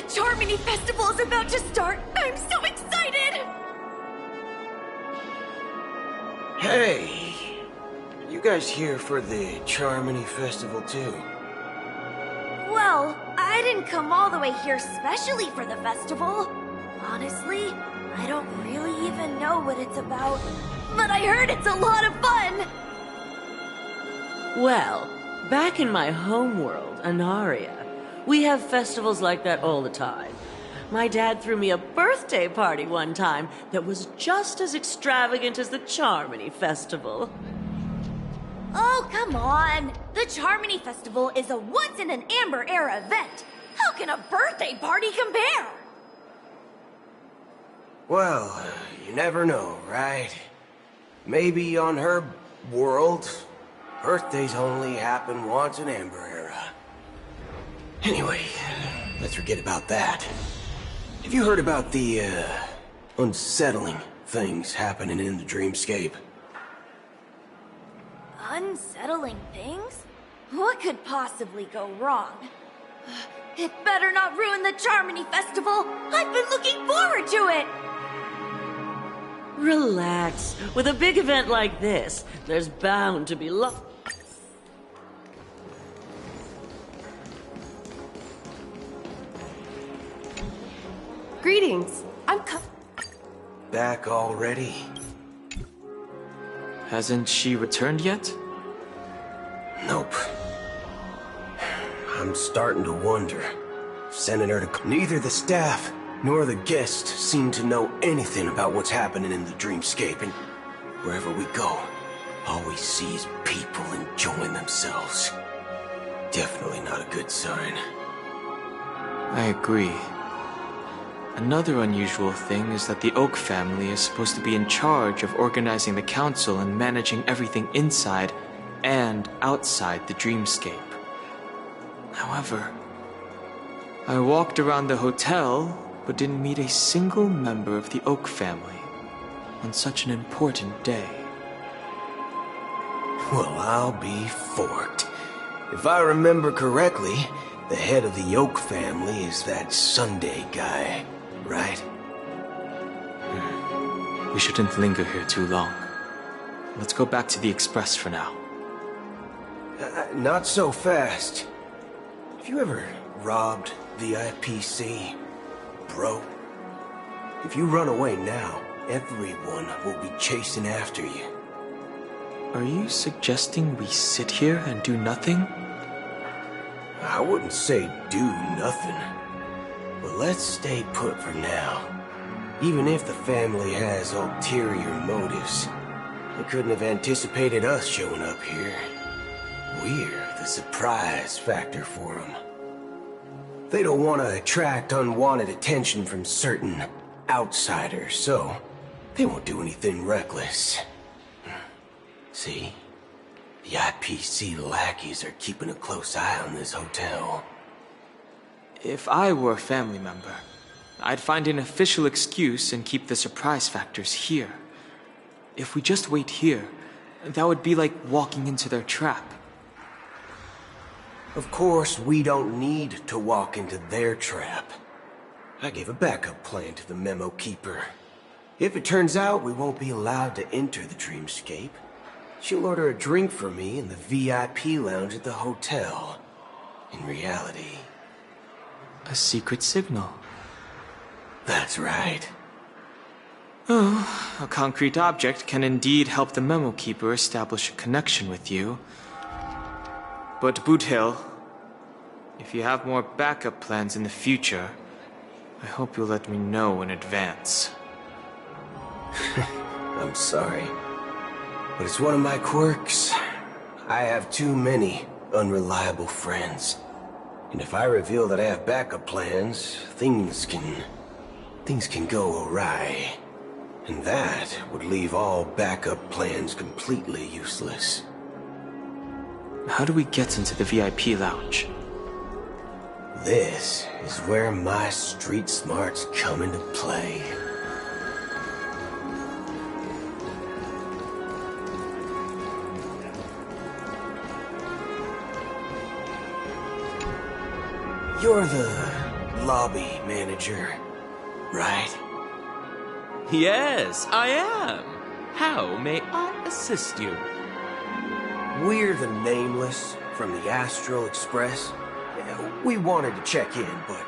The Charmony Festival is about to start! I'm so excited! Hey! You guys here for the Charmony Festival too? Well, I didn't come all the way here specially for the festival. Honestly, I don't really even know what it's about. But I heard it's a lot of fun! Well, back in my homeworld, Anaria, we have festivals like that all the time. My dad threw me a birthday party one time that was just as extravagant as the Charmony Festival. Oh, come on! The Charmony Festival is a once-in-an-Amber Era event! How can a birthday party compare? Well, you never know, right? Maybe on her world, birthdays only happen once in Amber Era. Anyway, let's forget about that. Have you heard about the, unsettling things happening in the dreamscape? Unsettling things? What could possibly go wrong? It better not ruin the Charmony Festival! I've been looking forward to it! Relax. With a big event like this, there's bound to be Greetings. Back already? Hasn't she returned yet? Nope. I'm starting to wonder. Sending her to... Neither the staff nor the guests seem to know anything about what's happening in the dreamscape, and wherever we go, all we see is people enjoying themselves. Definitely not a good sign. I agree. Another unusual thing is that the Oak family is supposed to be in charge of organizing the council and managing everything inside and outside the dreamscape. However, I walked around the hotel but didn't meet a single member of the Oak family on such an important day. Well, I'll be forked. If I remember correctly, the head of the Oak family is that Sunday guy, right? We shouldn't linger here too long. Let's go back to the Express for now. Not so fast. Have you ever robbed VIPC, bro? If you run away now, everyone will be chasing after you. Are you suggesting we sit here and do nothing? I wouldn't say do nothing. But let's stay put for now. Even if the family has ulterior motives, they couldn't have anticipated us showing up here. We're the surprise factor for them. They don't want to attract unwanted attention from certain outsiders, so they won't do anything reckless. See? The IPC lackeys are keeping a close eye on this hotel. If I were a family member, I'd find an official excuse and keep the surprise factors here. If we just wait here, that would be like walking into their trap. Of course, we don't need to walk into their trap. I gave a backup plan to the memo keeper. If it turns out we won't be allowed to enter the dreamscape, she'll order a drink for me in the VIP lounge at the hotel. In reality... A secret signal. That's right. Oh, a concrete object can indeed help the memo keeper establish a connection with you. But Boot Hill, if you have more backup plans in the future, I hope you'll let me know in advance. I'm sorry, but it's one of my quirks. I have too many unreliable friends. And if I reveal that I have backup plans, things can go awry. And that would leave all backup plans completely useless. How do we get into the VIP lounge? This is where my street smarts come into play. You're the lobby manager, right? Yes, I am. How may I assist you? We're the Nameless from the Astral Express. We wanted to check in, but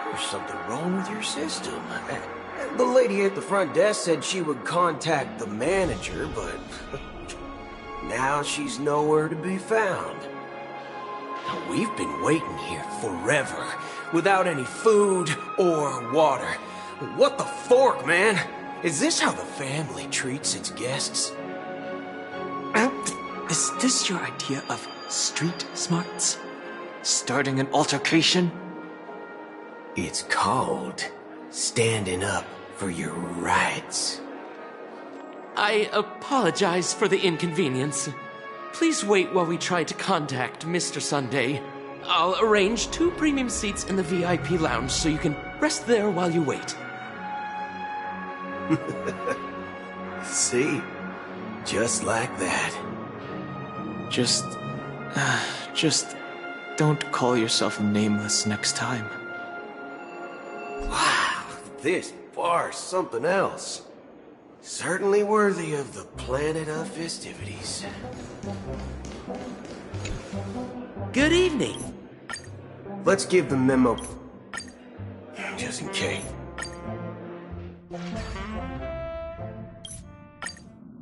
there's something wrong with your system. The lady at the front desk said she would contact the manager, but now she's nowhere to be found. We've been waiting here forever, without any food or water. What the fork, man? Is this how the family treats its guests? Is this your idea of street smarts? Starting an altercation? It's called standing up for your rights. I apologize for the inconvenience. Please wait while we try to contact Mr. Sunday. I'll arrange 2 premium seats in the VIP lounge so you can rest there while you wait. See? Just like that. Just don't call yourself Nameless next time. Wow, this bar's something else. Certainly worthy of the planet of festivities. Good evening. Let's give the memo, just in case.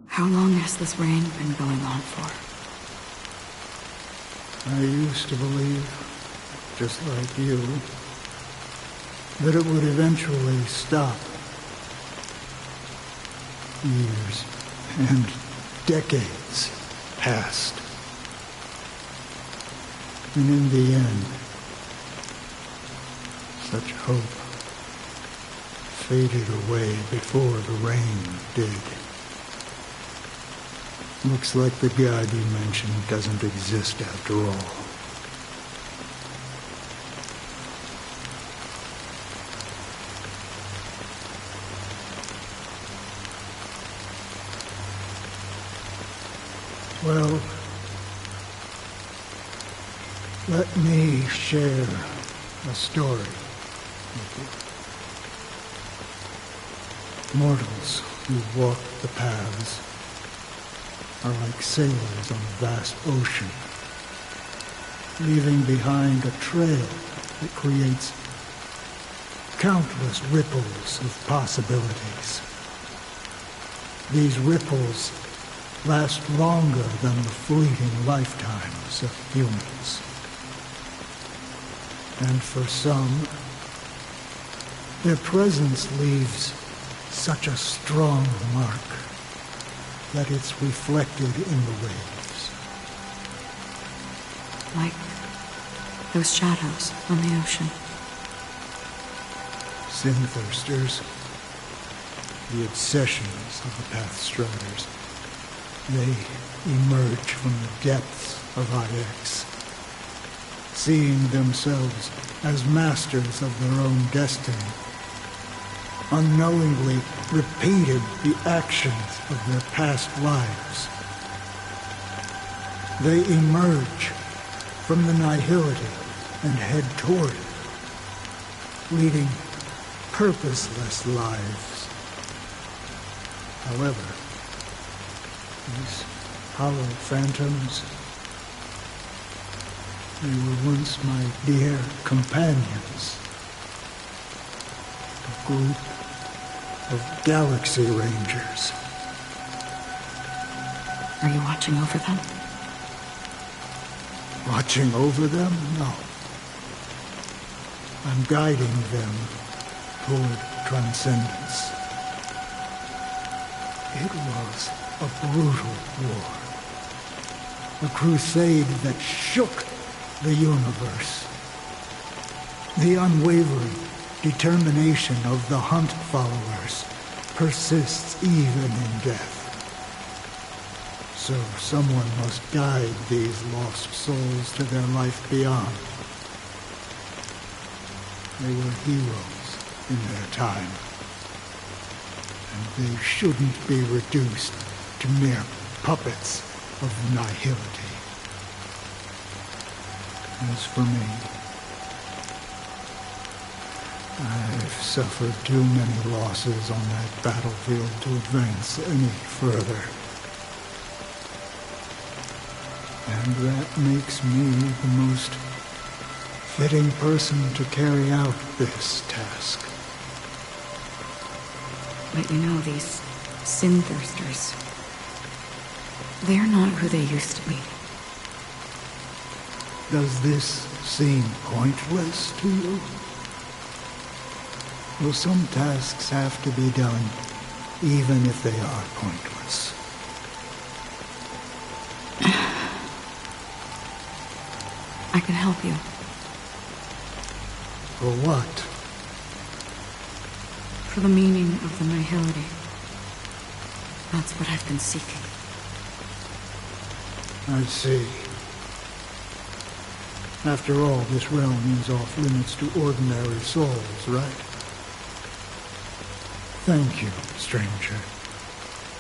How long has this rain been going on for? I used to believe, just like you, that it would eventually stop. Years and decades passed. And in the end, such hope faded away before the rain did. Looks like the God you mentioned doesn't exist after all. Well, let me share a story with you. Mortals who walk the paths are like sailors on a vast ocean, leaving behind a trail that creates countless ripples of possibilities. These ripples last longer than the fleeting lifetimes of humans. And for some, their presence leaves such a strong mark that it's reflected in the waves. Like those shadows on the ocean. Sin-thirsters, the obsessions of the Pathstriders, they emerge from the depths of IX, seeing themselves as masters of their own destiny, unknowingly repeated the actions of their past lives. They emerge from the nihility and head toward it, leading purposeless lives. However, these hollow phantoms, they were once my dear companions. A group of Galaxy Rangers. Are you watching over them? Watching over them? No. I'm guiding them toward transcendence. It was a brutal war. A crusade that shook the universe. The unwavering determination of the Hunt followers persists even in death. So someone must guide these lost souls to their life beyond. They were heroes in their time. And they shouldn't be reduced to mere puppets of nihility. As for me, I've suffered too many losses on that battlefield to advance any further. And that makes me the most fitting person to carry out this task. But you know, these sin thirsters, they're not who they used to be. Does this seem pointless to you? Well, some tasks have to be done, even if they are pointless. I can help you. For what? For the meaning of the nihility. That's what I've been seeking. I see. After all, this realm is off limits to ordinary souls, right? Thank you, stranger.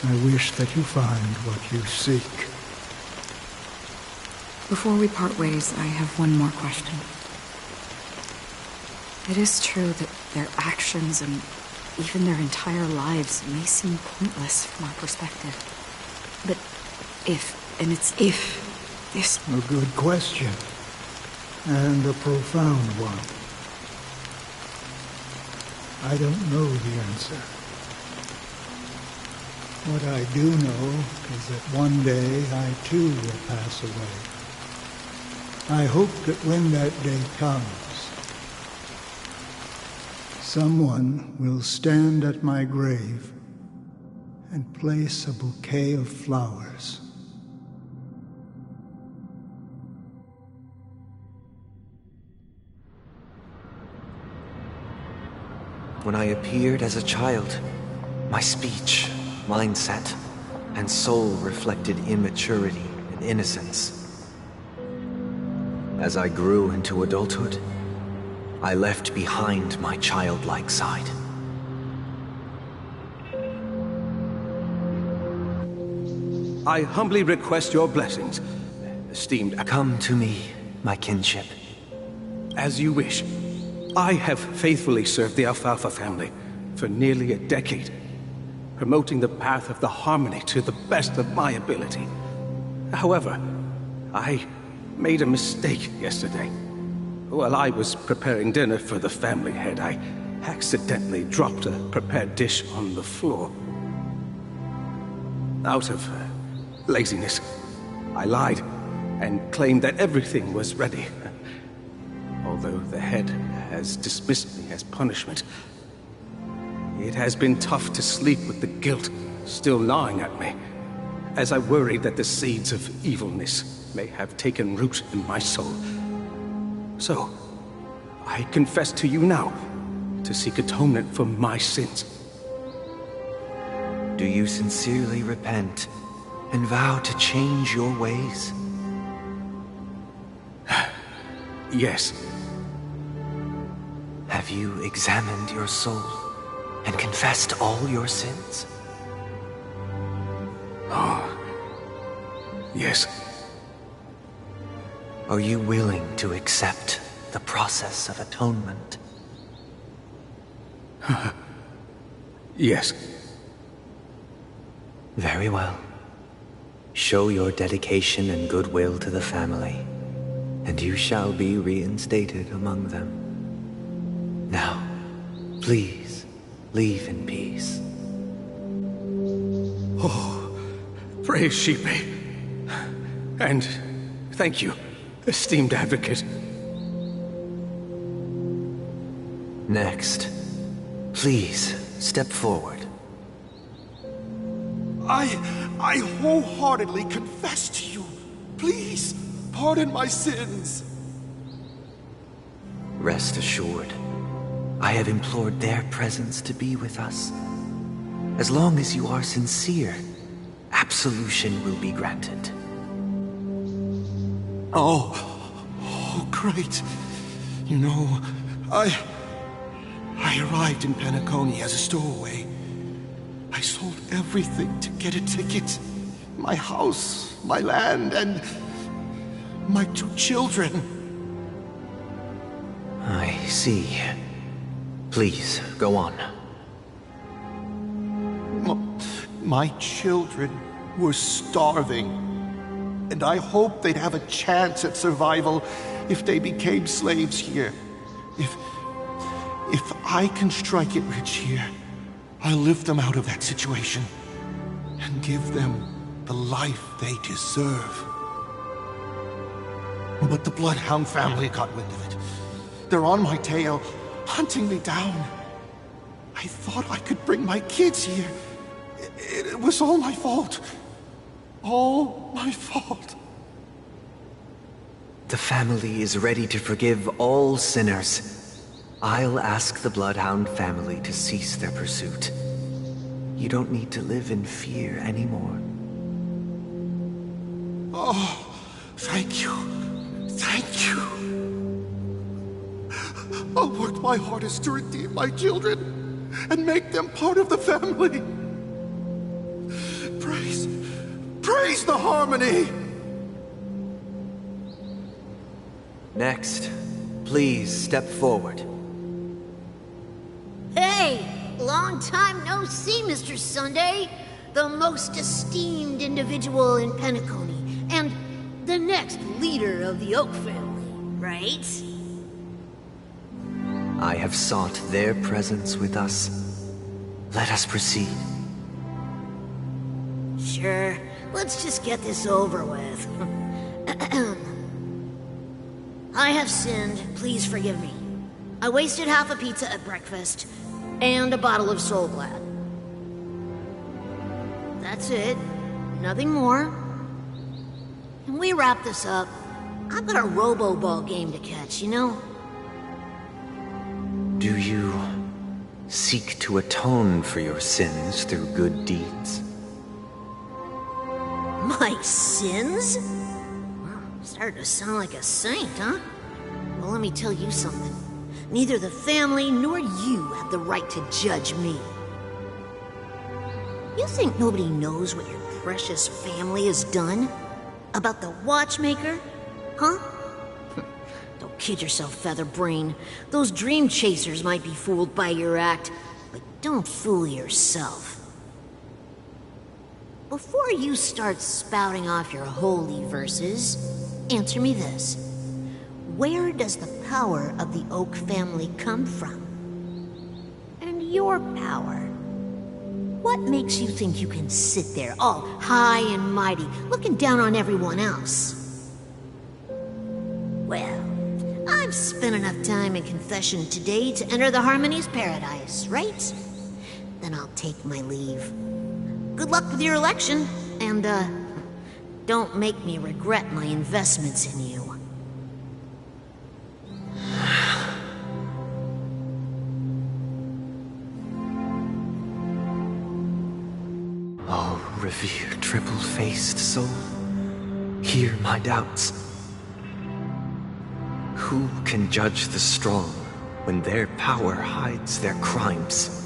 I wish that you find what you seek. Before we part ways, I have one more question. It is true that their actions and even their entire lives may seem pointless from our perspective. But if, and it's if, this... A good question. And a profound one. I don't know the answer. What I do know is that one day I too will pass away. I hope that when that day comes, someone will stand at my grave and place a bouquet of flowers. When I appeared as a child, my speech, mindset, and soul reflected immaturity and innocence. As I grew into adulthood, I left behind my childlike side. I humbly request your blessings, esteemed... Come to me, my kinship. As you wish. I have faithfully served the Alfalfa family for nearly a decade, promoting the path of the harmony to the best of my ability. However, I made a mistake yesterday. While I was preparing dinner for the family head, I accidentally dropped a prepared dish on the floor. Out of laziness, I lied and claimed that everything was ready. Although the head has dismissed me as punishment, it has been tough to sleep with the guilt still gnawing at me, as I worried that the seeds of evilness may have taken root in my soul. So, I confess to you now to seek atonement for my sins. Do you sincerely repent and vow to change your ways? Yes. Have you examined your soul and confessed all your sins? Oh, yes. Are you willing to accept the process of atonement? Yes. Very well. Show your dedication and goodwill to the family, and you shall be reinstated among them. Now, please, leave in peace. Oh, praise Sheepy. And thank you, esteemed advocate. Next, please step forward. I wholeheartedly confess to you. Please, pardon my sins. Rest assured, I have implored their presence to be with us. As long as you are sincere, absolution will be granted. Oh, great. You know, I arrived in Penacony as a stowaway. I sold everything to get a ticket. My house, my land, and my 2 children. I see. Please, go on. My children were starving, and I hoped they'd have a chance at survival if they became slaves here. If I can strike it rich here, I'll lift them out of that situation and give them the life they deserve. But the Bloodhound family got wind of it. They're on my tail, hunting me down. I thought I could bring my kids here. It was all my fault. All my fault. The family is ready to forgive all sinners. I'll ask the Bloodhound family to cease their pursuit. You don't need to live in fear anymore. Oh, thank you. Thank you. I'll work my hardest to redeem my children and make them part of the family. Praise the harmony! Next, please step forward. Hey! Long time no see, Mr. Sunday. The most esteemed individual in Penacony, and the next leader of the Oak family, right? I have sought their presence with us. Let us proceed. Sure. Let's just get this over with. I have sinned. Please forgive me. I wasted half a pizza at breakfast, and a bottle of Soul Glad. That's it. Nothing more. Can we wrap this up? I've got a robo-ball game to catch, you know? Do you seek to atone for your sins through good deeds? My sins? Well, started to sound like a saint, huh? Well, let me tell you something. Neither the family nor you have the right to judge me. You think nobody knows what your precious family has done? About the watchmaker? Huh? Don't kid yourself, Featherbrain. Those dream chasers might be fooled by your act, but don't fool yourself. Before you start spouting off your holy verses, answer me this. Where does the power of the Oak family come from? And your power? What makes you think you can sit there, all high and mighty, looking down on everyone else? Well, I've spent enough time in confession today to enter the Harmony's paradise, right? Then I'll take my leave. Good luck with your election, and, don't make me regret my investments in you. Oh, revered triple-faced soul, hear my doubts. Who can judge the strong when their power hides their crimes?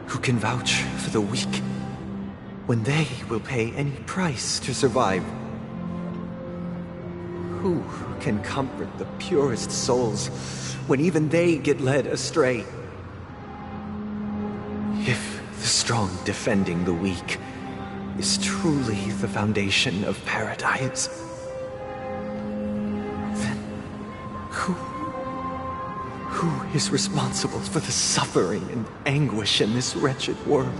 Who can vouch for the weak when they will pay any price to survive? Who can comfort the purest souls when even they get led astray? If the strong defending the weak is truly the foundation of paradise, then who is responsible for the suffering and anguish in this wretched world?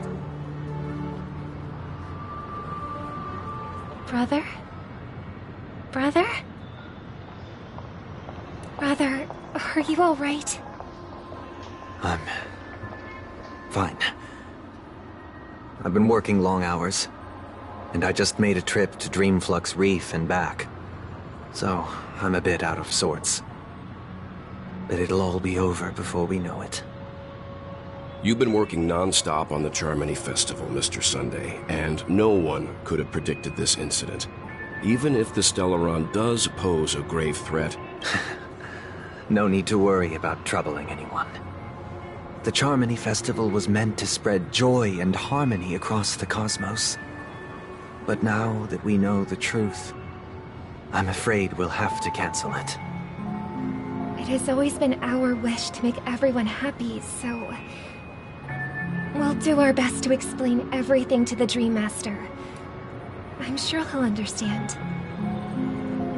Brother? Brother? Brother, are you all right? I'm fine. I've been working long hours, and I just made a trip to Dreamflux Reef and back. So, I'm a bit out of sorts. But it'll all be over before we know it. You've been working non-stop on the Charmony Festival, Mr. Sunday, and no one could have predicted this incident. Even if the Stellaron does pose a grave threat... No need to worry about troubling anyone. The Charmony Festival was meant to spread joy and harmony across the cosmos. But now that we know the truth, I'm afraid we'll have to cancel it. I It has always been our wish to make everyone happy, so... we'll do our best to explain everything to the Dream Master. I'm sure he'll understand.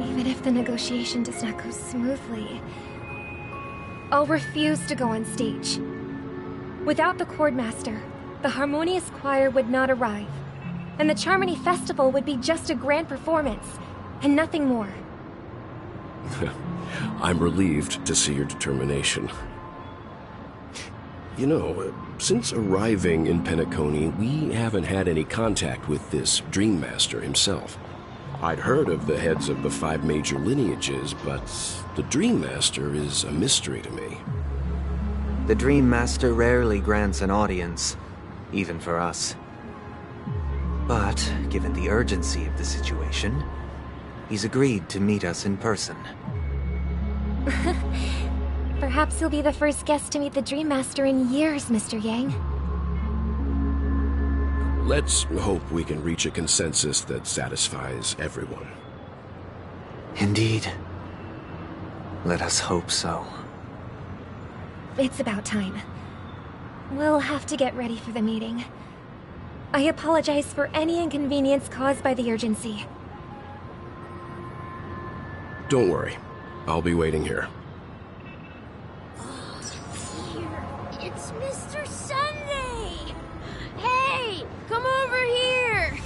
Even if the negotiation does not go smoothly, I'll refuse to go on stage. Without the Chord Master, the Harmonious Choir would not arrive, and the Charmony Festival would be just a grand performance, and nothing more. I'm relieved to see your determination. You know, since arriving in Penacony, we haven't had any contact with this Dream Master himself. I'd heard of the heads of the 5 major lineages, but the Dream Master is a mystery to me. The Dream Master rarely grants an audience, even for us. But, given the urgency of the situation, he's agreed to meet us in person. Perhaps you'll be the first guest to meet the Dream Master in years, Mr. Yang. Let's hope we can reach a consensus that satisfies everyone. Indeed. Let us hope so. It's about time. We'll have to get ready for the meeting. I apologize for any inconvenience caused by the urgency. Don't worry. I'll be waiting here. Here, it's Mr. Sunday! Hey, come over here!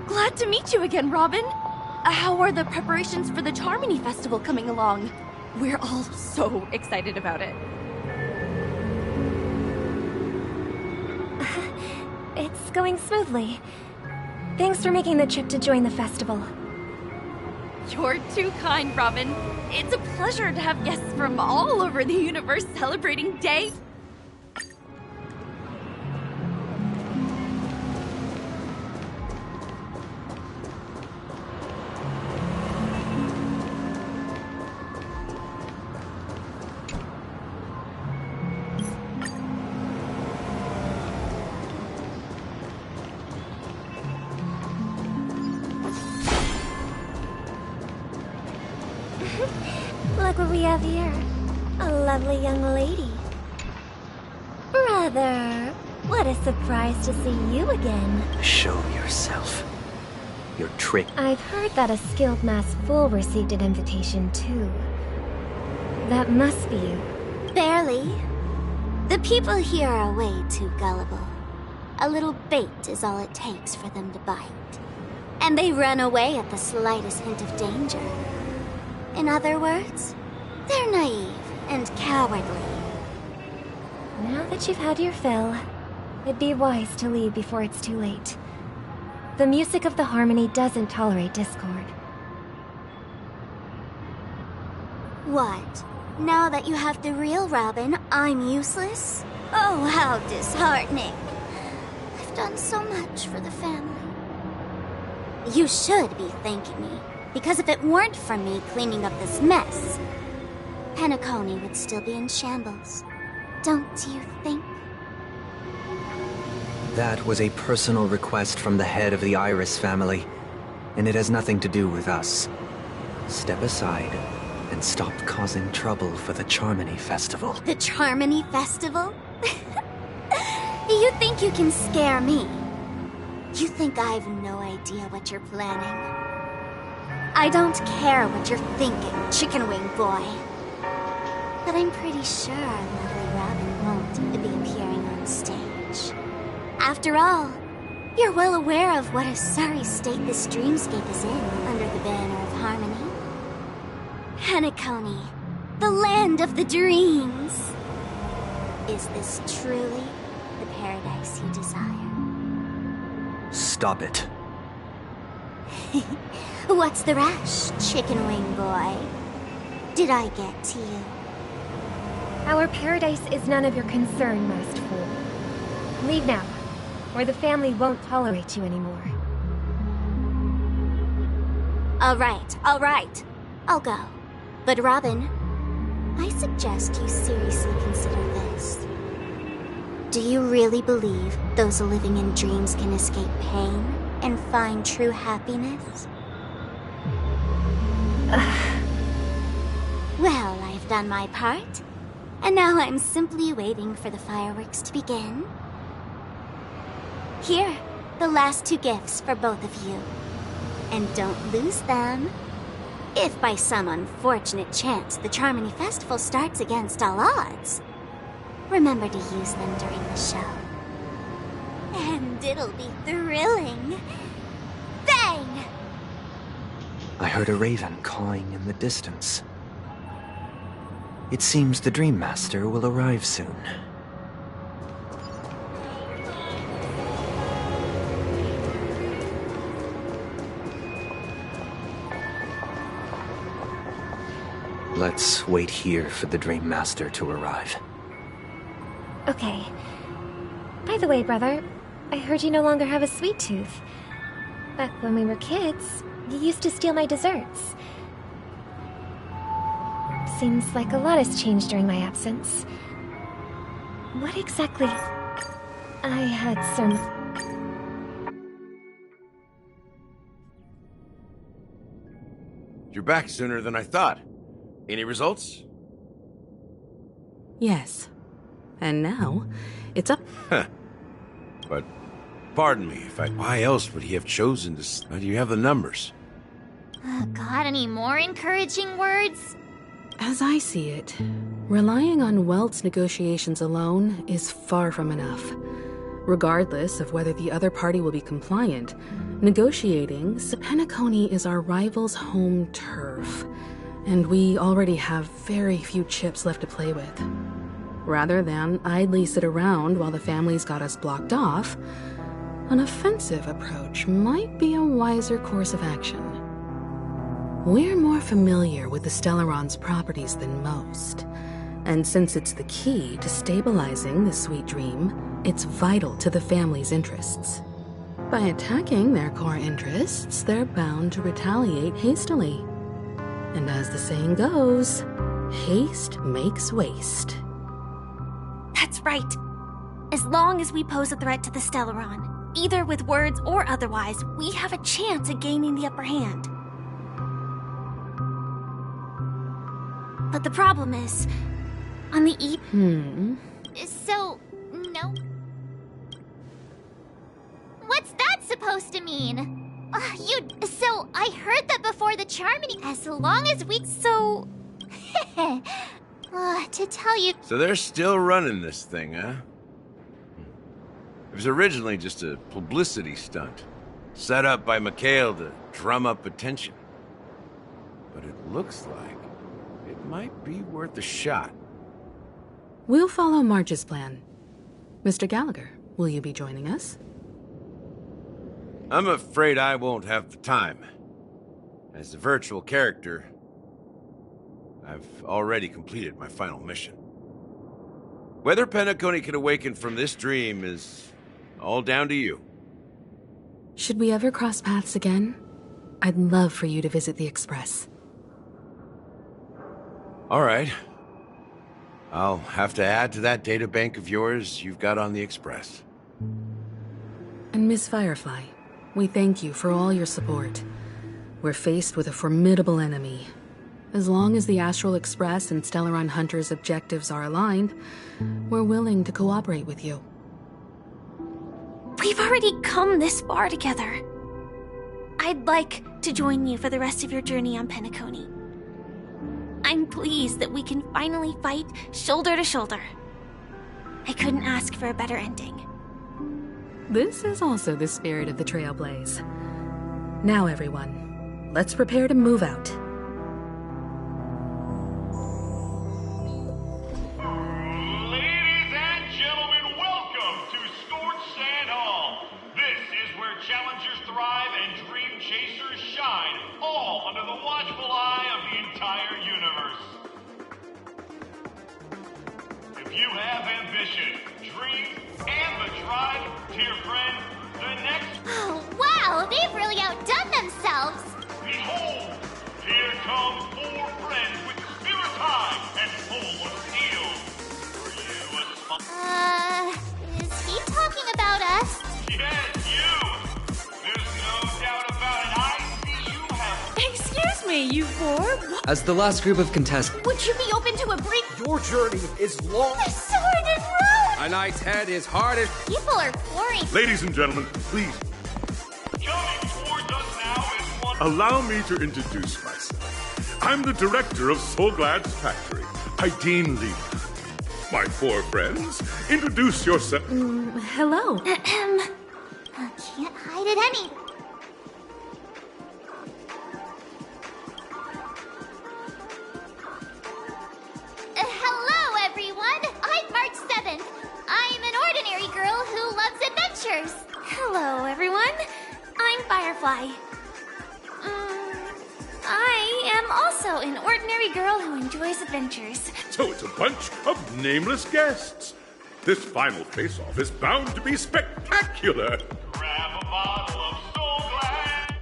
Glad to meet you again, Robin. How are the preparations for the Charmony Festival coming along? We're all so excited about it. It's going smoothly. Thanks for making the trip to join the festival. You're too kind, Robin. It's a pleasure to have guests from all over the universe celebrating Day. Look what we have here. A lovely young lady. Brother, what a surprise to see you again. Show yourself. Your trick. I've heard that a skilled masked fool received an invitation too. That must be you. Barely. The people here are way too gullible. A little bait is all it takes for them to bite. And they run away at the slightest hint of danger. In other words, they're naive and cowardly. Now that you've had your fill, it'd be wise to leave before it's too late. The music of the Harmony doesn't tolerate discord. What? Now that you have the real Robin, I'm useless? Oh, how disheartening. I've done so much for the family. You should be thanking me, because if it weren't for me cleaning up this mess, Penacony would still be in shambles. Don't you think? That was a personal request from the head of the Iris family, and it has nothing to do with us. Step aside and stop causing trouble for the Charmony Festival. The Charmony Festival? You think you can scare me? You think I've no idea what you're planning? I don't care what you're thinking, chicken wing boy. But I'm pretty sure lovely Robin won't be appearing on stage. After all, you're well aware of what a sorry state this dreamscape is in under the banner of harmony. Penacony, the land of the dreams. Is this truly the paradise you desire? Stop it. What's the rush, chicken wing boy? Did I get to you? Our paradise is none of your concern, Masked Fool. Leave now, or the family won't tolerate you anymore. All right. I'll go. But Robin, I suggest you seriously consider this. Do you really believe those living in dreams can escape pain and find true happiness? Well, I've done my part, and now I'm simply waiting for the fireworks to begin. Here, the last 2 gifts for both of you. And don't lose them. If by some unfortunate chance the Charmony Festival starts against all odds, remember to use them during the show. And it'll be thrilling. Bang! I heard a raven cawing in the distance. It seems the Dream Master will arrive soon. Let's wait here for the Dream Master to arrive. Okay. By the way, brother, I heard you no longer have a sweet tooth. Back when we were kids, you used to steal my desserts. Seems like a lot has changed during my absence. What exactly... I had some... You're back sooner than I thought. Any results? Yes. And now, it's up. But, pardon me, why else would he have chosen to... How do you have the numbers? Got any more encouraging words? As I see it, relying on Welt's negotiations alone is far from enough. Regardless of whether the other party will be compliant, negotiating Penacony is our rival's home turf, and we already have very few chips left to play with. Rather than idly sit around while the family's got us blocked off, an offensive approach might be a wiser course of action. We're more familiar with the Stellaron's properties than most, and since it's the key to stabilizing the sweet dream, it's vital to the family's interests. By attacking their core interests, they're bound to retaliate hastily. And as the saying goes, haste makes waste. That's right. As long as we pose a threat to the Stellaron, either with words or otherwise, we have a chance at gaining the upper hand. But the problem is, on the So, no. What's that supposed to mean? So, I heard that before the Charmony, as long as we, so... to tell you... So they're still running this thing, huh? It was originally just a publicity stunt, set up by Mikhail to drum up attention. But it looks like it might be worth a shot. We'll follow Marge's plan. Mr. Gallagher, will you be joining us? I'm afraid I won't have the time. As a virtual character, I've already completed my final mission. Whether Penacony can awaken from this dream is all down to you. Should we ever cross paths again? I'd love for you to visit the Express. All right. I'll have to add to that data bank of yours you've got on the Express. And Miss Firefly, we thank you for all your support. We're faced with a formidable enemy. As long as the Astral Express and Stellaron Hunter's objectives are aligned, we're willing to cooperate with you. We've already come this far together. I'd like to join you for the rest of your journey on Penacony. I'm pleased that we can finally fight shoulder to shoulder. I couldn't ask for a better ending. This is also the spirit of the Trailblaze. Now, everyone, let's prepare to move out. Ladies and gentlemen, welcome to Scorched Sand Hall. This is where challengers thrive and dream chasers shine, all under the watchful eye of the entire universe. mission. Dreams and the drive, dear friend. The next... Oh, wow! They've really outdone themselves! Behold! Here come 4 friends with spirit high and full of steel. Were you a Is he talking about us? Yes, you! There's no doubt about it. I see you have... Excuse me, you 4? As the last group of contestants, Would you be open to a brief... Your journey is long. The sword and road! a knight's head is hard as... People are pouring... Ladies and gentlemen, please. Coming towards us now is one... Allow me to introduce myself. I'm the director of Soulglad's factory, Ideen Lee. My 4 friends, introduce yourself. Hello. Can't hide it any... Hello, everyone! I'm March 7th. I'm an ordinary girl who loves adventures. Hello, everyone. I'm Firefly. I am also an ordinary girl who enjoys adventures. So it's a bunch of nameless guests. This final face-off is bound to be spectacular. Grab a bottle of Soulglad.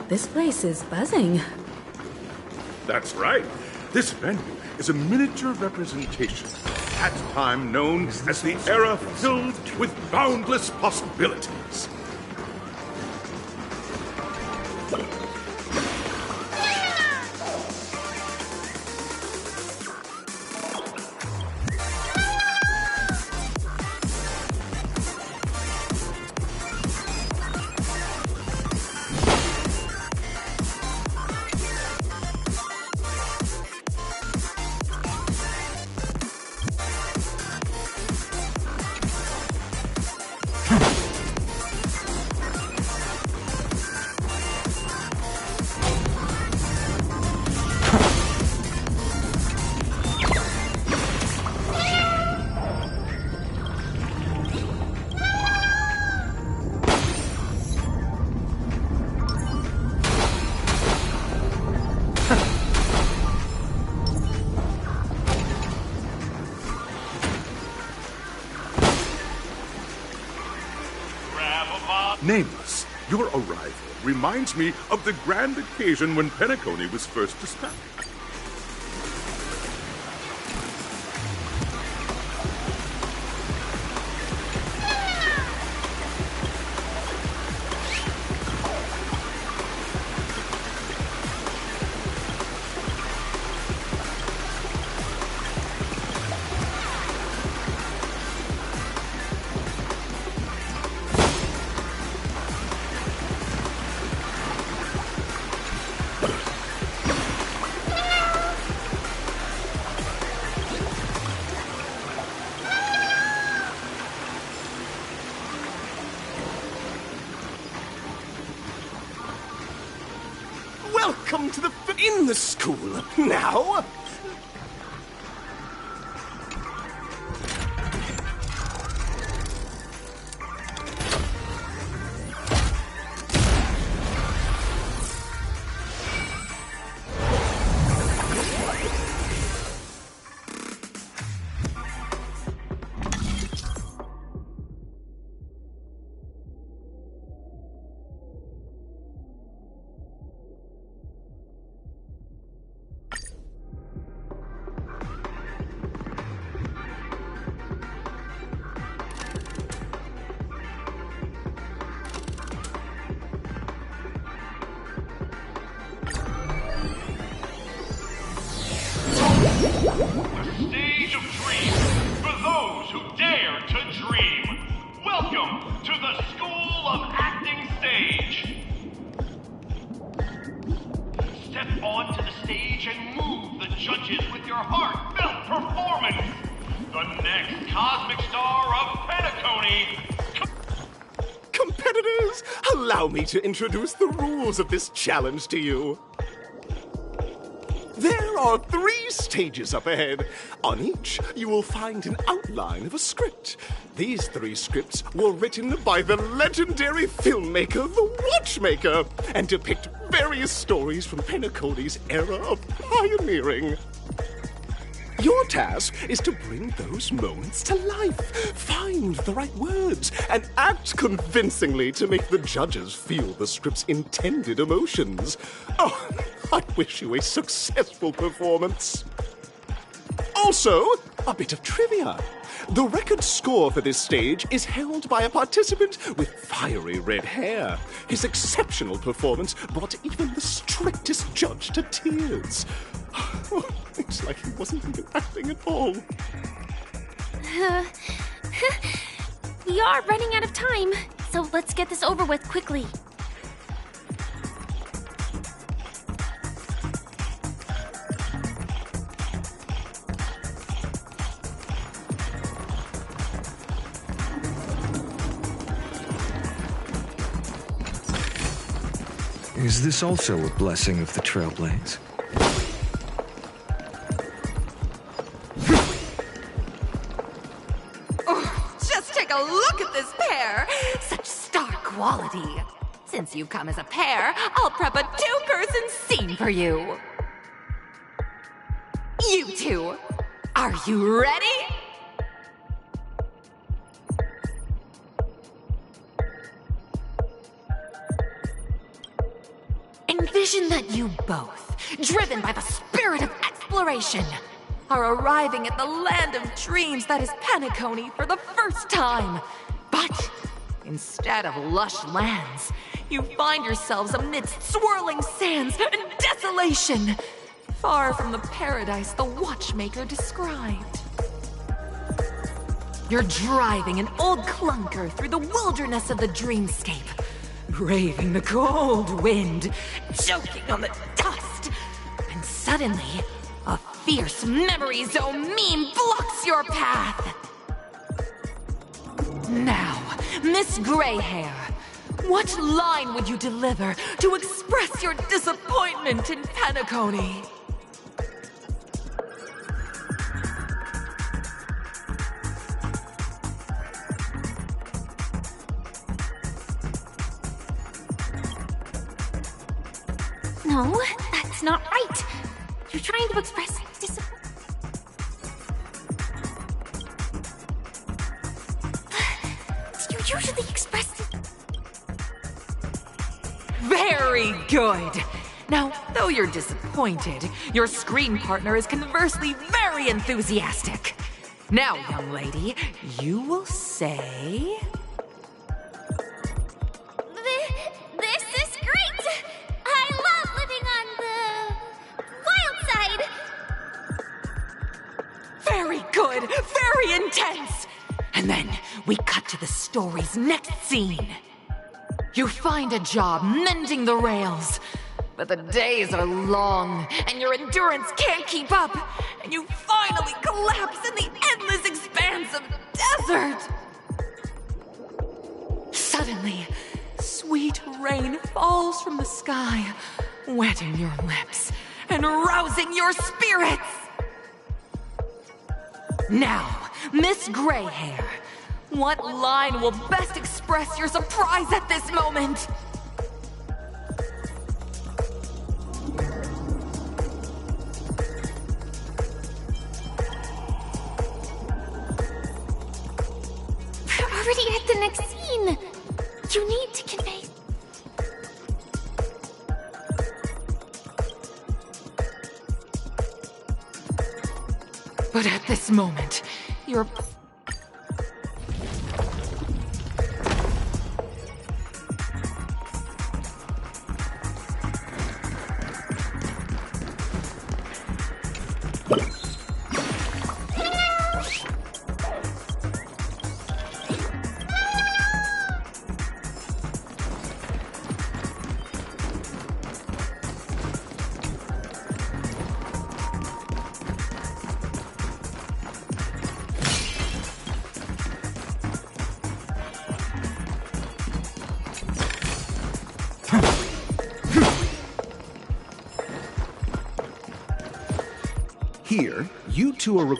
This place is buzzing. That's right. This venue is a miniature representation of that time known as the era filled with boundless possibilities. Nameless, your arrival reminds me of the grand occasion when Penacony was first established. Welcome to in the school. Now, The stage of dreams for those who dare to dream. Welcome to the School of Acting Stage. Step onto the stage and move the judges with your heart. performance. The next cosmic star of Penacony. Competitors, allow me to introduce the rules of this challenge to you. There are 3 stages up ahead. On each, you will find an outline of a script. These 3 scripts were written by the legendary filmmaker, The Watchmaker, and depict various stories from Penacony's era of pioneering. Your task is to bring those moments to life, find the right words, and act convincingly to make the judges feel the script's intended emotions. Oh, I wish you a successful performance. Also, a bit of trivia. The record score for this stage is held by a participant with fiery red hair. His exceptional performance brought even the strictest judge to tears. It's like he wasn't even acting at all. We are running out of time, so let's get this over with quickly. Is this also a blessing of the Trailblaze? Just take a look at this pair! Such star quality! Since you've come as a pair, I'll prep a 2-person scene for you! You two, are you ready? Envision that you both, driven by the spirit of exploration, are arriving at the land of dreams that is Penacony for the first time. But instead of lush lands, you find yourselves amidst swirling sands and desolation, far from the paradise the Watchmaker described. You're driving an old clunker through the wilderness of the dreamscape, braving the cold wind, choking on the dust, and suddenly, a fierce memory zone meme blocks your path. Now, Miss Greyhair, what line would you deliver to express your disappointment in Penacony? No, that's not right. You're trying to express Do you usually express Very good! Now, though you're disappointed, your screen partner is conversely very enthusiastic. Now, young lady, you will say... This is great! I love living on the wild side! Very good! Very intense! And then we cut to the story's next scene. You find a job mending the rails, but the days are long and your endurance can't keep up, and you finally collapse in the endless expanse of desert. Suddenly, sweet rain falls from the sky, wetting your lips and rousing your spirits. Now, Miss Greyhair, what line will best express your surprise at this moment? We're already at the next scene. You need to convey... But at this moment, you're... here, you two are...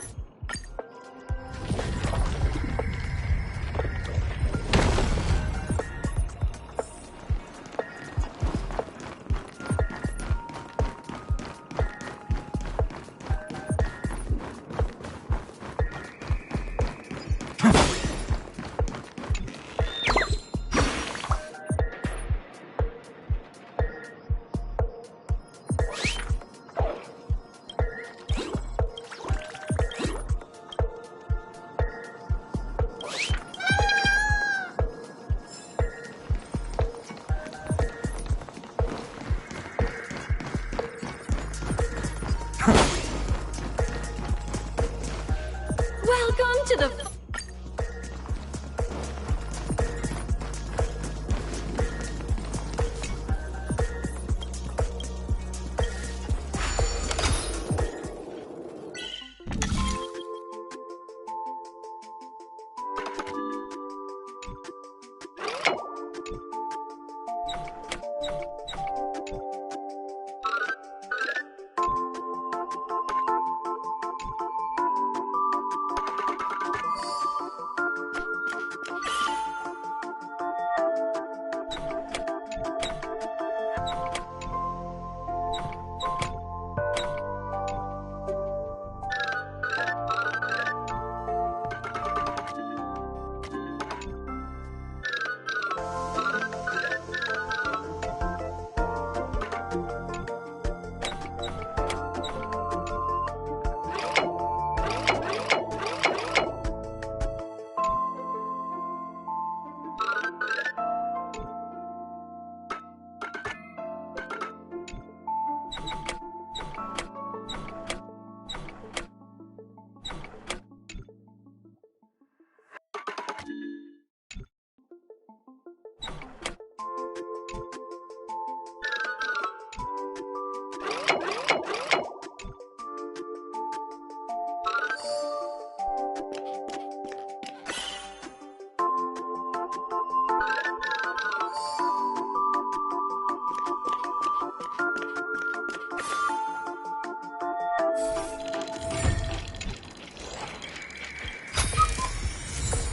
Welcome to the...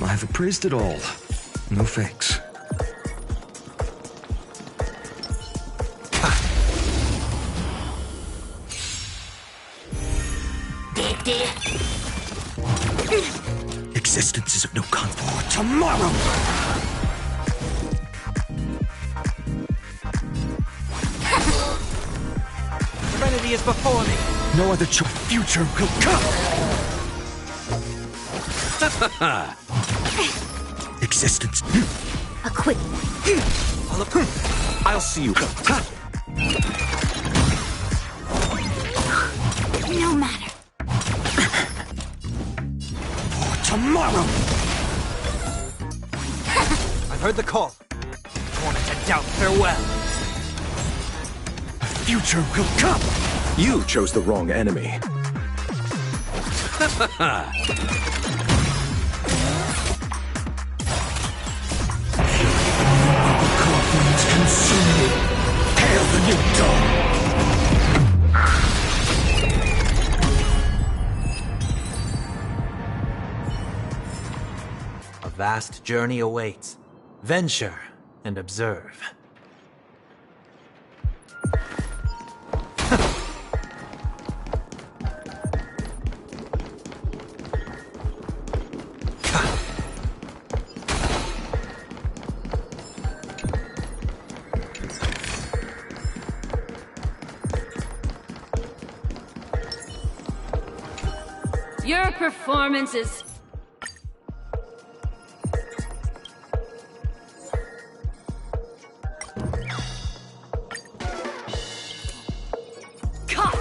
I've appraised it all. No fakes. Existence is of no comfort. Tomorrow! Serenity is before me. No other future will come! Existence. A quick. I'll see you. No matter. For tomorrow. I've heard the call. Torment and doubt, farewell. A future will come. You chose the wrong enemy. Consume. Hail the new dawn! A vast journey awaits. Venture and observe. Your performance is... Cut!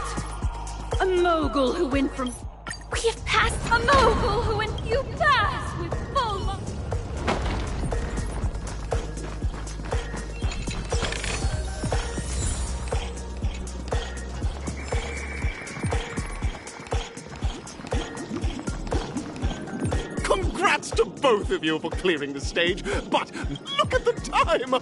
A mogul who went from... We have passed A mogul who went you pass with full... Congrats to both of you for clearing the stage, but look at the time!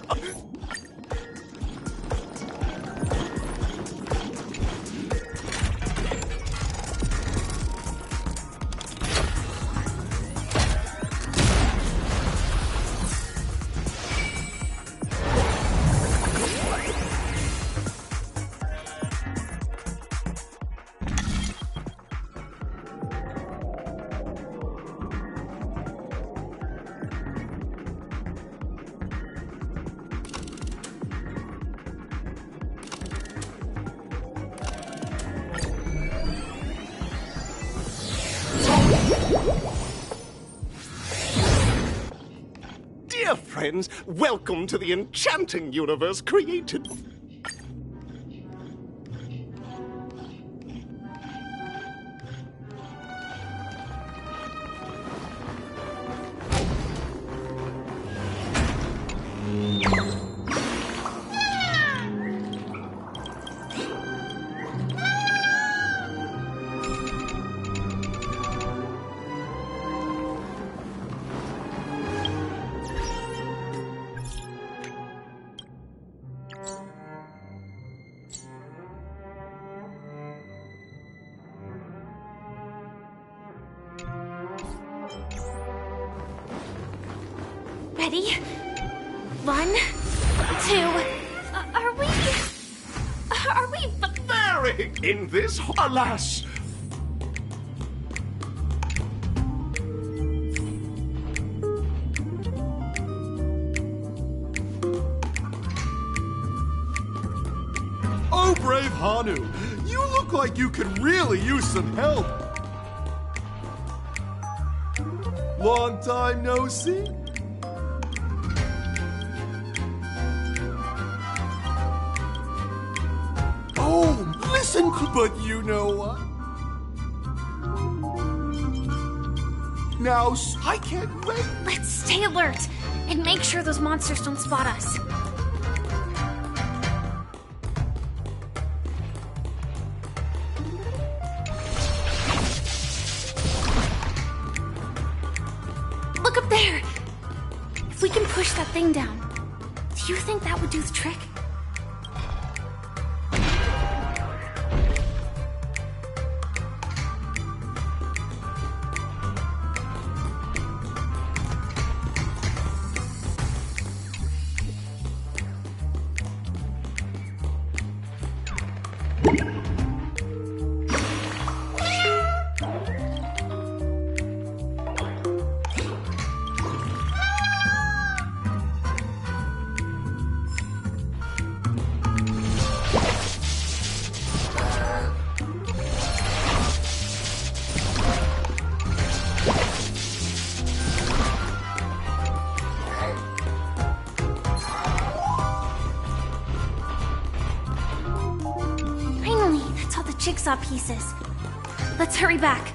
Dear friends, welcome to the enchanting universe created. Ready? 1, 2. Are we Very in this, alas. Oh, brave Hanu, you look like you could really use some help. Long time no see. Oh, listen, but you know what? Now, I can't wait. Let's stay alert and make sure those monsters don't spot us. Look up there! If we can push that thing down, do you think that would do the trick? Jigsaw pieces. Let's hurry back.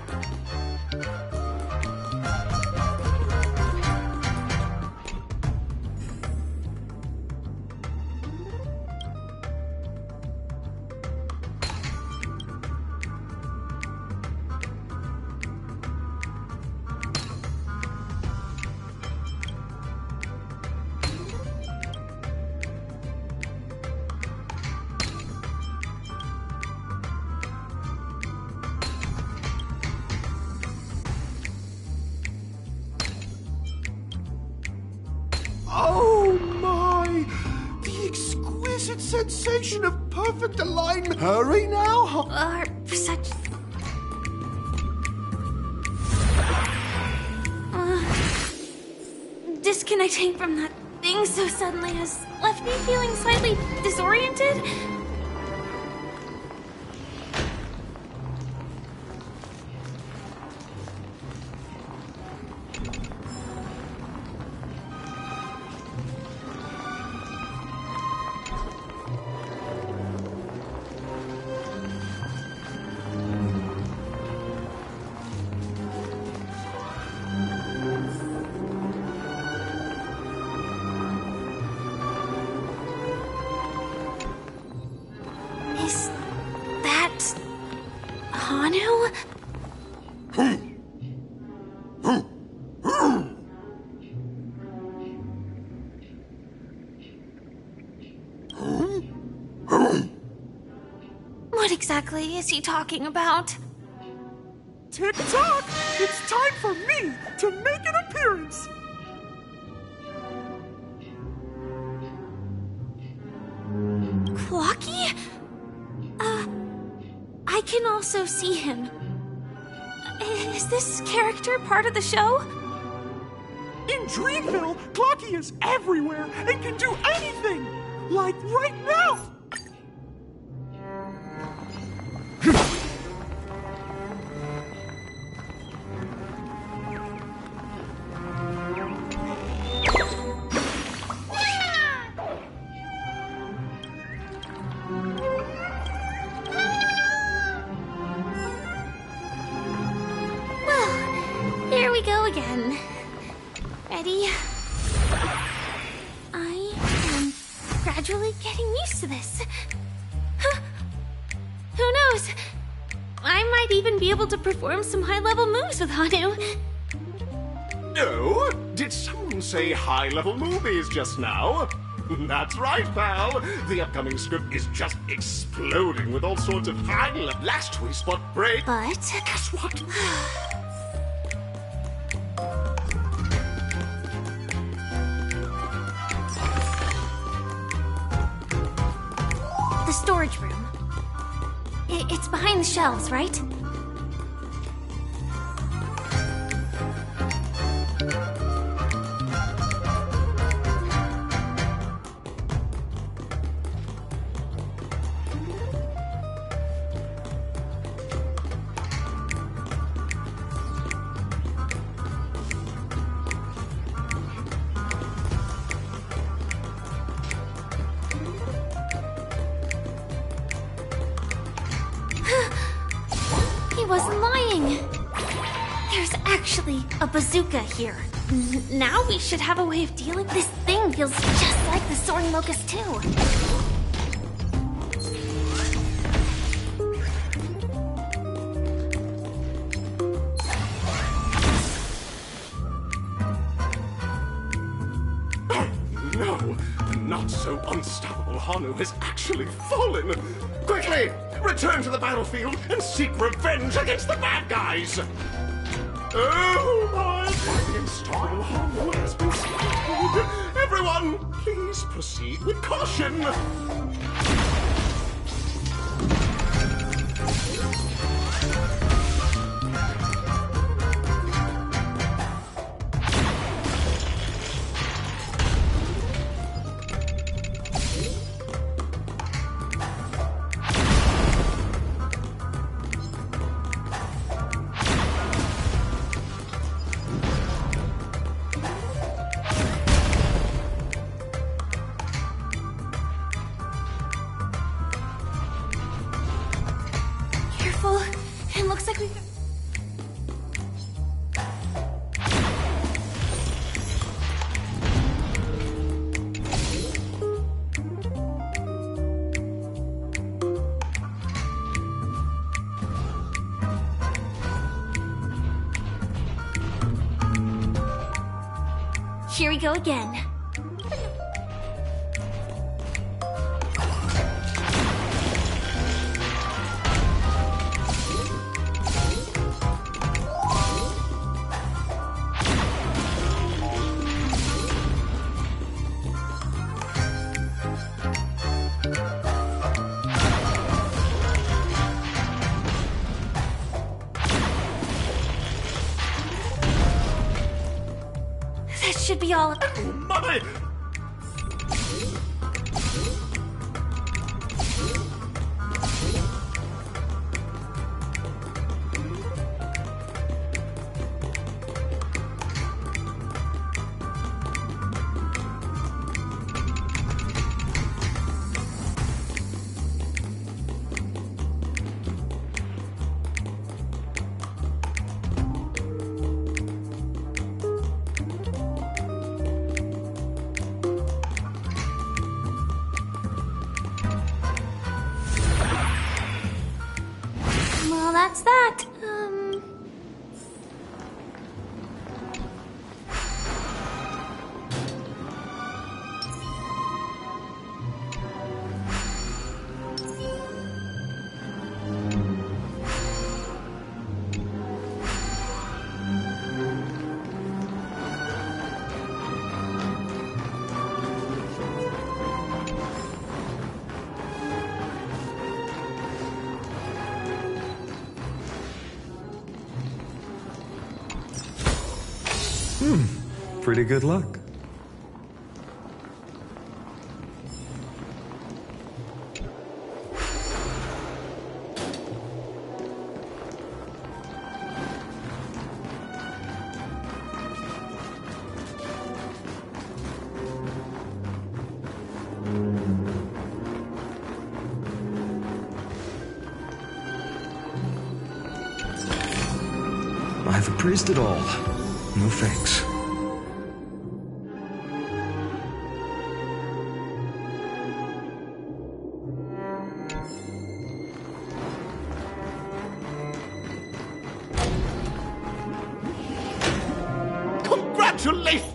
Oh my! The exquisite sensation of perfect alignment. Hurry now! Such... disconnecting from that thing so suddenly has left me feeling slightly disoriented. Is that Hanu? What exactly is he talking about? Tick-tock! It's time for me to make an appearance! Clocky? I can also see him. Is this character part of the show? In Dreamville, Clocky is everywhere and can do anything! Like right now! Ready? I am gradually getting used to this. Huh. Who knows? I might even be able to perform some high-level moves with Hanu. Oh, did someone say high-level movies just now? That's right, pal. The upcoming script is just exploding with all sorts of high-level... Last we spot break... But... Guess what? The storage room. It's behind the shelves, right? He wasn't lying. There's actually a bazooka here. Now we should have a way of dealing. This thing feels just like the soaring locust too. No, not so unstoppable. Hanu has actually fallen. Quickly, return to the battlefield and seek revenge against the bad guys. Oh my! The unstoppable Hanu has been spotted. Everyone, please proceed with caution. Careful. It looks like we... Here we go again. That should be all of it. Oh, Mummy! Well, that's that. Pretty good luck. I've appraised it all. No thanks. Congratulations!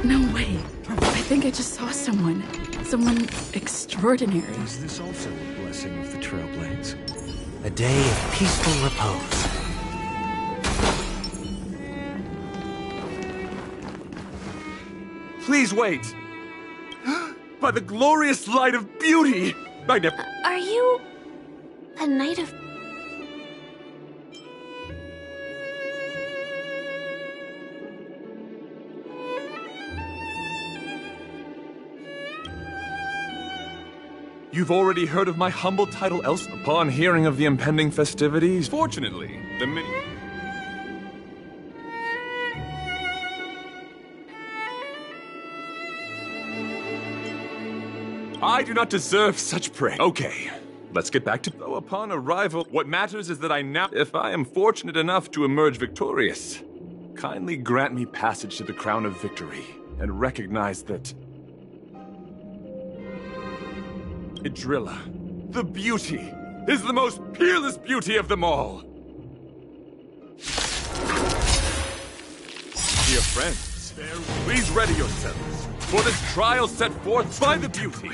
No way. I think I just saw someone. Someone extraordinary. Is this also a blessing of the Trailblades? A day of peaceful repose. Please wait. By the glorious light of beauty! I never... Are you a knight of... You've already heard of my humble title else upon hearing of the impending festivities. Fortunately, the many... I do not deserve such praise. Okay, let's get back to... Though upon arrival, what matters is that I now... If I am fortunate enough to emerge victorious, kindly grant me passage to the crown of victory, and recognize that... Idrilla, the beauty, is the most peerless beauty of them all. Dear friends, please ready yourselves for this trial set forth by the beauty.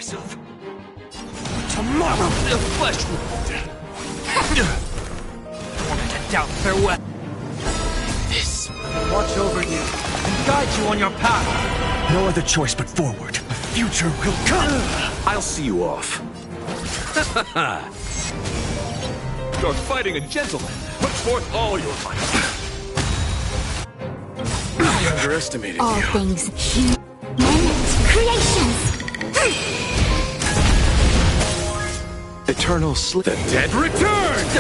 Tomorrow, the flesh wound. Tormented doubt, farewell. This will watch over you and guide you on your path. No other choice but forward. The future will come. I'll see you off. You're fighting a gentleman. Put forth all your might. I underestimated All you. things human creations. Eternal sleep. The dead returned!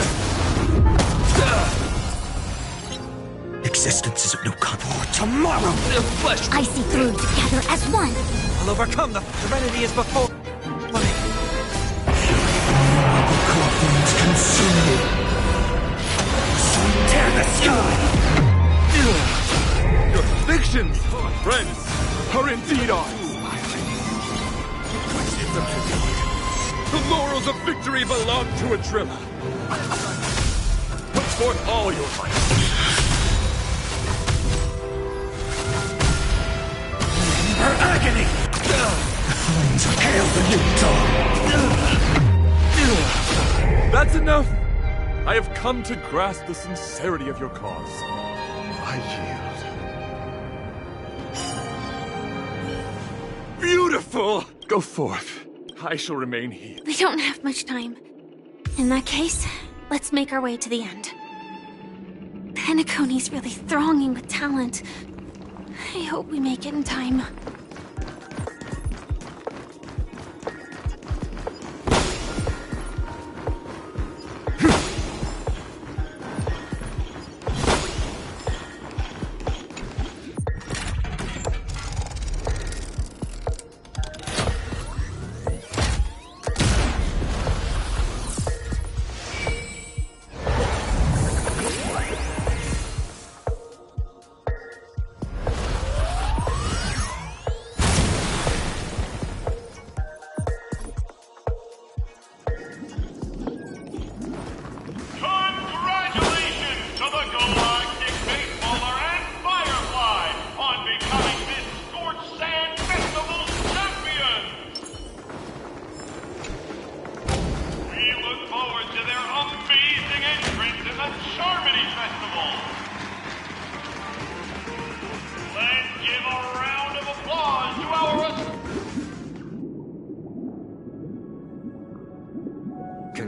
Existence is of no comfort. Tomorrow, The flesh I see through together as one. will overcome. The serenity is before. coffins consumed. So tear the sky. Your fictions, friends, are indeed ours. The laurels of victory belong to Idrilla. Put forth all your might. Her agony! The flames hail the new dawn! That's enough! I have come to grasp the sincerity of your cause. I yield. Beautiful! Go forth. I shall remain here. We don't have much time. In that case, let's make our way to the end. Penacony's really thronging with talent. I hope we make it in time.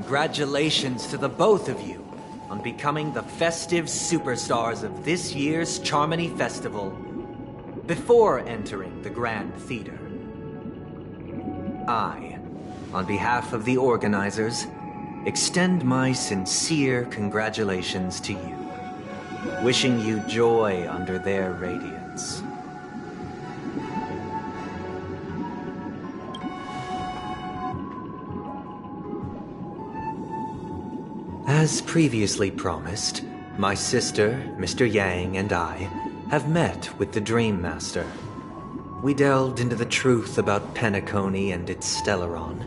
congratulations to the both of you on becoming the festive superstars of this year's Charmony Festival before entering the Grand Theater. I, on behalf of the organizers, extend my sincere congratulations to you, wishing you joy under their radiance. As previously promised, my sister, Mr. Yang, and I have met with the Dream Master. We delved into the truth about Penacony and its Stellaron,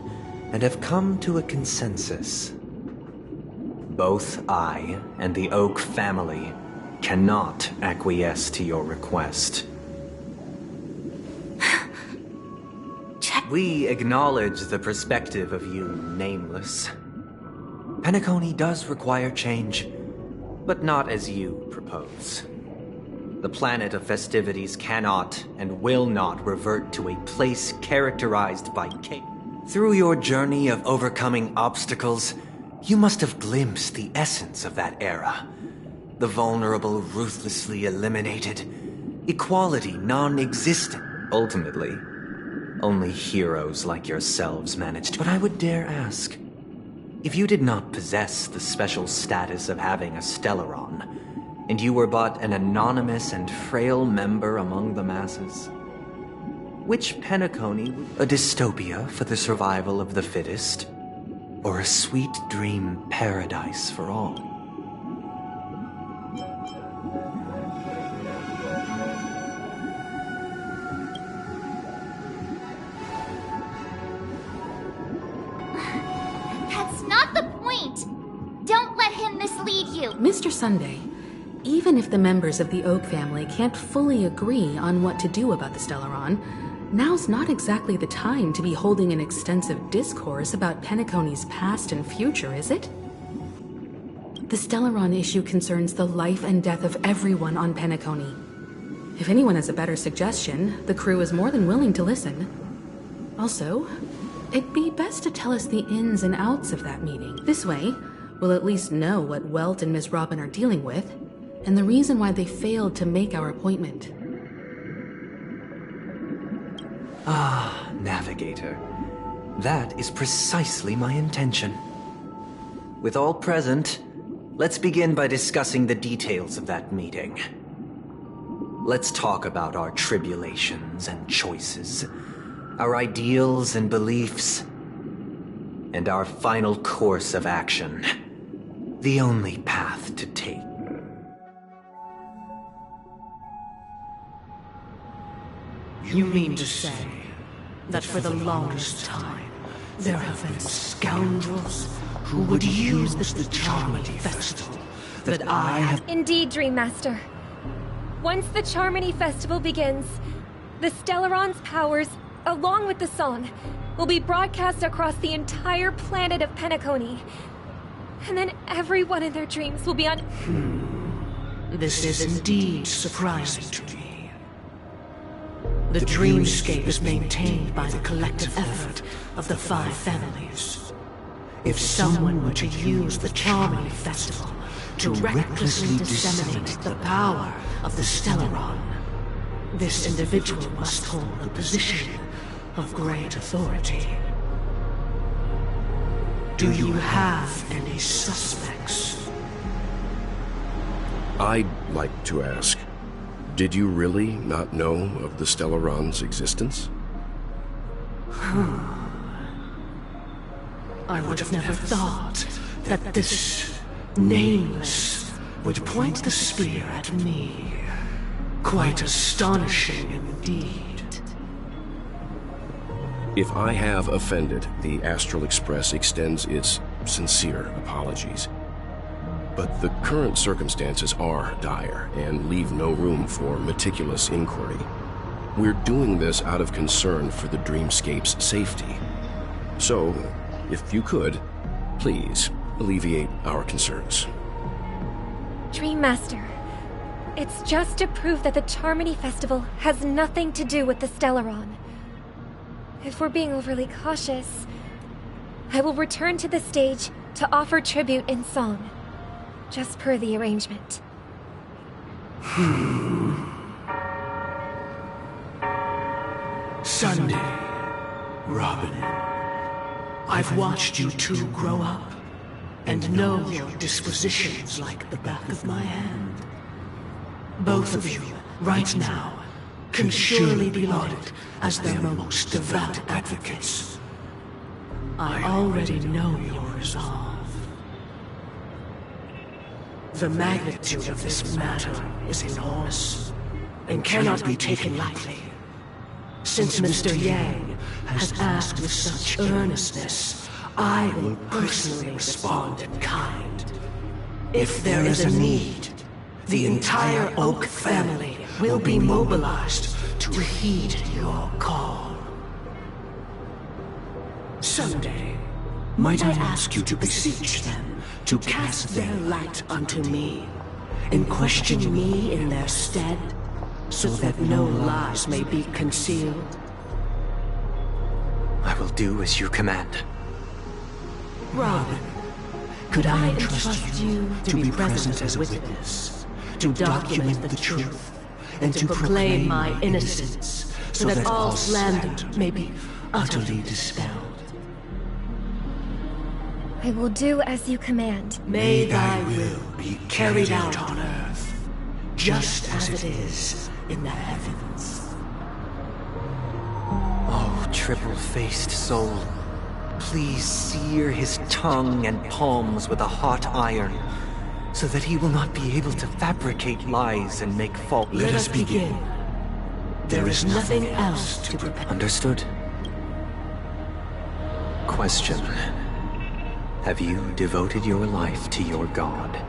and have come to a consensus. Both I and the Oak family cannot acquiesce to your request. We acknowledge the perspective of you, Nameless. Penacony does require change, but not as you propose. The planet of festivities cannot and will not revert to a place characterized by chaos. Through your journey of overcoming obstacles, you must have glimpsed the essence of that era. The vulnerable ruthlessly eliminated, equality non-existent. Ultimately, only heroes like yourselves managed. But I would dare ask, if you did not possess the special status of having a Stellaron, and you were but an anonymous and frail member among the masses, which Penacony, a dystopia for the survival of the fittest, or a sweet dream paradise for all? That's not the point! Don't let him mislead you! Mr. Sunday, even if the members of the Oak family can't fully agree on what to do about the Stellaron, now's not exactly the time to be holding an extensive discourse about Penacony's past and future, is it? The Stellaron issue concerns the life and death of everyone on Penacony. If anyone has a better suggestion, the crew is more than willing to listen. Also, it'd be best to tell us the ins and outs of that meeting. This way, we'll at least know what Welt and Ms. Robin are dealing with, and the reason why they failed to make our appointment. Ah, Navigator. That is precisely my intention. With all present, let's begin by discussing the details of that meeting. Let's talk about our tribulations and choices, our ideals and beliefs, and our final course of action. The only path to take. You mean to say that for the longest time, there have been scoundrels who would use this Charmony Festival that I have... Indeed, Dream Master. Once the Charmony Festival begins, the Stellaron's powers, along with the song, will be broadcast across the entire planet of Penacony. And then everyone in their dreams will be on... This is indeed surprising to me. The dreamscape is maintained by the collective effort of the 5 families. If someone were to use the Charmony Festival to recklessly disseminate the power of the Stellaron, this individual must hold a position of great authority. Do you have any suspects? I'd like to ask, did you really not know of the Stellaron's existence? I would have never thought that this Nameless would point the spear at me. Quite astonishing indeed. If I have offended, the Astral Express extends its sincere apologies. But the current circumstances are dire and leave no room for meticulous inquiry. We're doing this out of concern for the dreamscape's safety. So, if you could, please alleviate our concerns. Dream Master, it's just to prove that the Charmony Festival has nothing to do with the Stellaron. If we're being overly cautious, I will return to the stage to offer tribute in song, just per the arrangement. Sunday, Robin, I've watched you two grow up and know your dispositions like the back of my hand. Both of you, right now, can surely be lauded as their most devout advocates. I already know your resolve. The magnitude of this matter is enormous and cannot be taken lightly. Since Mr. Yang has asked with such earnestness, I will personally respond in kind. If there is a need, the entire Oak family will be mobilized to heed your call. Someday, might I ask you to beseech them to cast their light unto me, and question me in their stead, so that no lies may be concealed? I will do as you command. Robin, could I entrust you to be present as a witness, to document the truth, and to proclaim my innocence, so that all slander may be utterly dispelled? I will do as you command. May thy will be carried out on earth, just as it is in the heavens. Oh, triple-faced soul, please sear his tongue and palms with a hot iron, so that he will not be able to fabricate lies and make false... Let us begin. There is nothing else to prepare. Understood. Question. Have you devoted your life to your god?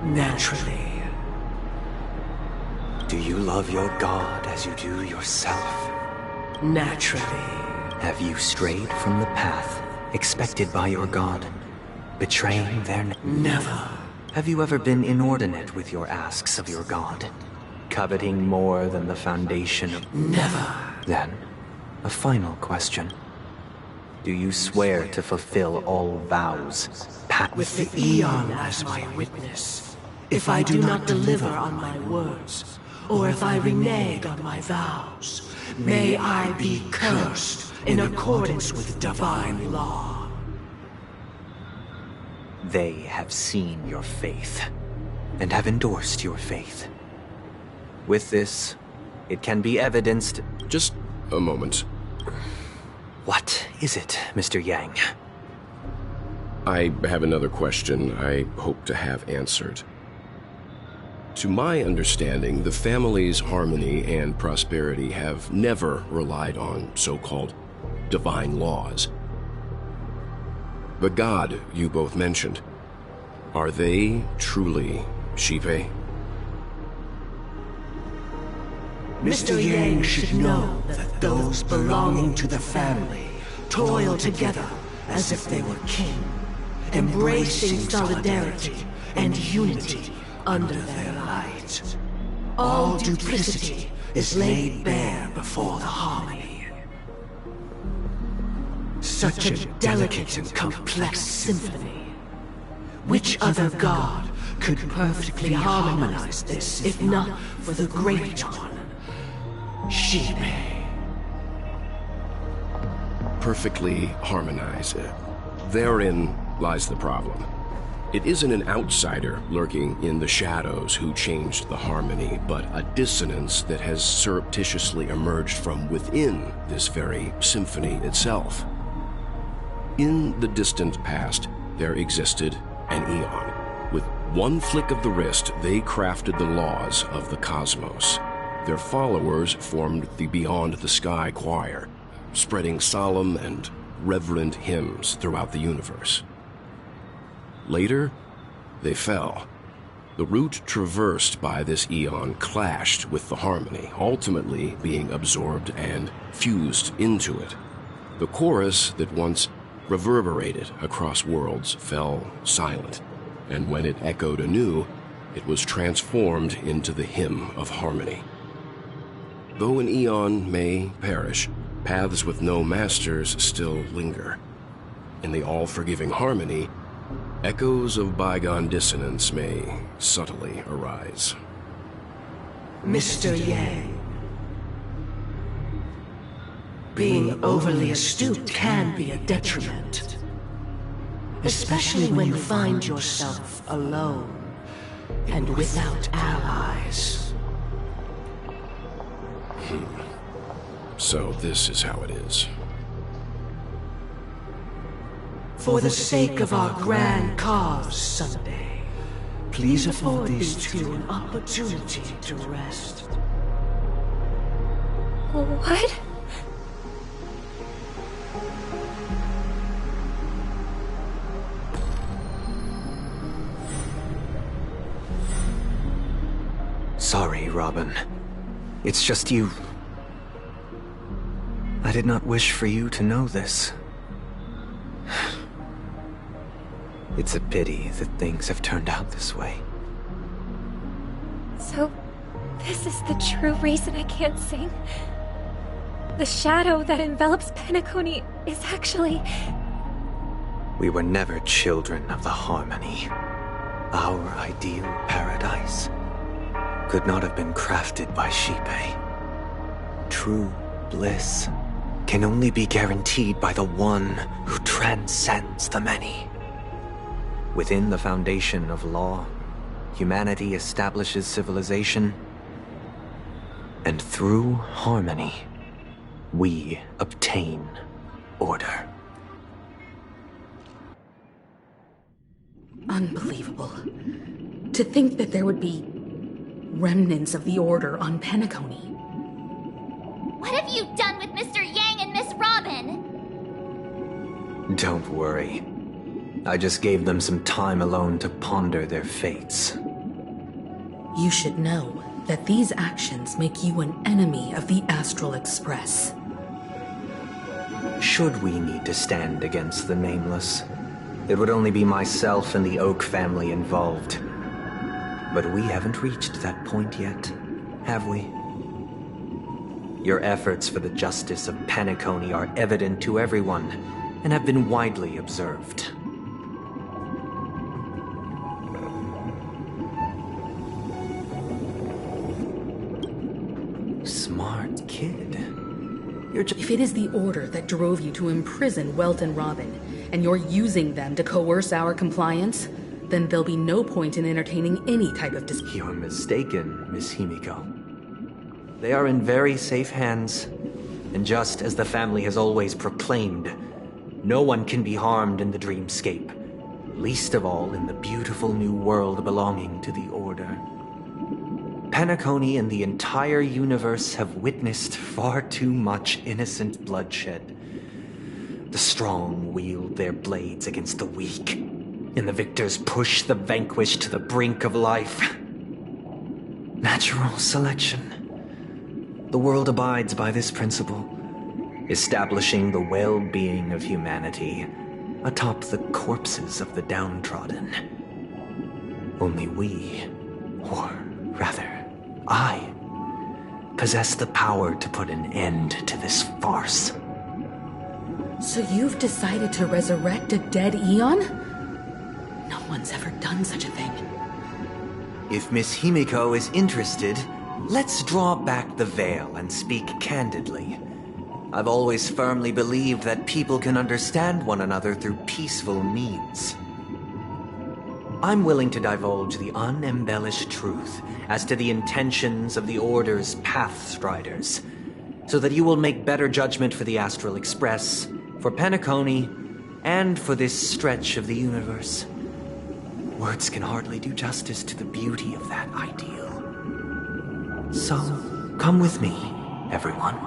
Naturally. Do you love your god as you do yourself? Naturally. Have you strayed from the path expected by your god, betraying their... Never. Have you ever been inordinate with your asks of your god, coveting more than the foundation of... Never. Then, a final question. Do you swear to fulfill all vows? With the Eon as my witness, if I do not deliver on my words, or if I renege on my vows, may I be cursed in accordance with divine law. They have seen your faith, and have endorsed your faith. With this, it can be evidenced... Just a moment. What is it, Mr. Yang? I have another question I hope to have answered. To my understanding, the family's harmony and prosperity have never relied on so-called divine laws. The god you both mentioned, are they truly Shipe? Mr. Yang should know that those belonging to the family toil together as if they were kin, embracing solidarity and unity under their light. All duplicity is laid bare before the harmony. Such a delicate and complex symphony. Which other god could perfectly harmonize this, if not for the Great One? Shipe. Perfectly harmonize. Therein lies the problem. It isn't an outsider lurking in the shadows who changed the harmony, but a dissonance that has surreptitiously emerged from within this very symphony itself. In the distant past, there existed an Eon. With one flick of the wrist, they crafted the laws of the cosmos. Their followers formed the Beyond the Sky Choir, spreading solemn and reverent hymns throughout the universe. Later, they fell. The route traversed by this Eon clashed with the harmony, ultimately being absorbed and fused into it. The chorus that once reverberated across worlds fell silent, and when it echoed anew, it was transformed into the hymn of harmony. Though an Eon may perish, paths with no masters still linger. In the all-forgiving harmony, Echoes of bygone dissonance may subtly arise. Mr. Yang, being overly astute can be a detriment. Especially when you find yourself alone and without allies. So this is how it is. For the sake of our grand cause, Sunday, please afford these two an opportunity to rest. What? Sorry, Robin. It's just you. I did not wish for you to know this. It's a pity that things have turned out this way. So, this is the true reason I can't sing? The shadow that envelops Penacony is actually... We were never children of the harmony. Our ideal paradise could not have been crafted by Xipe. True bliss can only be guaranteed by the one who transcends the many. Within the foundation of law, humanity establishes civilization, and through harmony, we obtain order. Unbelievable. To think that there would be remnants of the Order on Penacony. What have you done with Mr. Yang and Miss Robin? Don't worry. I just gave them some time alone to ponder their fates. You should know that these actions make you an enemy of the Astral Express. Should we need to stand against the Nameless, it would only be myself and the Oak family involved. But we haven't reached that point yet, have we? Your efforts for the justice of Penacony are evident to everyone, and have been widely observed. Smart kid. If it is the Order that drove you to imprison Welt and Robin, and you're using them to coerce our compliance, then there'll be no point in entertaining any type of dispute. You're mistaken, Miss Himiko. They are in very safe hands, and just as the family has always proclaimed, no one can be harmed in the dreamscape, least of all in the beautiful new world belonging to the Order. Penacony and the entire universe have witnessed far too much innocent bloodshed. The strong wield their blades against the weak, and the victors push the vanquished to the brink of life. Natural selection. The world abides by this principle, establishing the well-being of humanity atop the corpses of the downtrodden. Only we, or rather, I, possess the power to put an end to this farce. So you've decided to resurrect a dead Eon? No one's ever done such a thing. If Miss Himiko is interested, let's draw back the veil and speak candidly. I've always firmly believed that people can understand one another through peaceful means. I'm willing to divulge the unembellished truth as to the intentions of the Order's Pathstriders, so that you will make better judgment for the Astral Express, for Penacony, and for this stretch of the universe. Words can hardly do justice to the beauty of that ideal. So, come with me, everyone.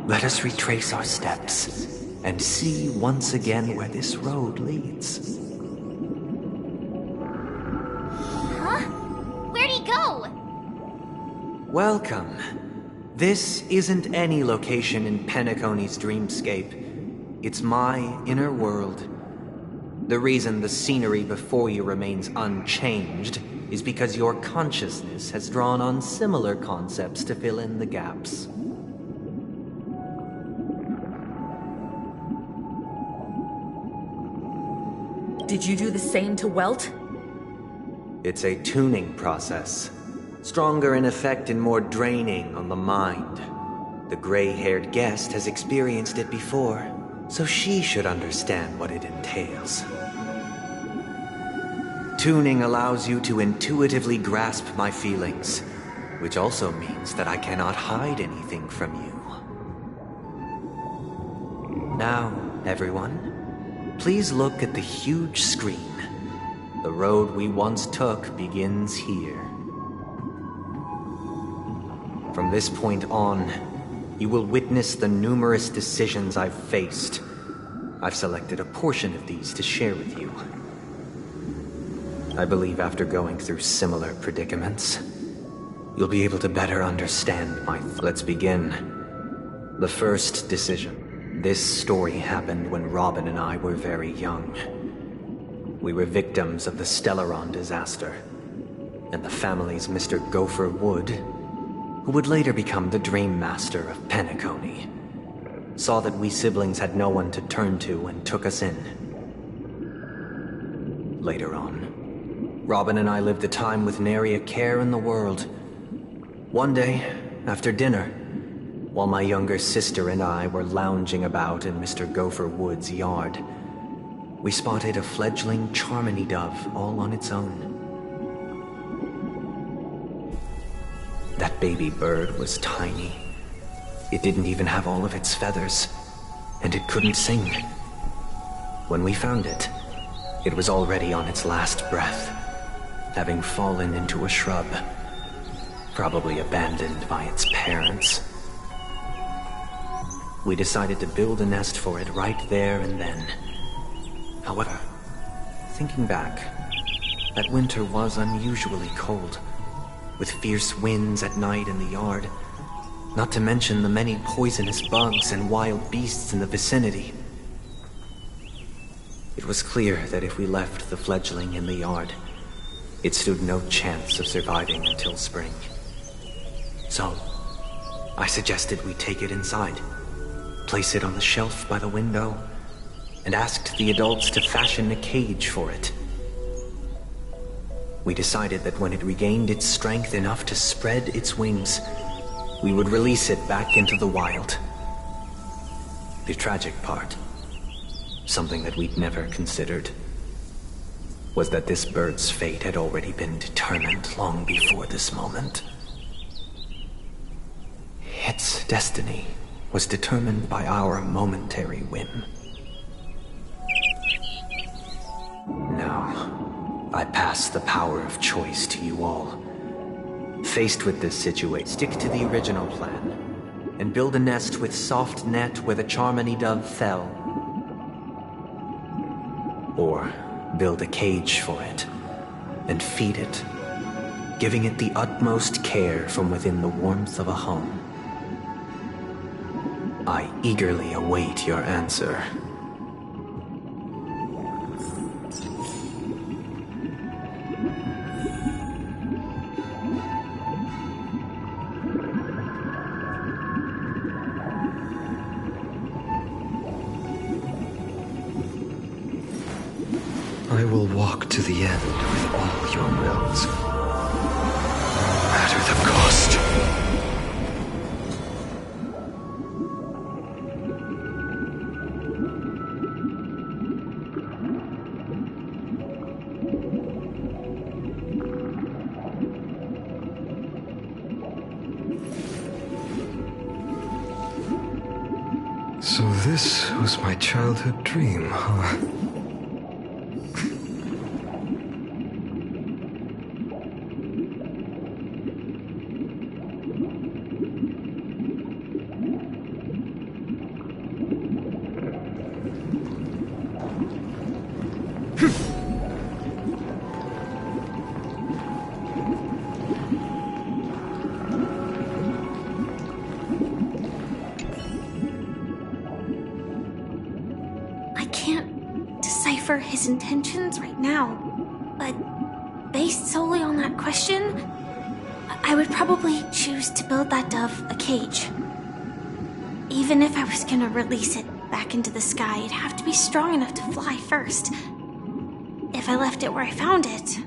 Let us retrace our steps and see once again where this road leads. Huh? Where'd he go? Welcome. This isn't any location in Penacony's dreamscape. It's my inner world. The reason the scenery before you remains unchanged is because your consciousness has drawn on similar concepts to fill in the gaps. Did you do the same to Welt? It's a tuning process. Stronger in effect and more draining on the mind. The gray-haired guest has experienced it before, so she should understand what it entails. Tuning allows you to intuitively grasp my feelings, which also means that I cannot hide anything from you. Now, everyone, please look at the huge screen. The road we once took begins here. From this point on, you will witness the numerous decisions I've faced. I've selected a portion of these to share with you. I believe after going through similar predicaments, you'll be able to better understand my Let's begin. The first decision. This story happened when Robin and I were very young. We were victims of the Stellaron disaster, and the family's Mr. Gopher Wood, who would later become the Dream Master of Penacony, saw that we siblings had no one to turn to and took us in. Later on, Robin and I lived a time with nary a care in the world. One day, after dinner, while my younger sister and I were lounging about in Mr. Gopher Wood's yard, we spotted a fledgling Charmony dove all on its own. That baby bird was tiny. It didn't even have all of its feathers, and it couldn't sing. When we found it, it was already on its last breath, having fallen into a shrub, probably abandoned by its parents. We decided to build a nest for it right there and then. However, thinking back, that winter was unusually cold, with fierce winds at night in the yard, not to mention the many poisonous bugs and wild beasts in the vicinity. It was clear that if we left the fledgling in the yard, it stood no chance of surviving until spring. So, I suggested we take it inside, place it on the shelf by the window, and asked the adults to fashion a cage for it. We decided that when it regained its strength enough to spread its wings, we would release it back into the wild. The tragic part, something that we'd never considered, was that this bird's fate had already been determined long before this moment. Its destiny was determined by our momentary whim. Now, I pass the power of choice to you all. Faced with this situation, stick to the original plan, and build a nest with soft net where the Charmony dove fell. Or build a cage for it, and feed it, giving it the utmost care from within the warmth of a home. I eagerly await your answer. I will walk to the end with all your wills, no matter the cost. So this was my childhood dream, huh? His intentions right now, but based solely on that question, I would probably choose to build that dove a cage. Even if I was gonna release it back into the sky, it'd have to be strong enough to fly first. if I left it where I found it,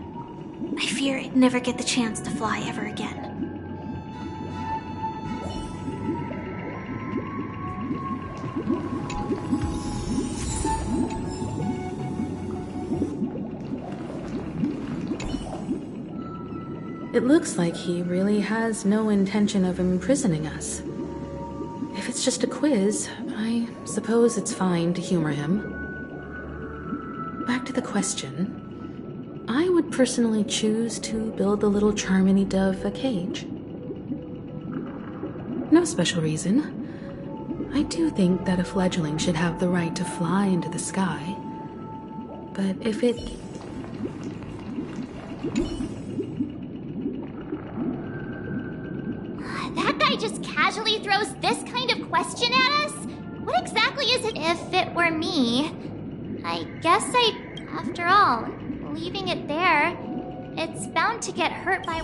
I fear I'd never get the chance to fly ever again. It looks like he really has no intention of imprisoning us. If it's just a quiz, I suppose it's fine to humor him. Back to the question. I would personally choose to build the little Charmony dove a cage. No special reason. I do think that a fledgling should have the right to fly into the sky. But if it... That guy just casually throws this kind of question at us? What exactly is it? If it were me, I guess after all, leaving it there, it's bound to get hurt by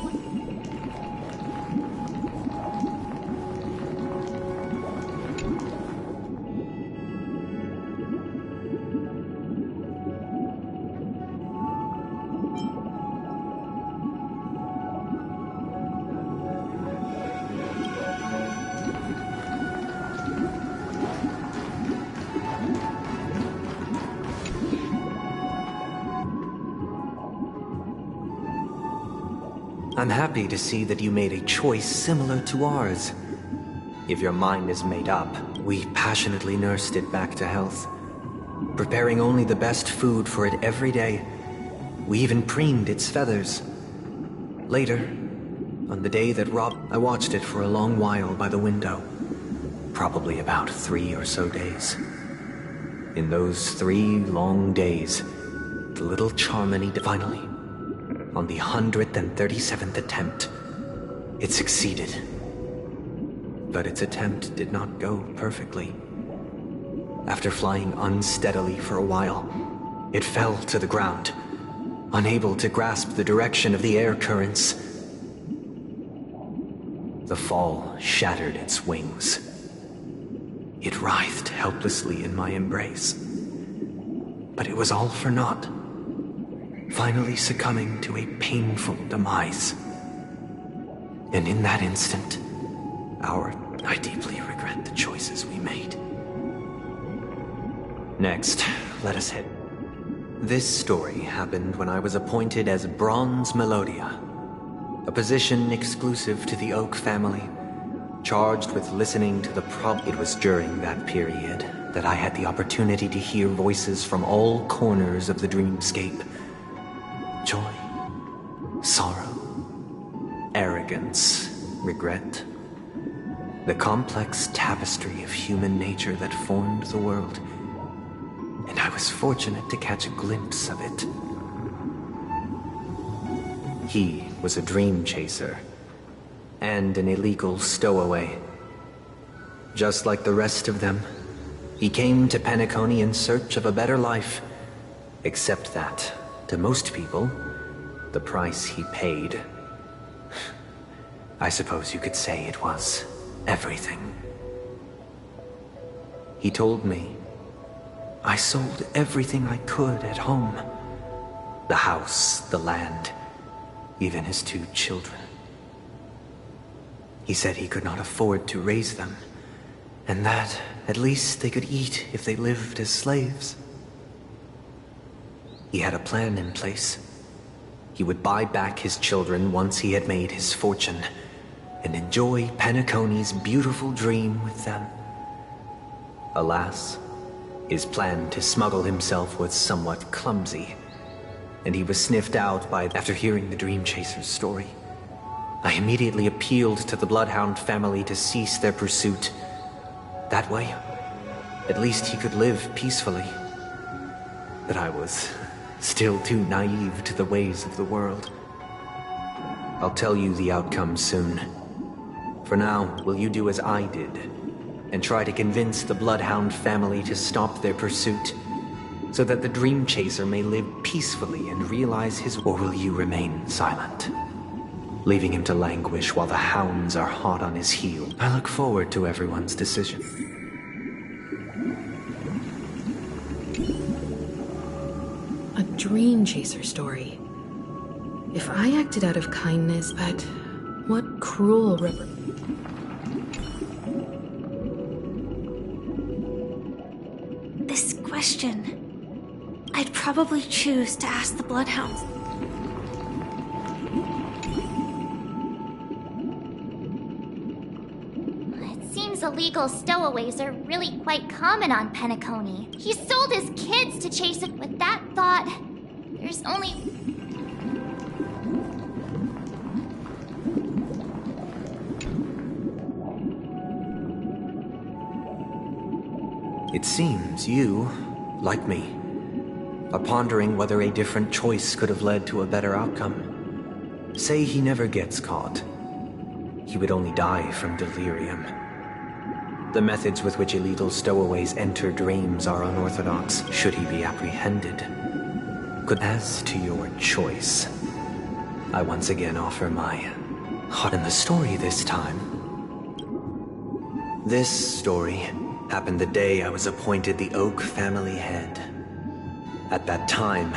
I'm happy to see that you made a choice similar to ours. If your mind is made up, we passionately nursed it back to health, preparing only the best food for it every day. We even preened its feathers. Later, on the day that I watched it for a long while by the window. Probably about 3 or so days. In those 3 long days, the little Charmony finally, on the 137th attempt, it succeeded. But its attempt did not go perfectly. After flying unsteadily for a while, it fell to the ground, unable to grasp the direction of the air currents. The fall shattered its wings. It writhed helplessly in my embrace. But it was all for naught, finally succumbing to a painful demise. And in that instant, I deeply regret the choices we made. Next, let us head. This story happened when I was appointed as Bronze Melodia, a position exclusive to the Oak family, charged with listening to the It was during that period that I had the opportunity to hear voices from all corners of the dreamscape. Joy, sorrow, arrogance, regret. The complex tapestry of human nature that formed the world. And I was fortunate to catch a glimpse of it. He was a dream chaser, and an illegal stowaway. Just like the rest of them, he came to Penacony in search of a better life, except that, to most people, the price he paid, I suppose you could say it was everything. He told me I sold everything I could at home. The house, the land, even his 2 children. He said he could not afford to raise them, and that at least they could eat if they lived as slaves. He had a plan in place. He would buy back his children once he had made his fortune, and enjoy Penacony's beautiful dream with them. Alas, his plan to smuggle himself was somewhat clumsy, and he was sniffed out after hearing the Dream Chaser's story. I immediately appealed to the Bloodhound family to cease their pursuit. That way, at least he could live peacefully. But I was still too naive to the ways of the world. I'll tell you the outcome soon. For now, will you do as I did, and try to convince the Bloodhound family to stop their pursuit, so that the Dream Chaser may live peacefully and realize his... Or will you remain silent, leaving him to languish while the hounds are hot on his heel? I look forward to everyone's decision. A dream chaser story. If I acted out of kindness, but what cruel This question, I'd probably choose to ask the Bloodhounds. It seems illegal stowaways are really quite common on Penacony. He sold his kids to chase it. With that thought, there's only... It seems you, like me, are pondering whether a different choice could have led to a better outcome. Say he never gets caught. He would only die from delirium. The methods with which illegal stowaways enter dreams are unorthodox. Should he be apprehended? As to your choice, I once again offer my heart in the story this time. This story happened the day I was appointed the Oak family head. At that time,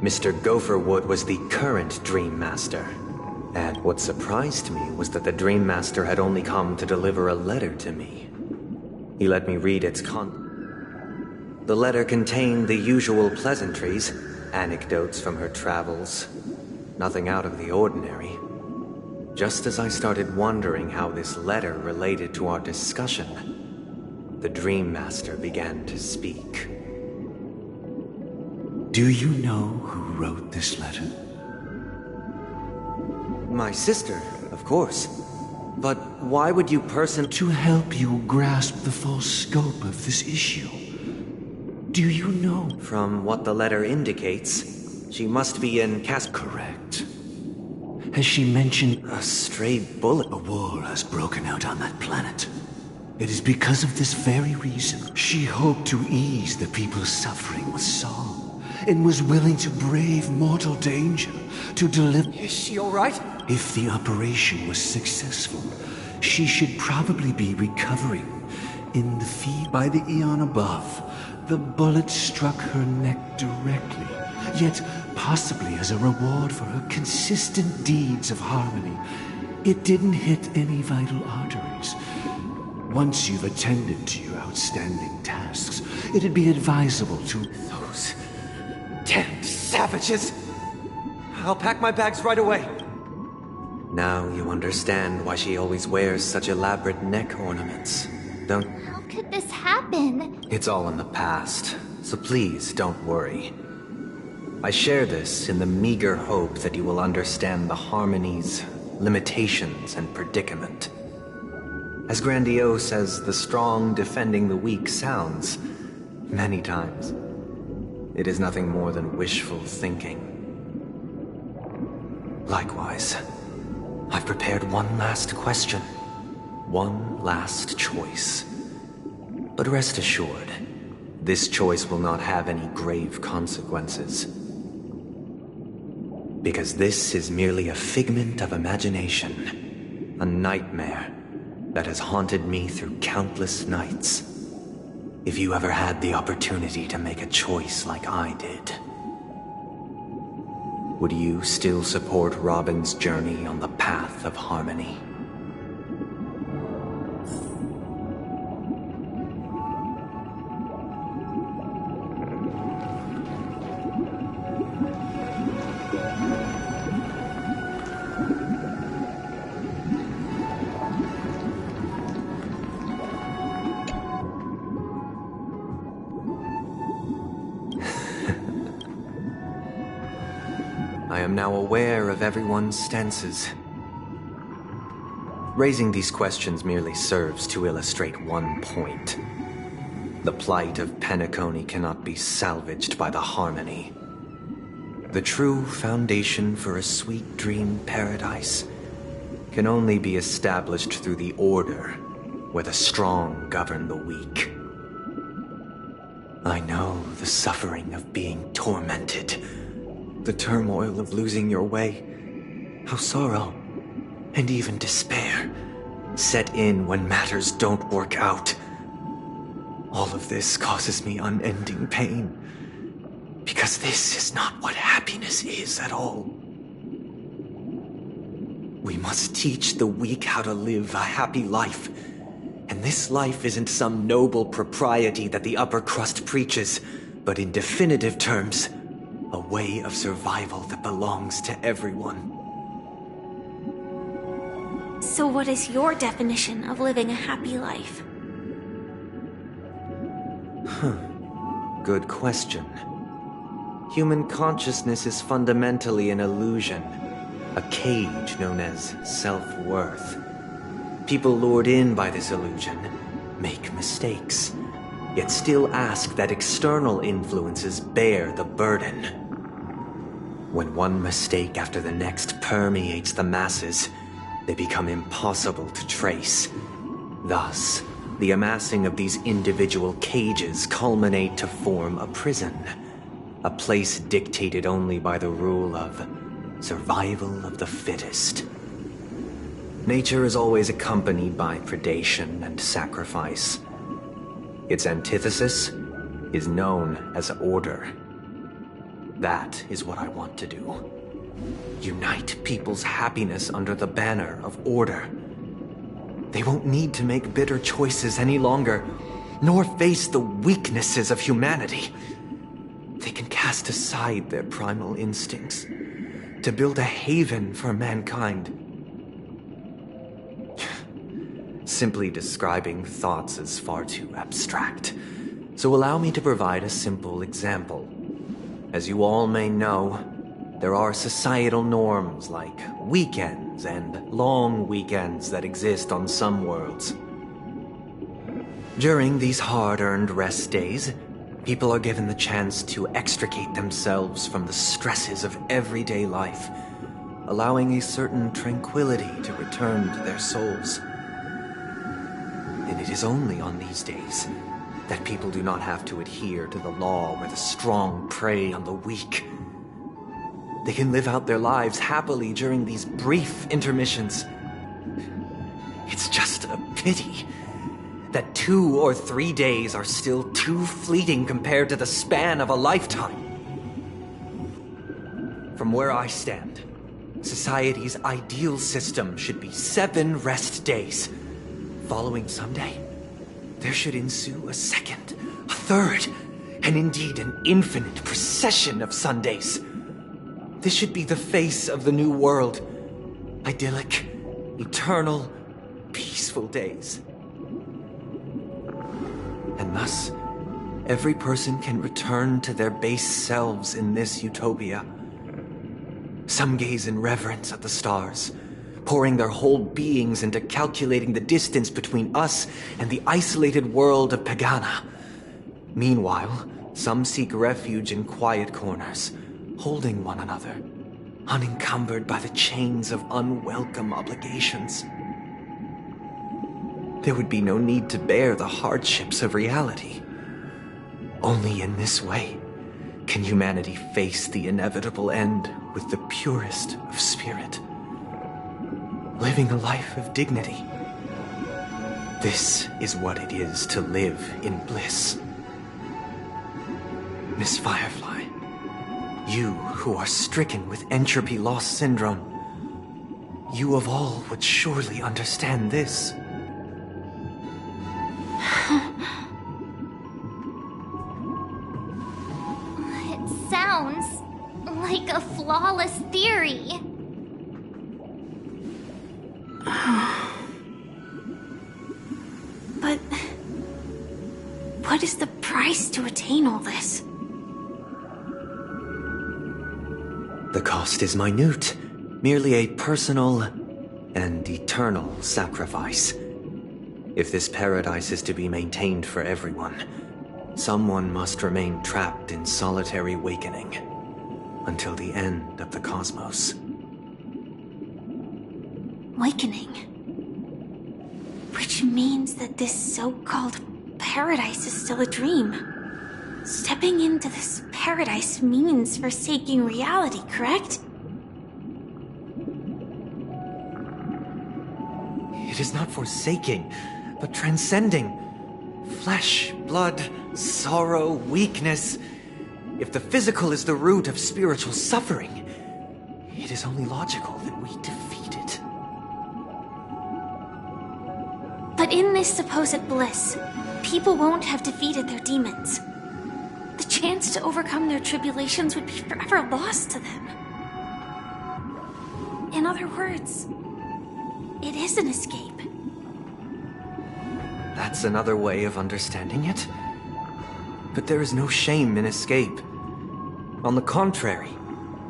Mr. Gopherwood was the current Dream Master. And what surprised me was that the Dream Master had only come to deliver a letter to me. He let me read its contents. The letter contained the usual pleasantries, anecdotes from her travels. Nothing out of the ordinary. Just as I started wondering how this letter related to our discussion, the Dream Master began to speak. Do you know who wrote this letter? My sister, of course. But why would you To help you grasp the full scope of this issue. Do you know? From what the letter indicates, she must be in Correct. Has she mentioned a stray bullet? A war has broken out on that planet. It is because of this very reason she hoped to ease the people's suffering with song, and was willing to brave mortal danger to deliver. Is she all right? If the operation was successful, she should probably be recovering. In the field by the eon above, the bullet struck her neck directly, yet possibly as a reward for her consistent deeds of harmony, it didn't hit any vital arteries. Once you've attended to your outstanding tasks, it'd be advisable to... Those damned savages! I'll pack my bags right away. Now you understand why she always wears such elaborate neck ornaments, don't... How could this happen? It's all in the past, so please don't worry. I share this in the meager hope that you will understand the harmony's limitations and predicament. As grandiose as the strong defending the weak sounds, many times, it is nothing more than wishful thinking. Likewise, I've prepared one last question, one last choice. But rest assured, this choice will not have any grave consequences. Because this is merely a figment of imagination, a nightmare that has haunted me through countless nights. If you ever had the opportunity to make a choice like I did, would you still support Robin's journey on the path of harmony? I am now aware of everyone's stances. Raising these questions merely serves to illustrate one point. The plight of Penacony cannot be salvaged by the harmony. The true foundation for a sweet dream paradise can only be established through the order where the strong govern the weak. I know the suffering of being tormented, the turmoil of losing your way, how sorrow and even despair set in when matters don't work out. All of this causes me unending pain. Because this is not what happiness is at all. We must teach the weak how to live a happy life. And this life isn't some noble propriety that the upper crust preaches, but in definitive terms, a way of survival that belongs to everyone. So what is your definition of living a happy life? Good question. Human consciousness is fundamentally an illusion, a cage known as self-worth. People lured in by this illusion make mistakes, yet still ask that external influences bear the burden. When one mistake after the next permeates the masses, they become impossible to trace. Thus, the amassing of these individual cages culminate to form a prison, a place dictated only by the rule of survival of the fittest. Nature is always accompanied by predation and sacrifice. Its antithesis is known as order. That is what I want to do. Unite people's happiness under the banner of order. They won't need to make bitter choices any longer, nor face the weaknesses of humanity. They can cast aside their primal instincts to build a haven for mankind. Simply describing thoughts is far too abstract, so allow me to provide a simple example. As you all may know, there are societal norms like weekends and long weekends that exist on some worlds. During these hard-earned rest days, people are given the chance to extricate themselves from the stresses of everyday life, allowing a certain tranquility to return to their souls. And it is only on these days that people do not have to adhere to the law where the strong prey on the weak. They can live out their lives happily during these brief intermissions. It's just a pity that 2 or 3 days are still too fleeting compared to the span of a lifetime. From where I stand, society's ideal system should be 7 rest days. Following Sunday, there should ensue a second, a third, and indeed an infinite procession of Sundays. This should be the face of the new world. Idyllic, eternal, peaceful days. And thus, every person can return to their base selves in this utopia. Some gaze in reverence at the stars, pouring their whole beings into calculating the distance between us and the isolated world of Pagana. Meanwhile, some seek refuge in quiet corners, holding one another, unencumbered by the chains of unwelcome obligations. There would be no need to bear the hardships of reality. Only in this way can humanity face the inevitable end with the purest of spirit, living a life of dignity. This is what it is to live in bliss. Miss Firefly, you who are stricken with entropy loss syndrome, you of all would surely understand this. It sounds like a flawless theory. But what is the price to attain all this? The cost is minute, merely a personal and eternal sacrifice. If this paradise is to be maintained for everyone, someone must remain trapped in solitary awakening until the end of the cosmos. Awakening. Which means that this so-called paradise is still a dream. Stepping into this paradise means forsaking reality, correct? It is not forsaking, but transcending. Flesh, blood, sorrow, weakness. If the physical is the root of spiritual suffering, it is only logical that we defeat it. But in this supposed bliss, people won't have defeated their demons. The chance to overcome their tribulations would be forever lost to them. In other words, it is an escape. That's another way of understanding it. But there is no shame in escape. On the contrary,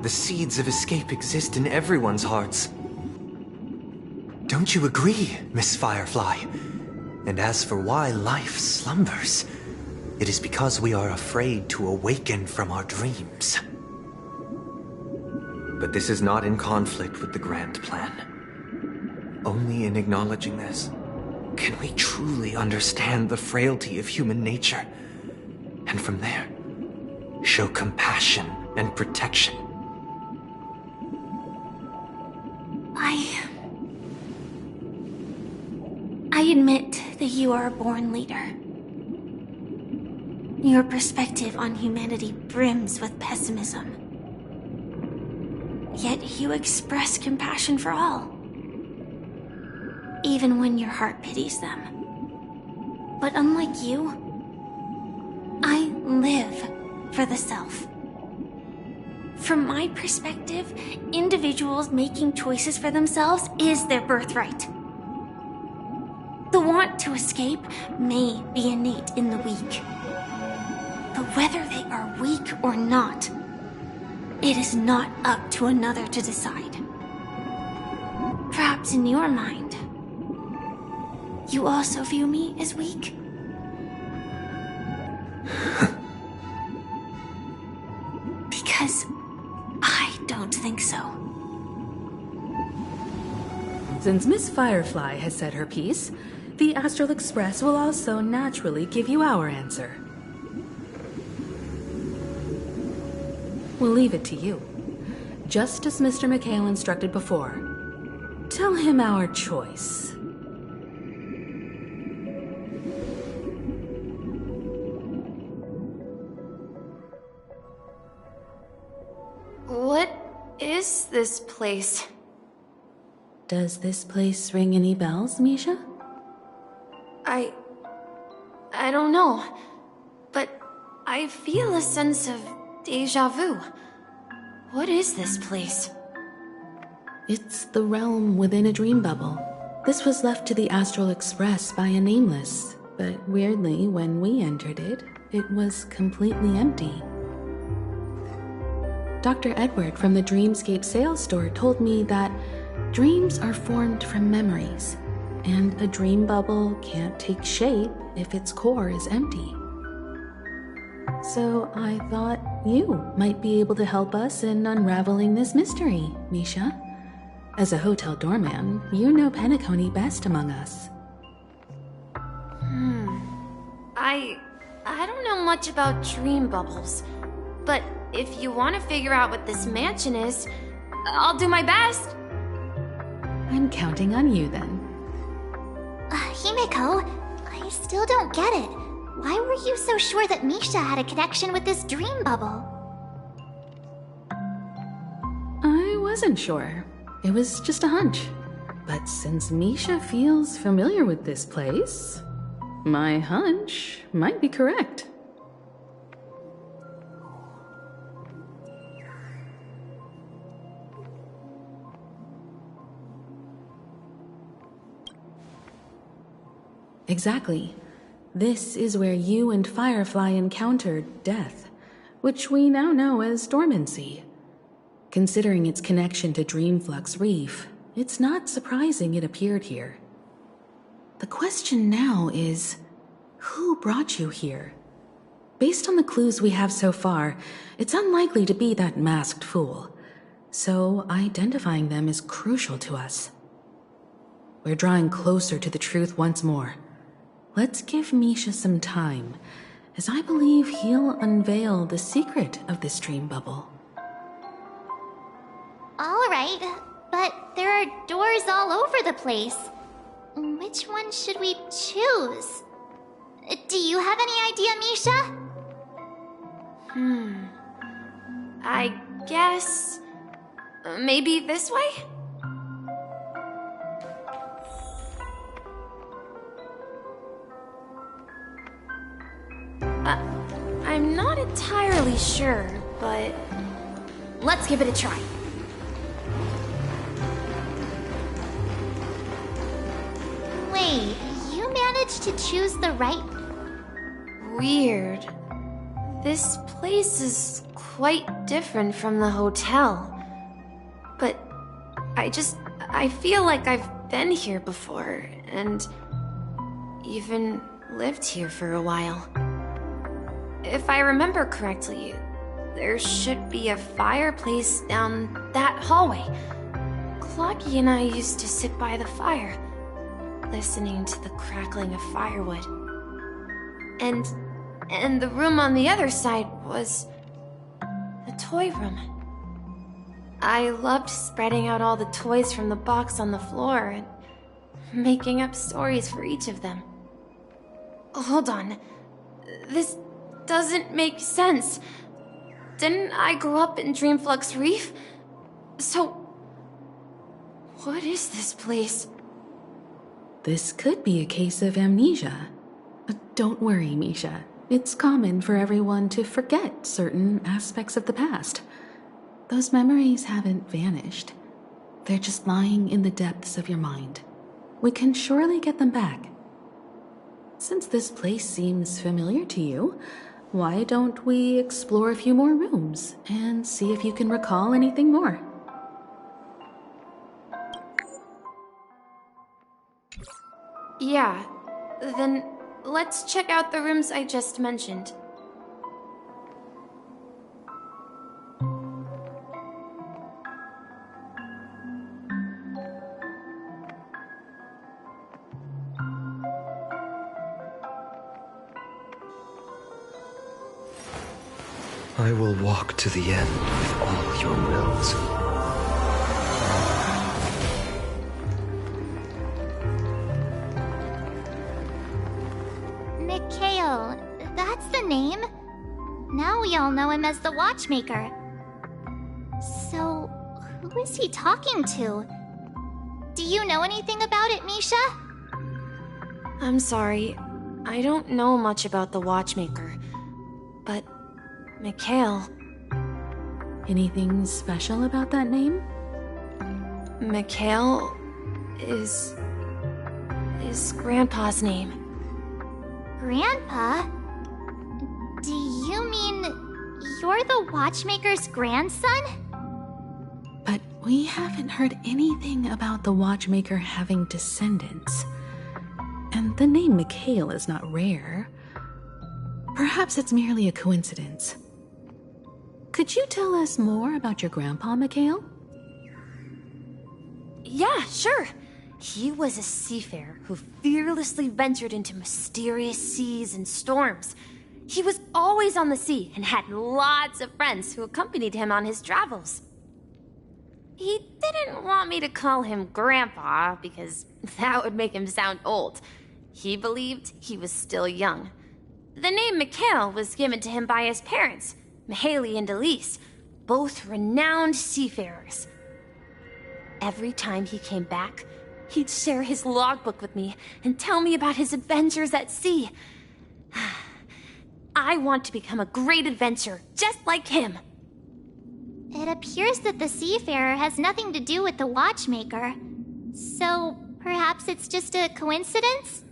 the seeds of escape exist in everyone's hearts. Don't you agree, Miss Firefly? And as for why life slumbers, it is because we are afraid to awaken from our dreams. But this is not in conflict with the grand plan. Only in acknowledging this can we truly understand the frailty of human nature, and from there, show compassion and protection. I admit that you are a born leader. Your perspective on humanity brims with pessimism. Yet you express compassion for all, even when your heart pities them. But unlike you, I live for the self. From my perspective, individuals making choices for themselves is their birthright. The want to escape may be innate in the weak. But whether they are weak or not, it is not up to another to decide. Perhaps in your mind, you also view me as weak? Because I don't think so. Since Miss Firefly has said her piece, the Astral Express will also naturally give you our answer. We'll leave it to you. Just as Mr. McHale instructed before. Tell him our choice. What is this place? Does this place ring any bells, Misha? I don't know, but I feel a sense of deja vu. What is this place? It's the realm within a dream bubble. This was left to the Astral Express by a nameless, but weirdly, when we entered it, it was completely empty. Dr. Edward from the Dreamscape sales store told me that dreams are formed from memories, and a dream bubble can't take shape if its core is empty. So I thought you might be able to help us in unraveling this mystery, Misha. As a hotel doorman, you know Penacony best among us. I don't know much about dream bubbles, but if you want to figure out what this mansion is, I'll do my best. I'm counting on you then. Himeko, I still don't get it. Why were you so sure that Misha had a connection with this dream bubble? I wasn't sure. It was just a hunch. But since Misha feels familiar with this place, my hunch might be correct. Exactly. This is where you and Firefly encountered death, which we now know as dormancy. Considering its connection to Dreamflux Reef, it's not surprising it appeared here. The question now is, who brought you here? Based on the clues we have so far, it's unlikely to be that masked fool, so identifying them is crucial to us. We're drawing closer to the truth once more. Let's give Misha some time, as I believe he'll unveil the secret of this dream bubble. All right, but there are doors all over the place. Which one should we choose? Do you have any idea, Misha? I guess... maybe this way? I'm not entirely sure, but... let's give it a try. Wait, you managed to choose the right... Weird. This place is quite different from the hotel. But I feel like I've been here before, and even lived here for a while. If I remember correctly, there should be a fireplace down that hallway. Clocky and I used to sit by the fire, listening to the crackling of firewood. And the room on the other side was the toy room. I loved spreading out all the toys from the box on the floor and making up stories for each of them. Hold on. This doesn't make sense. Didn't I grow up in Dreamflux Reef? So, what is this place? This could be a case of amnesia. But don't worry, Misha. It's common for everyone to forget certain aspects of the past. Those memories haven't vanished. They're just lying in the depths of your mind. We can surely get them back. Since this place seems familiar to you, why don't we explore a few more rooms and see if you can recall anything more? Yeah, then let's check out the rooms I just mentioned. I will walk to the end with all your wills. Mikhail, that's the name. Now we all know him as the Watchmaker. So, who is he talking to? Do you know anything about it, Misha? I'm sorry, I don't know much about the Watchmaker, but Mikhail... Anything special about that name? Mikhail is Grandpa's name. Grandpa? Do you mean you're the Watchmaker's grandson? But we haven't heard anything about the Watchmaker having descendants. And the name Mikhail is not rare. Perhaps it's merely a coincidence. Could you tell us more about your grandpa, Mikhail? Yeah, sure. He was a seafarer who fearlessly ventured into mysterious seas and storms. He was always on the sea and had lots of friends who accompanied him on his travels. He didn't want me to call him Grandpa because that would make him sound old. He believed he was still young. The name Mikhail was given to him by his parents, Mihaly and Elise, both renowned seafarers. Every time he came back, he'd share his logbook with me and tell me about his adventures at sea. I want to become a great adventurer, just like him. It appears that the seafarer has nothing to do with the Watchmaker. So, perhaps it's just a coincidence?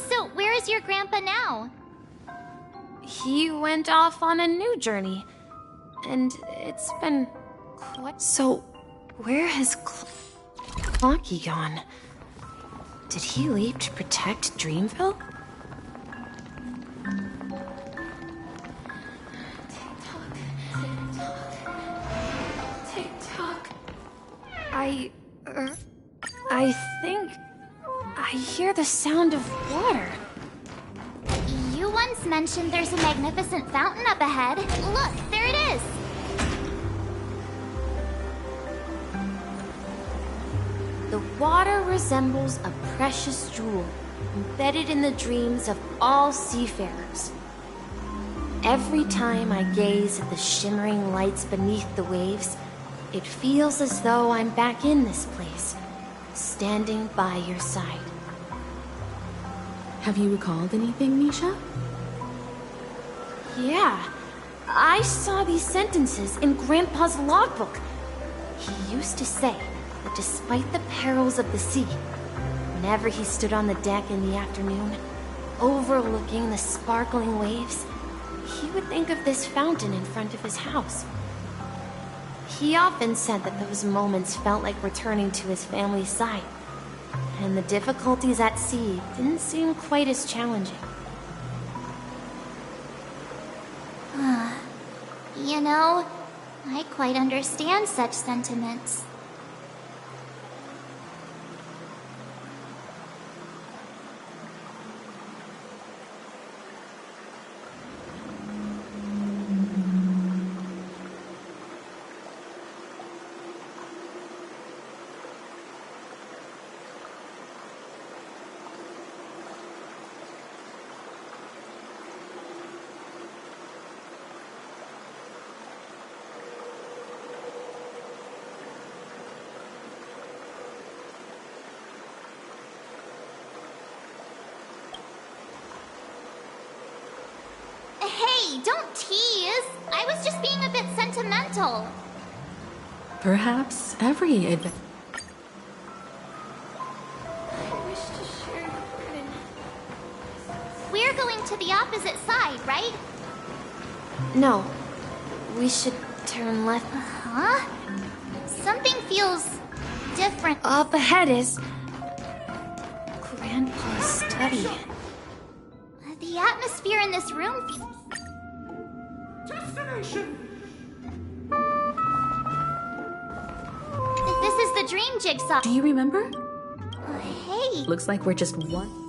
So, where is your grandpa now? He went off on a new journey, and it's been quite... So, where has Clocky gone? Did he leave to protect Dreamville? Tick-tock. I think I hear the sound of water. You once mentioned there's a magnificent fountain up ahead. Look, there it is! The water resembles a precious jewel embedded in the dreams of all seafarers. Every time I gaze at the shimmering lights beneath the waves, it feels as though I'm back in this place, standing by your side. Have you recalled anything, Misha? Yeah, I saw these sentences in Grandpa's logbook. He used to say that despite the perils of the sea, whenever he stood on the deck in the afternoon, overlooking the sparkling waves, he would think of this fountain in front of his house. He often said that those moments felt like returning to his family's side, and the difficulties at sea didn't seem quite as challenging. You know, I quite understand such sentiments. Hey, don't tease! I was just being a bit sentimental. Perhaps every adventure. We're going to the opposite side, right? No, we should turn left. Huh? Something feels different. Up ahead is Grandpa's study. The atmosphere in this room feels... Destination! This is the dream jigsaw. Do you remember? Hey! Looks like we're just one.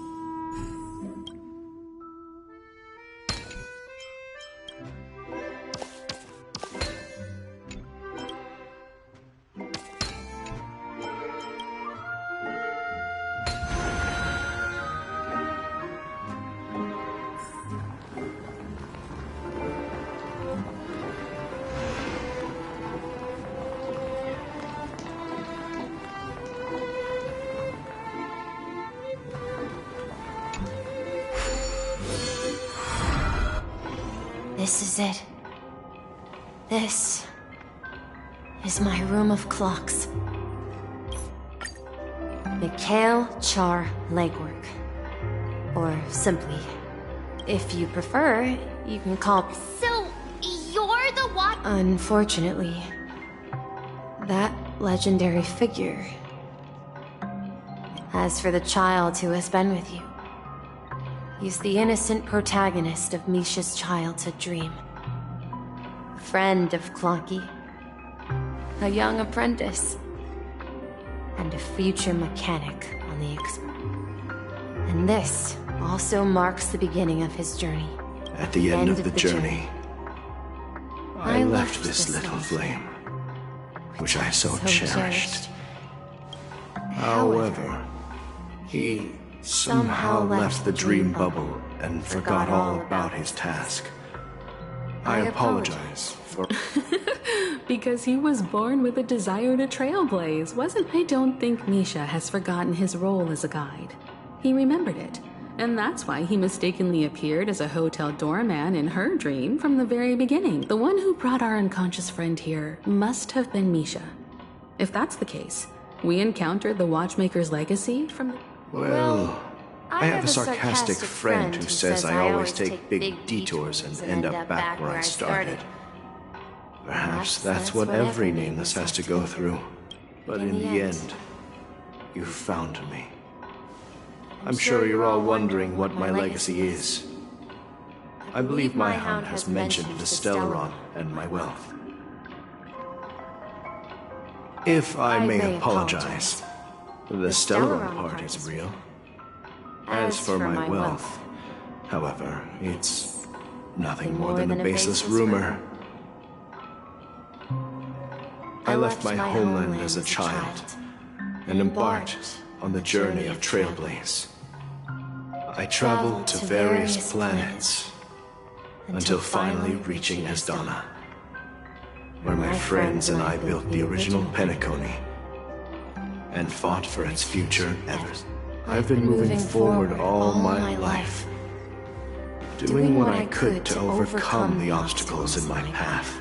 This is it. This is my room of clocks. Mikhail Char Legwork. Or simply, if you prefer, you can call... So, you're the what? Unfortunately, that legendary figure. As for the child who has been with you, he's the innocent protagonist of Misha's childhood dream. Friend of Clocky. A young apprentice. And a future mechanic on the And this also marks the beginning of his journey. At the end of the journey, I left this little flame, which I so cherished. However, he somehow left the dream bubble and forgot all about his task. I apologize for... Because he was born with a desire to trailblaze, wasn't I? Don't think Misha has forgotten his role as a guide. He remembered it, and that's why he mistakenly appeared as a hotel doorman in her dream from the very beginning. The one who brought our unconscious friend here must have been Misha. If that's the case, we encountered the Watchmaker's legacy from the... Well, I have a sarcastic friend who says I always take big detours and end up back where I started. Perhaps that's what every nameless has to go through. But in the end, you found me. I'm sure you're all wondering what my legacy is. I believe my hound has mentioned the Stellaron and my wealth. If I may apologize, the Stellaron part is real. As for my wealth, however, it's nothing more than a baseless rumor. I left my homeland as a child and embarked on the journey of Trailblaze. I traveled to various planets until finally reaching Asdana, where my friends and I built the original Penacony and fought for its future ever. I've been moving forward all my life, doing what I could to overcome the obstacles in my path.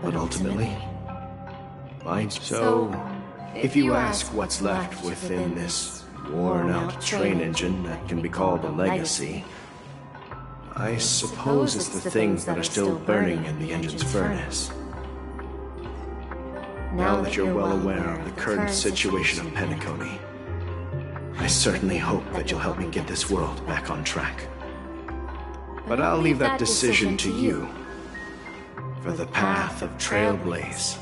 But ultimately, so if you ask what's left within this worn-out train engine that can be called a legacy, I suppose it's the things that are still burning in the engine's furnace. Now that you're well aware of the current situation of Penacony, I certainly hope that you'll help me get this world back on track. But I'll leave that decision to you, for the path of Trailblaze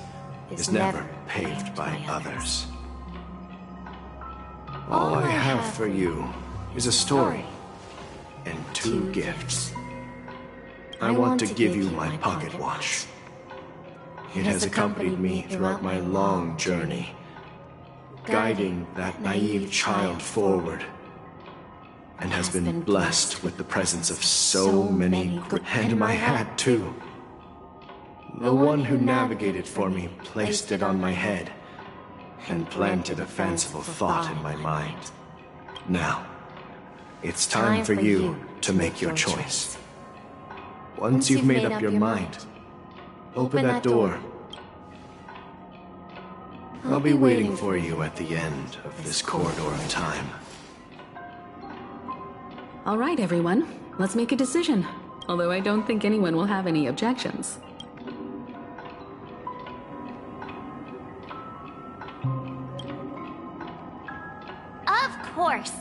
is never paved by others. All I have for you is a story and 2 gifts. I want to give you my pocket watch. It has accompanied me throughout my long journey, guiding that naive child forward, and has been blessed with the presence of so many and my hat too. The one who navigated for me placed it on my head and planted a fanciful thought in my mind. Now, it's time for you to make your choice. Once you've made up your mind, open that door. I'll be waiting for you at the end of this corridor of time. All right, everyone. Let's make a decision. Although I don't think anyone will have any objections. Of course.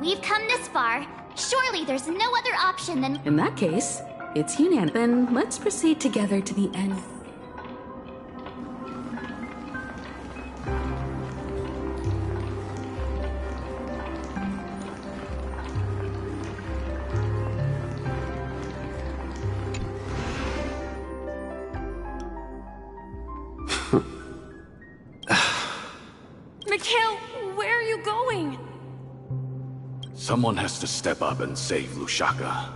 We've come this far. Surely there's no other option than... In that case, it's unanimous. Then let's proceed together to the end. Mikhail, where are you going? Someone has to step up and save Lushaka.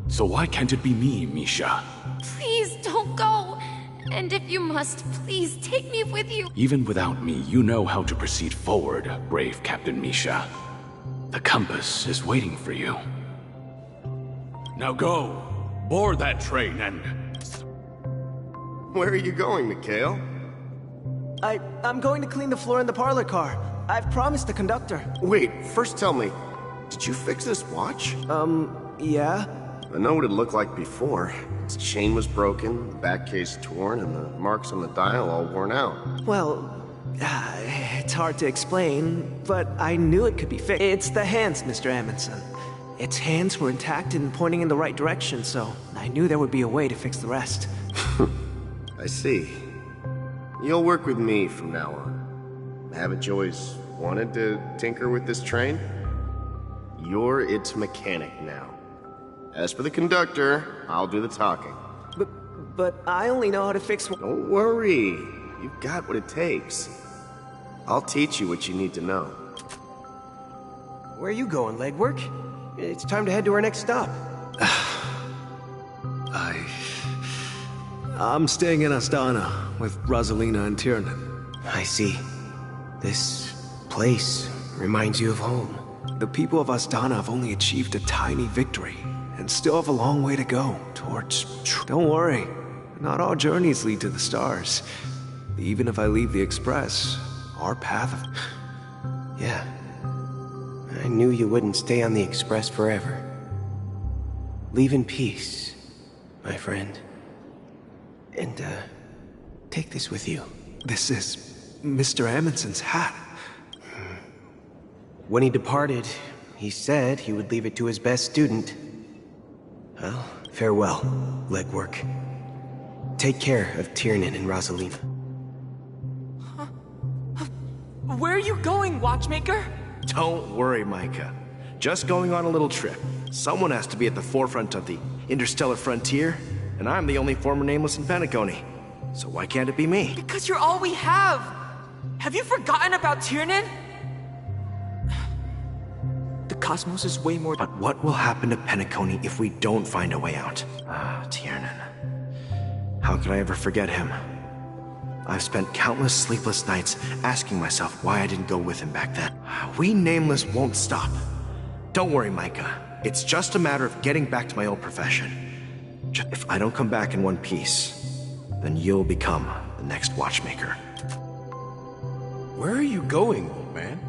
So why can't it be me, Misha? Please don't go. And if you must, please take me with you. Even without me, you know how to proceed forward, brave Captain Misha. The compass is waiting for you. Now go, board that train and... Where are you going, Mikhail? I'm going to clean the floor in the parlor car. I've promised the conductor. Wait, first tell me, did you fix this watch? Yeah? I know what it looked like before. Its chain was broken, the back case torn, and the marks on the dial all worn out. Well, it's hard to explain, but I knew it could be fixed. It's the hands, Mr. Amundsen. Its hands were intact and pointing in the right direction, so I knew there would be a way to fix the rest. I see. You'll work with me from now on. Haven't you always wanted to tinker with this train? You're its mechanic now. As for the conductor, I'll do the talking. But I only know how to fix one. Don't worry. You've got what it takes. I'll teach you what you need to know. Where are you going, legwork? It's time to head to our next stop. I'm staying in Astana with Rosalina and Tiernan. I see. This place reminds you of home. The people of Astana have only achieved a tiny victory and still have a long way to go towards... Don't worry, not all journeys lead to the stars. Even if I leave the Express, our path of... Yeah. I knew you wouldn't stay on the Express forever. Leave in peace, my friend. And, take this with you. This is Mr. Amundsen's hat. When he departed, he said he would leave it to his best student. Well, farewell, legwork. Take care of Tiernan and Rosalina. Where are you going, watchmaker? Don't worry, Micah. Just going on a little trip. Someone has to be at the forefront of the interstellar frontier, and I'm the only former Nameless in Penacony. So why can't it be me? Because you're all we have. Have you forgotten about Tiernan? The cosmos is way more... But what will happen to Penacony if we don't find a way out? Tiernan. How could I ever forget him? I've spent countless sleepless nights asking myself why I didn't go with him back then. We Nameless won't stop. Don't worry, Micah. It's just a matter of getting back to my old profession. If I don't come back in one piece, then you'll become the next watchmaker. Where are you going, old man?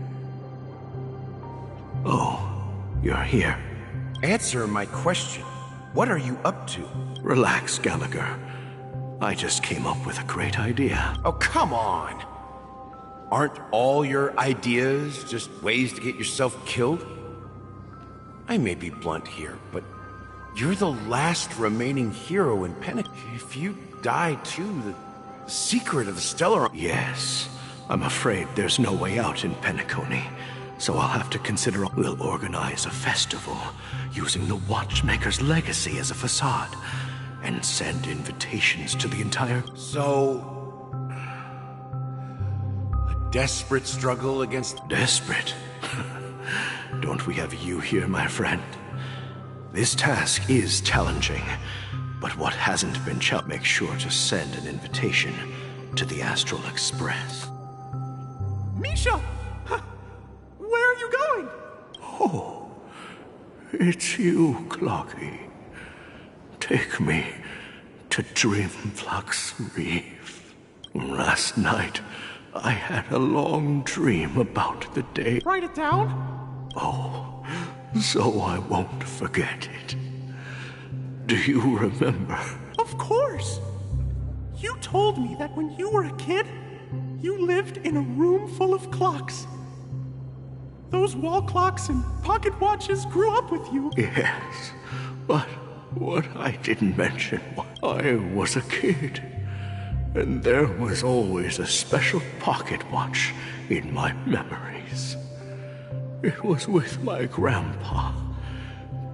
Oh, you're here. Answer my question. What are you up to? Relax, Gallagher. I just came up with a great idea. Oh, come on! Aren't all your ideas just ways to get yourself killed? I may be blunt here, but you're the last remaining hero in Penacony. If you die too, the secret of the Stellar... Yes, I'm afraid there's no way out in Penacony, so I'll have to consider... We'll organize a festival using the Watchmaker's legacy as a facade, and send invitations to the entire... So... a desperate struggle against... Desperate? Don't we have you here, my friend? This task is challenging, but what hasn't been challenged, make sure to send an invitation to the Astral Express. Misha! Where are you going? Oh, it's you, Clocky. Take me to Dreamflux Reef. Last night, I had a long dream about the day. Write it down? Oh, so I won't forget it. Do you remember? Of course! You told me that when you were a kid, you lived in a room full of clocks. Those wall clocks and pocket watches grew up with you. Yes, but what I didn't mention was I was a kid, and there was always a special pocket watch in my memories. It was with my grandpa,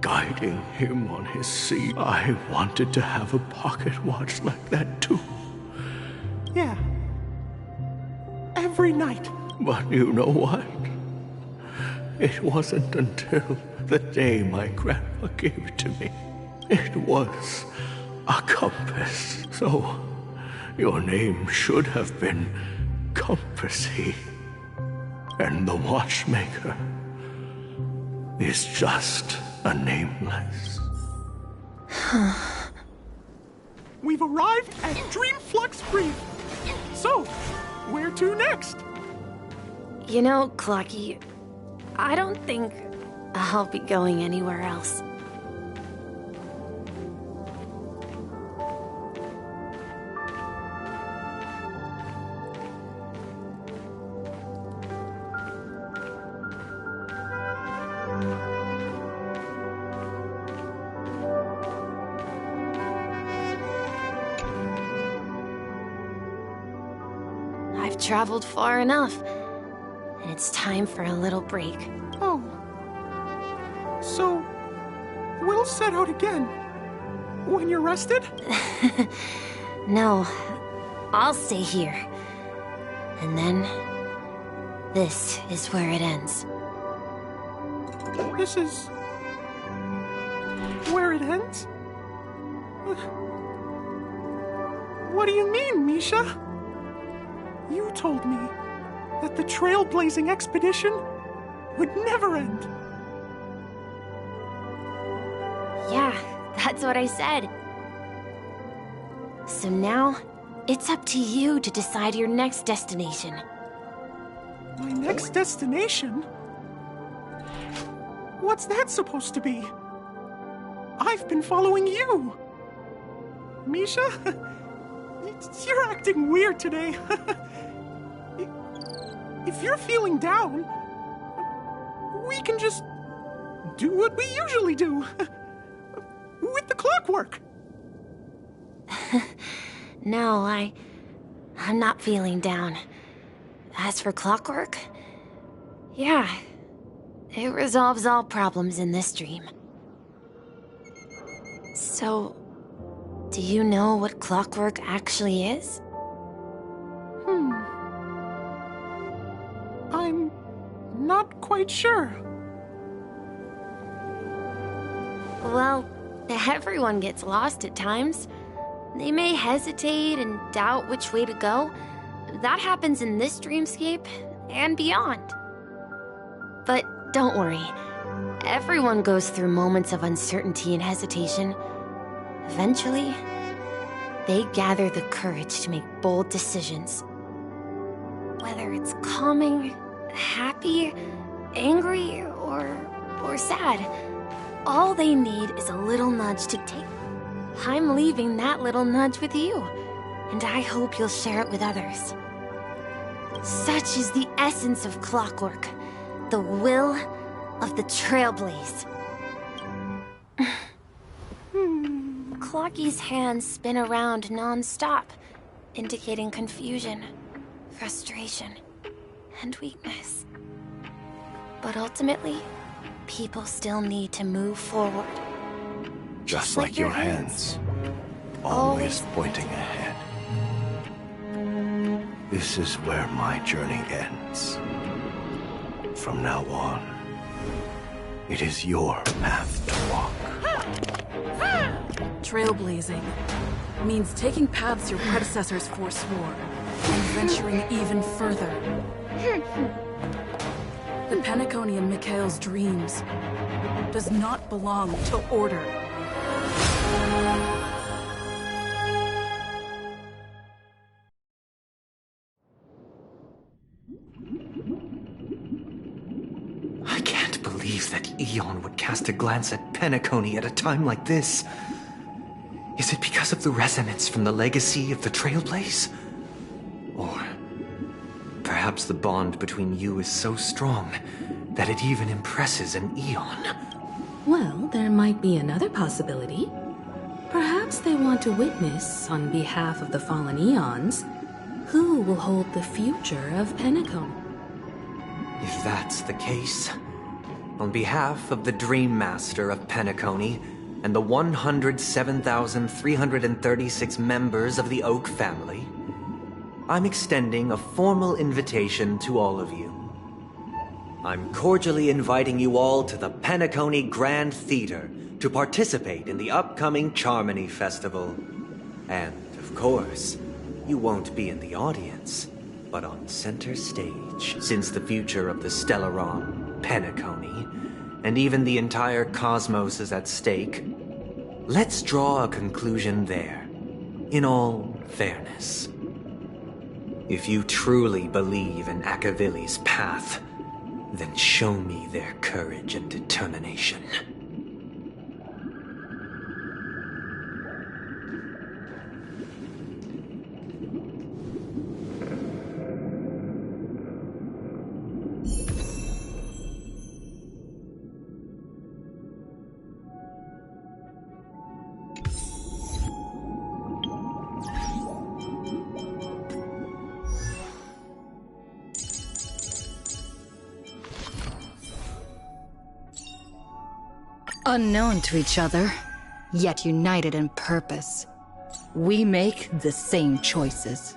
guiding him on his sea. I wanted to have a pocket watch like that too. Yeah. Every night. But you know what? It wasn't until the day my grandpa gave it to me. It was a compass. So, your name should have been Compassy. And the watchmaker is just a Nameless. We've arrived at Dreamflux Reef. So, where to next? You know, Clocky, I don't think I'll be going anywhere else. I've traveled far enough, and it's time for a little break. Oh. So, we'll set out again. When you're rested? No, I'll stay here. And then, this is where it ends. This is... where it ends? What do you mean, Misha? You told me that the trailblazing expedition would never end. Yeah, that's what I said. So now, it's up to you to decide your next destination. My next destination? What's that supposed to be? I've been following you. Misha? You're acting weird today. If you're feeling down, we can just do what we usually do. With the clockwork. No, I'm not feeling down. As for clockwork, yeah, it resolves all problems in this dream. So, do you know what clockwork actually is? I'm not quite sure. Well, everyone gets lost at times. They may hesitate and doubt which way to go. That happens in this dreamscape and beyond. But don't worry. Everyone goes through moments of uncertainty and hesitation. Eventually, they gather the courage to make bold decisions. Whether it's calming, happy, angry, or sad, all they need is a little nudge to take. I'm leaving that little nudge with you, and I hope you'll share it with others. Such is the essence of clockwork, the will of the Trailblaze. Clocky's hands spin around non-stop, indicating confusion, frustration, and weakness. But ultimately, people still need to move forward. Just like your hands, always pointing ahead. This is where my journey ends. From now on, it is your path to walk. Trailblazing means taking paths your predecessors forswore and venturing even further. The Penacony in Mikhail's dreams does not belong to order. I can't believe that Eon would cast a glance at Penacony at a time like this. Is it because of the resonance from the legacy of the Trailblaze? Or perhaps the bond between you is so strong that it even impresses an Eon? Well, there might be another possibility. Perhaps they want to witness, on behalf of the fallen Eons, who will hold the future of Penacony. If that's the case, on behalf of the Dream Master of Penacony and the 107,336 members of the Oak family, I'm extending a formal invitation to all of you. I'm cordially inviting you all to the Penacony Grand Theater to participate in the upcoming Charmony Festival. And, of course, you won't be in the audience, but on center stage, since the future of the Stellaron, Penacony, and even the entire cosmos is at stake. Let's draw a conclusion there, in all fairness. If you truly believe in Akavili's path, then show me their courage and determination. Unknown to each other, yet united in purpose, we make the same choices.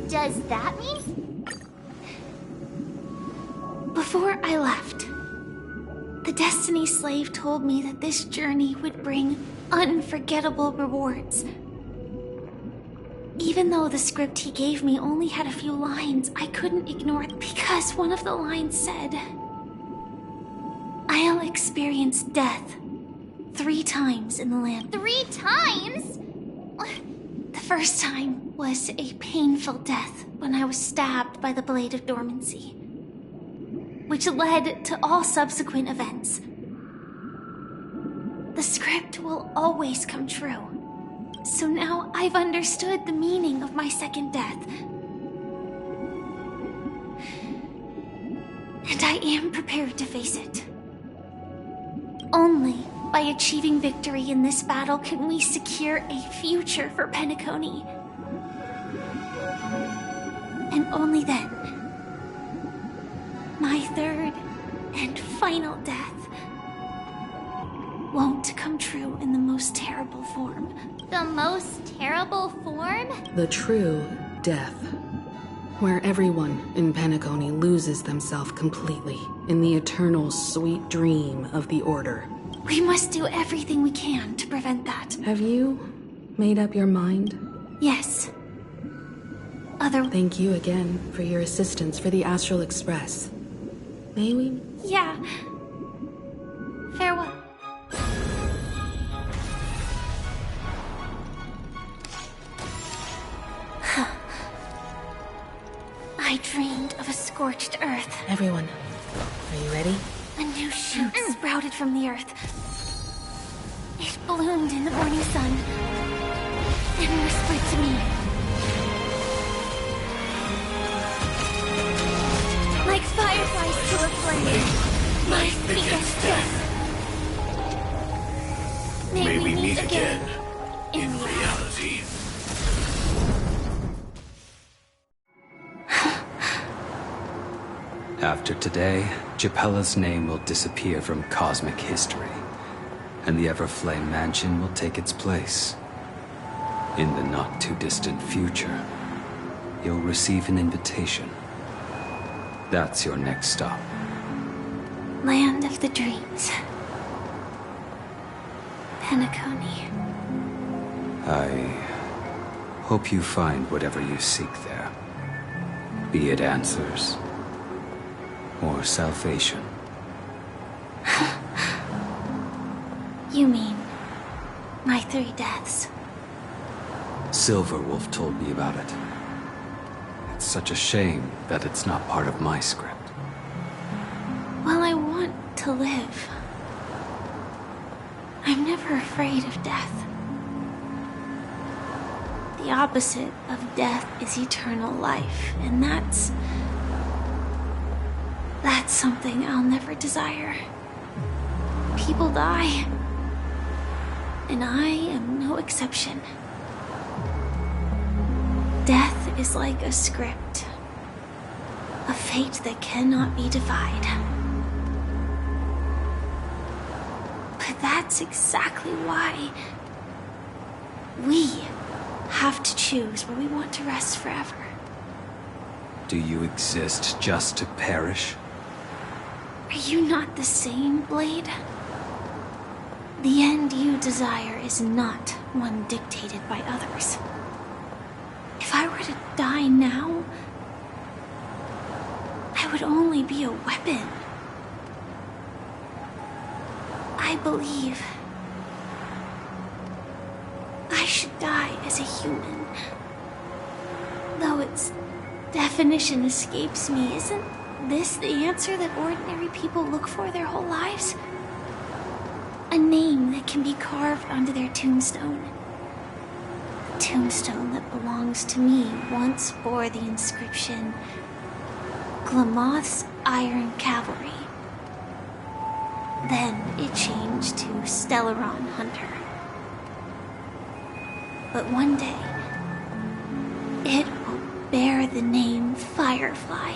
Does that mean? Before I left, the Destiny Slave told me that this journey would bring unforgettable rewards. Even though the script he gave me only had a few lines, I couldn't ignore it because one of the lines said, "I'll experience death 3 times in the land." 3 times? The first time was a painful death when I was stabbed by the Blade of Dormancy, which led to all subsequent events. The script will always come true. So now I've understood the meaning of my second death. And I am prepared to face it. Only By achieving victory in this battle, can we secure a future for Penacony? And only then, my third and final death won't come true in the most terrible form. The most terrible form? The true death. Where everyone in Penacony loses themselves completely in the eternal sweet dream of the Order. We must do everything we can to prevent that. Have you made up your mind? Yes. Thank you again for your assistance for the Astral Express. May we? Yeah. Farewell. I dreamed of a scorched earth. Everyone, are you ready? A new shoot sprouted from the earth. It bloomed in the morning sun and whispered to me. Like fireflies to a flame, my biggest death. May we meet again in reality. After today, Japella's name will disappear from cosmic history, and the Everflame Mansion will take its place. In the not-too-distant future, you'll receive an invitation. That's your next stop. Land of the Dreams. Penacony. I hope you find whatever you seek there. Be it answers or salvation. You mean my 3 deaths? Silverwolf told me about it. It's such a shame that it's not part of my script. Well, I want to live. I'm never afraid of death. The opposite of death is eternal life, and that's something I'll never desire. People die, and I am no exception. Death is like a script, a fate that cannot be defied. But that's exactly why we have to choose where we want to rest forever. Do you exist just to perish? Are you not the same, Blade? The end you desire is not one dictated by others. If I were to die now, I would only be a weapon. I believe I should die as a human. Though its definition escapes me, isn't this the answer that ordinary people look for their whole lives? A name that can be carved onto their tombstone. The tombstone that belongs to me once bore the inscription, Glamoth's Iron Cavalry. Then it changed to Stellaron Hunter. But one day, it will bear the name Firefly.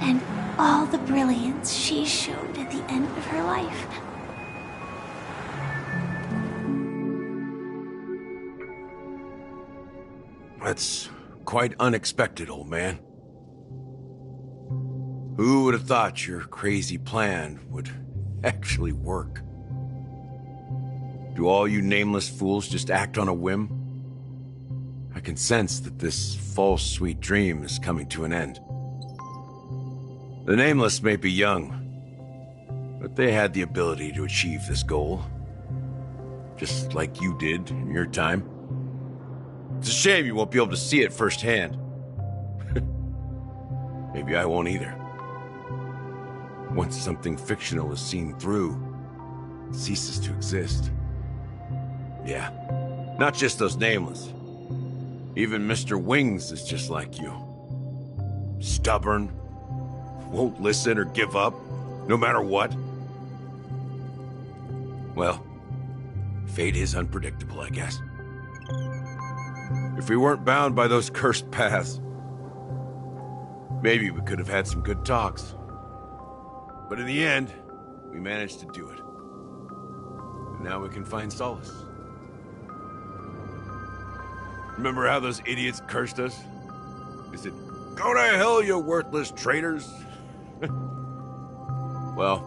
And all the brilliance she showed at the end of her life. That's quite unexpected, old man. Who would have thought your crazy plan would actually work? Do all you nameless fools just act on a whim? I can sense that this false sweet dream is coming to an end. The Nameless may be young, but they had the ability to achieve this goal. Just like you did in your time. It's a shame you won't be able to see it firsthand. Maybe I won't either. Once something fictional is seen through, it ceases to exist. Yeah, not just those Nameless. Even Mr. Wings is just like you. Stubborn, won't listen or give up, no matter what. Well, fate is unpredictable, I guess. If we weren't bound by those cursed paths, maybe we could have had some good talks. But in the end, we managed to do it. And now we can find solace. Remember how those idiots cursed us? They said, "Go to hell, you worthless traitors!" Well,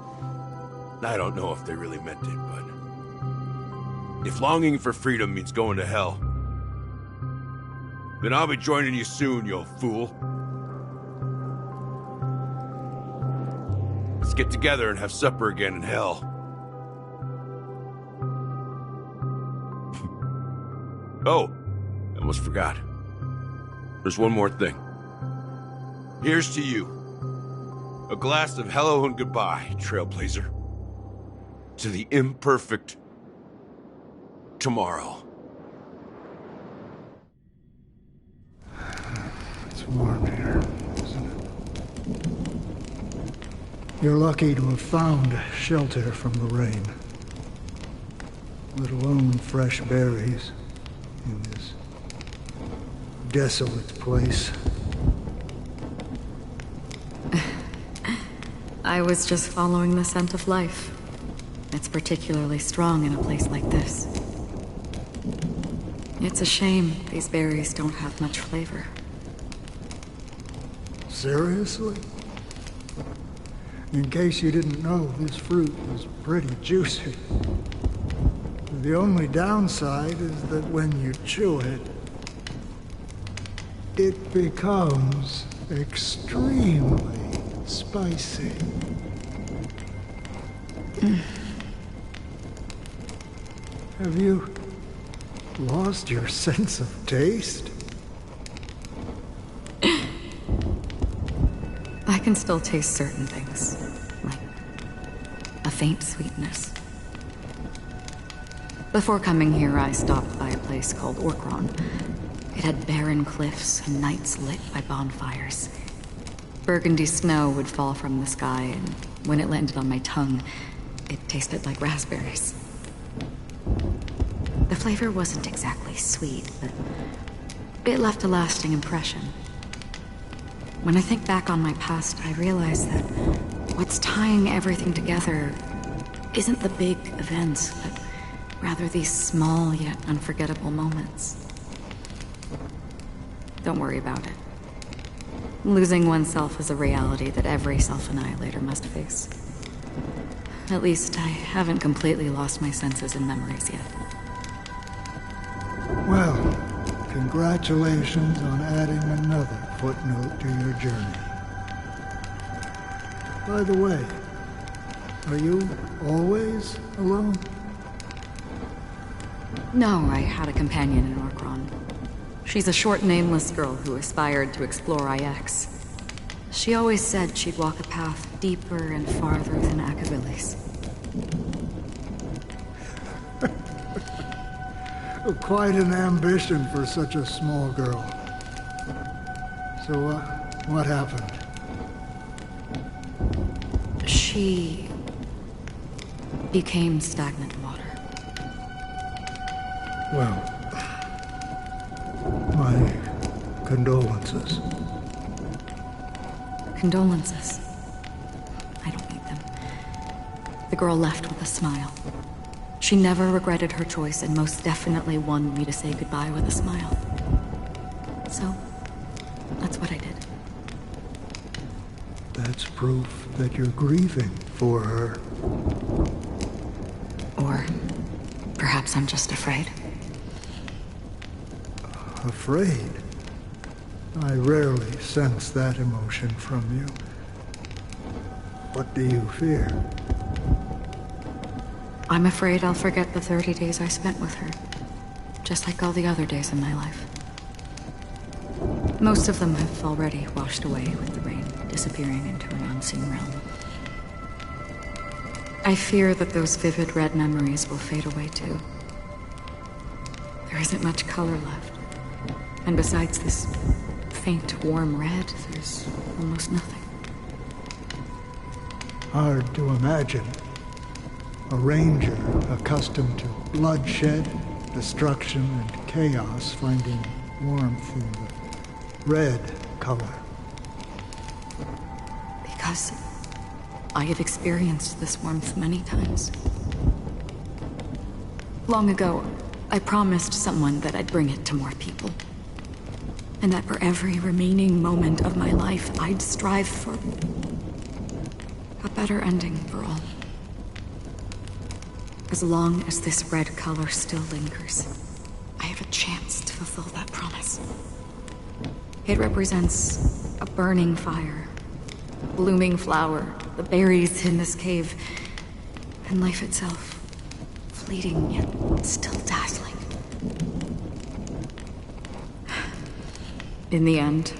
I don't know if they really meant it, but if longing for freedom means going to hell, then I'll be joining you soon, you fool. Let's get together and have supper again in hell. Oh, I almost forgot. There's one more thing. Here's to you. A glass of hello and goodbye, Trailblazer. To the imperfect tomorrow. It's warm here, isn't it? You're lucky to have found shelter from the rain. Let alone fresh berries in this desolate place. I was just following the scent of life. It's particularly strong in a place like this. It's a shame these berries don't have much flavor. Seriously? In case you didn't know, this fruit was pretty juicy. The only downside is that when you chew it, it becomes extremely spicy. Have you lost your sense of taste? I can still taste certain things, like a faint sweetness. Before coming here, I stopped by a place called Orkron. It had barren cliffs and nights lit by bonfires. Burgundy snow would fall from the sky, and when it landed on my tongue, it tasted like raspberries. The flavor wasn't exactly sweet, but it left a lasting impression. When I think back on my past, I realize that what's tying everything together isn't the big events, but rather these small yet unforgettable moments. Don't worry about it. Losing oneself is a reality that every self-annihilator must face. At least I haven't completely lost my senses and memories yet. Well, congratulations on adding another footnote to your journey. By the way, are you always alone? No, I had a companion in Orkron. She's a short, nameless girl who aspired to explore IX. She always said she'd walk a path deeper and farther than Akavilis. Quite an ambition for such a small girl. So, what happened? She became stagnant water. Well, my condolences. Condolences. I don't need them. The girl left with a smile. She never regretted her choice and most definitely wanted me to say goodbye with a smile. So, that's what I did. That's proof that you're grieving for her. Or perhaps I'm just afraid. Afraid? I rarely sense that emotion from you. What do you fear? I'm afraid I'll forget the 30 days I spent with her, just like all the other days in my life. Most of them have already washed away with the rain, disappearing into an unseen realm. I fear that those vivid red memories will fade away too. There isn't much color left, and besides this faint, warm red, there's almost nothing. Hard to imagine. A ranger accustomed to bloodshed, destruction, and chaos, finding warmth in the red color. Because I have experienced this warmth many times. Long ago, I promised someone that I'd bring it to more people. And that for every remaining moment of my life, I'd strive for a better ending for all. As long as this red color still lingers, I have a chance to fulfill that promise. It represents a burning fire, blooming flower, the berries in this cave, and life itself, fleeting yet still dazzling. In the end,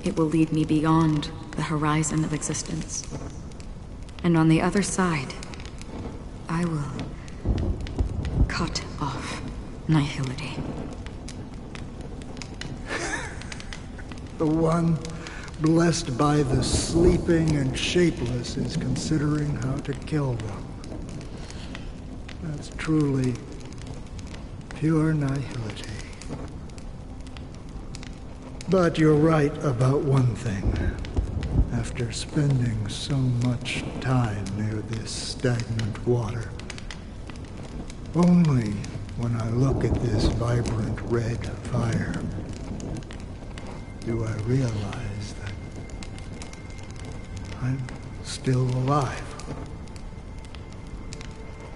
it will lead me beyond the horizon of existence. And on the other side, I will cut off nihility. The one blessed by the sleeping and shapeless is considering how to kill them. That's truly pure nihility. But you're right about one thing. After spending so much time near this stagnant water, only when I look at this vibrant red fire do I realize that I'm still alive.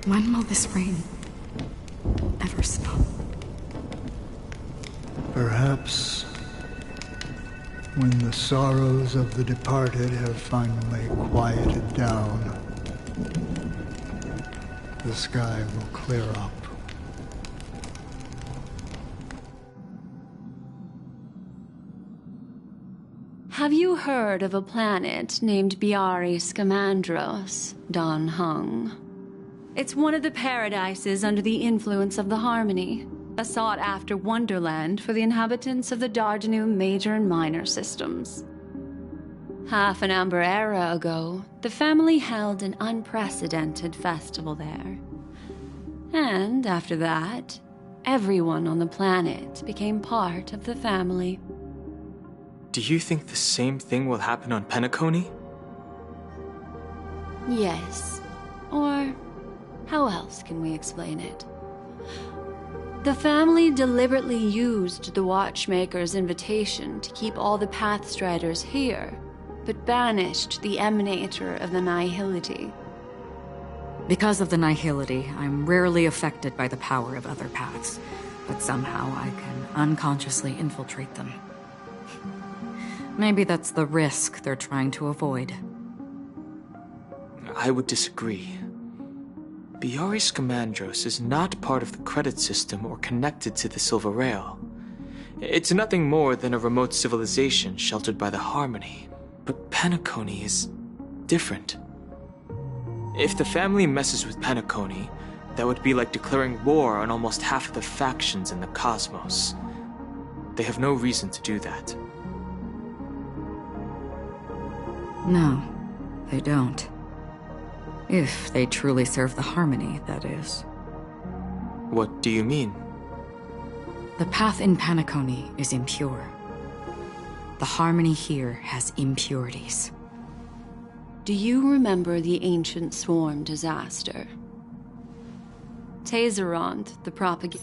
When will this rain ever stop? Perhaps when the sorrows of the departed have finally quieted down, the sky will clear up. Have you heard of a planet named Biari Scamandros, Don Hung? It's one of the paradises under the influence of the Harmony, a sought-after wonderland for the inhabitants of the Dardanu Major and Minor systems. Half an Amber Era ago, the family held an unprecedented festival there. And after that, everyone on the planet became part of the family. Do you think the same thing will happen on Penacony? Yes. Or how else can we explain it? The family deliberately used the Watchmaker's invitation to keep all the Pathstriders here, but banished the Emanator of the Nihility. Because of the Nihility, I'm rarely affected by the power of other paths, but somehow I can unconsciously infiltrate them. Maybe that's the risk they're trying to avoid. I would disagree. Biari Scamandros is not part of the credit system or connected to the Silver Rail. It's nothing more than a remote civilization sheltered by the Harmony. But Penacony is different. If the family messes with Penacony, that would be like declaring war on almost half of the factions in the cosmos. They have no reason to do that. No, they don't. If they truly serve the Harmony, that is. What do you mean? The path in Penacony is impure. The Harmony here has impurities. Do you remember the ancient swarm disaster? Tazerond, the propaganda.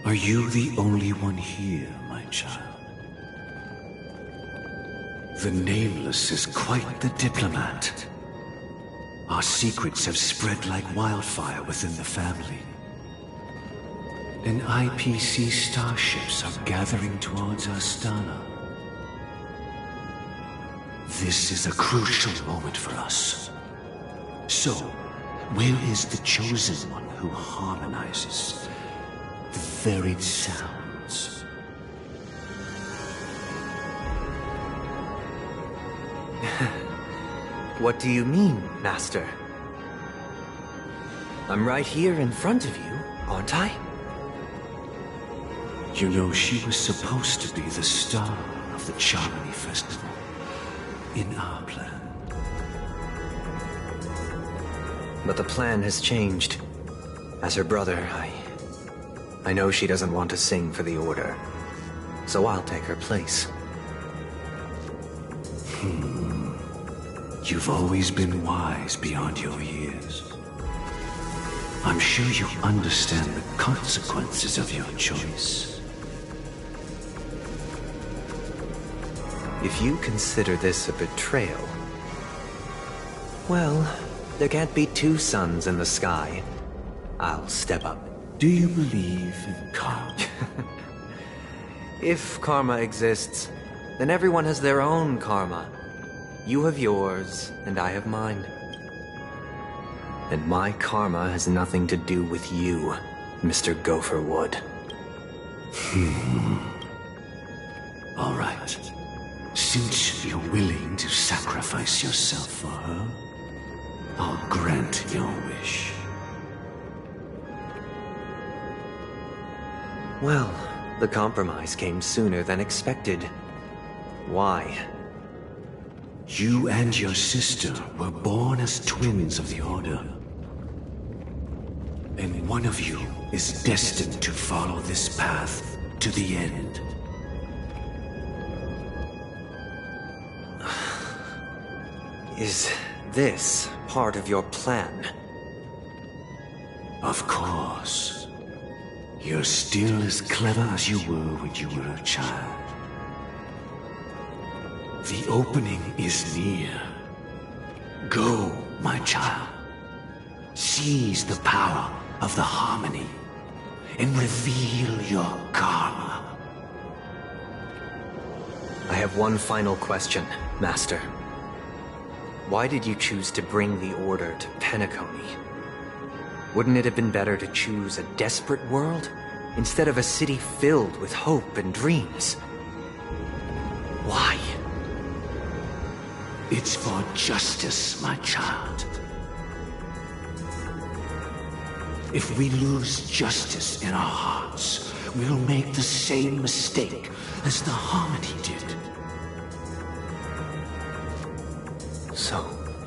Are you the only one here, my child? The Nameless is quite the diplomat. Our secrets have spread like wildfire within the family. And IPC starships are gathering towards Astana. This is a crucial moment for us. So, where is the Chosen One who harmonizes the varied sounds? What do you mean, Master? I'm right here in front of you, aren't I? You know, she was supposed to be the star of the Charmony Festival in our plan. But the plan has changed. As her brother, I know she doesn't want to sing for the Order, so I'll take her place. You've always been wise beyond your years. I'm sure you understand the consequences of your choice. If you consider this a betrayal, well, there can't be two suns in the sky. I'll step up. Do you believe in karma? If karma exists, then everyone has their own karma. You have yours, and I have mine. And my karma has nothing to do with you, Mr. Gopherwood. All right. Since you're willing to sacrifice yourself for her, I'll grant your wish. Well, the compromise came sooner than expected. Why? You and your sister were born as twins of the Order. And one of you is destined to follow this path to the end. Is this part of your plan? Of course. You're still as clever as you were when you were a child. The opening is near. Go, my child. Seize the power of the harmony and reveal your karma. I have one final question, Master. Why did you choose to bring the Order to Penacony? Wouldn't it have been better to choose a desperate world instead of a city filled with hope and dreams? Why? It's for justice, my child. If we lose justice in our hearts, we'll make the same mistake as the Harmony did. So,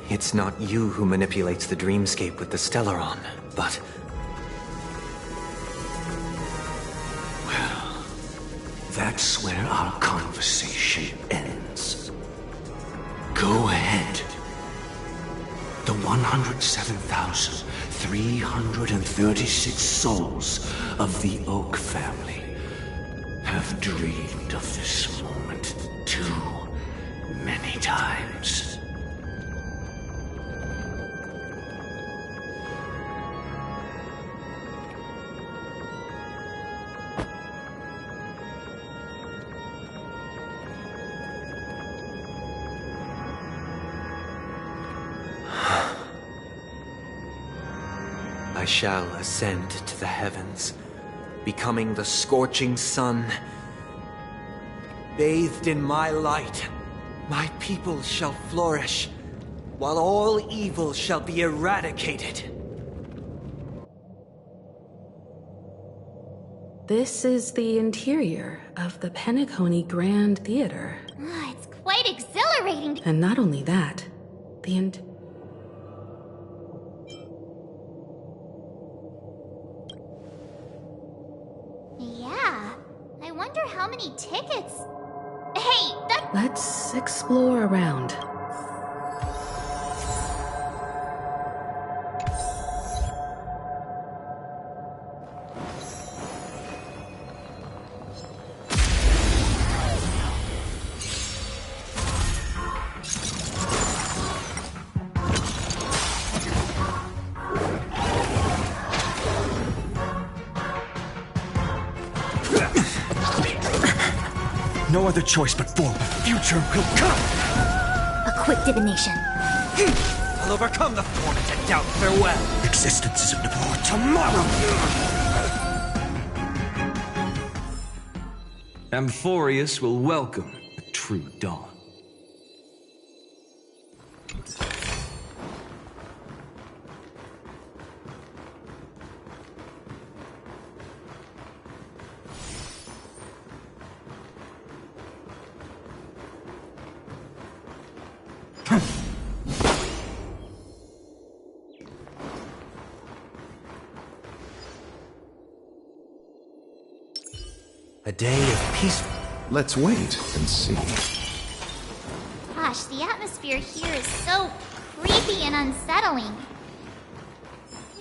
it's not you who manipulates the dreamscape with the Stellaron, but... Well, that's where our conversation ends. Go ahead. The 107,336 souls of the Oak family have dreamed of this moment too many times. I shall ascend to the heavens, becoming the scorching sun. Bathed in my light, my people shall flourish, while all evil shall be eradicated. This is the interior of the Penacony Grand Theater. It's quite exhilarating. And not only that, Yeah, I wonder how many tickets... Hey, that... Let's explore around. No other choice but forward. Future will come! A quick divination. I'll overcome the thorn and doubt farewell. Existence isn't for tomorrow! Amphorius will welcome a true dawn. A day of peace. Let's wait and see. Gosh, the atmosphere here is so creepy and unsettling.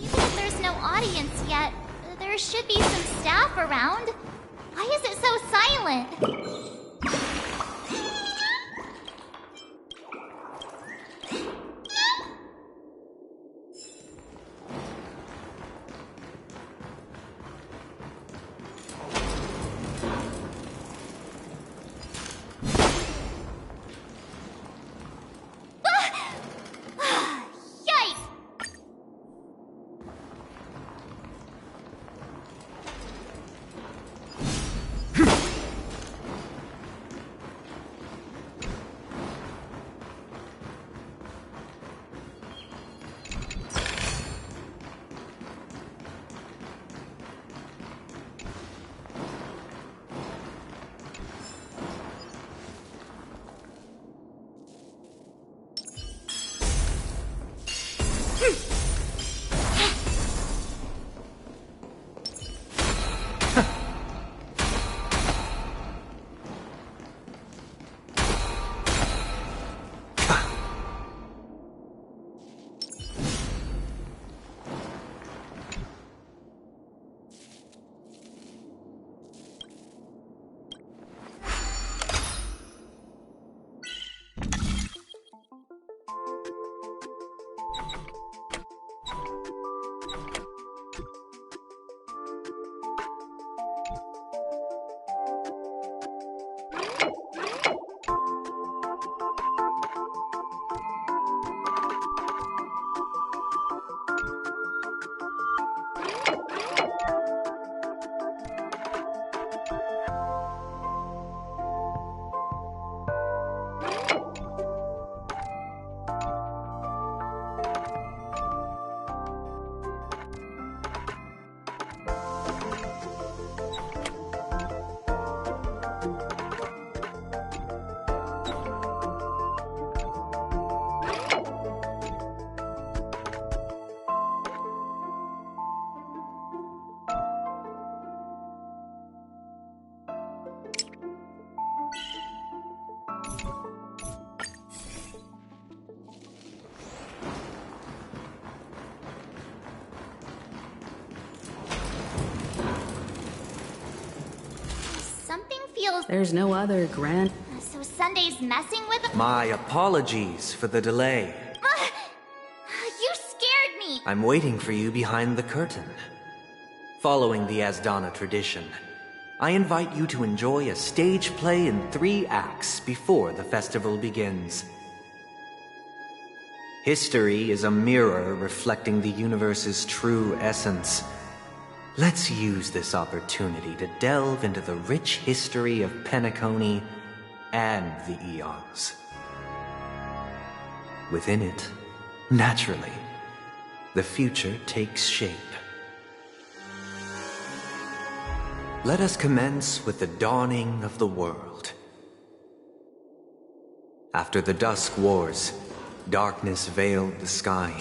Even if there's no audience yet, there should be some staff around. Why is it so silent? There's no other grand... So Sunday's messing with... My apologies for the delay. You scared me! I'm waiting for you behind the curtain. Following the Asdana tradition, I invite you to enjoy a stage play in 3 acts before the festival begins. History is a mirror reflecting the universe's true essence. Let's use this opportunity to delve into the rich history of Penacony and the Eons. Within it, naturally, the future takes shape. Let us commence with the dawning of the world. After the Dusk Wars, darkness veiled the sky,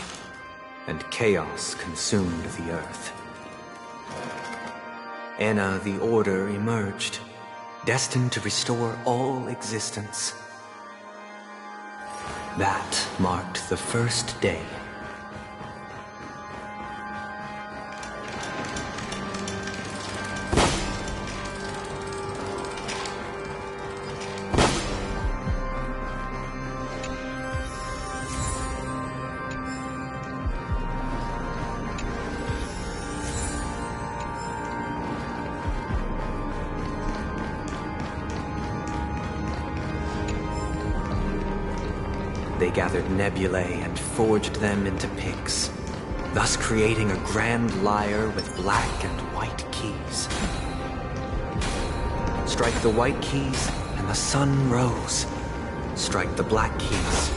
and chaos consumed the earth. Enna the Order emerged, destined to restore all existence. That marked the first day. They gathered nebulae and forged them into picks, thus creating a grand lyre with black and white keys. Strike the white keys, and the sun rose. Strike the black keys,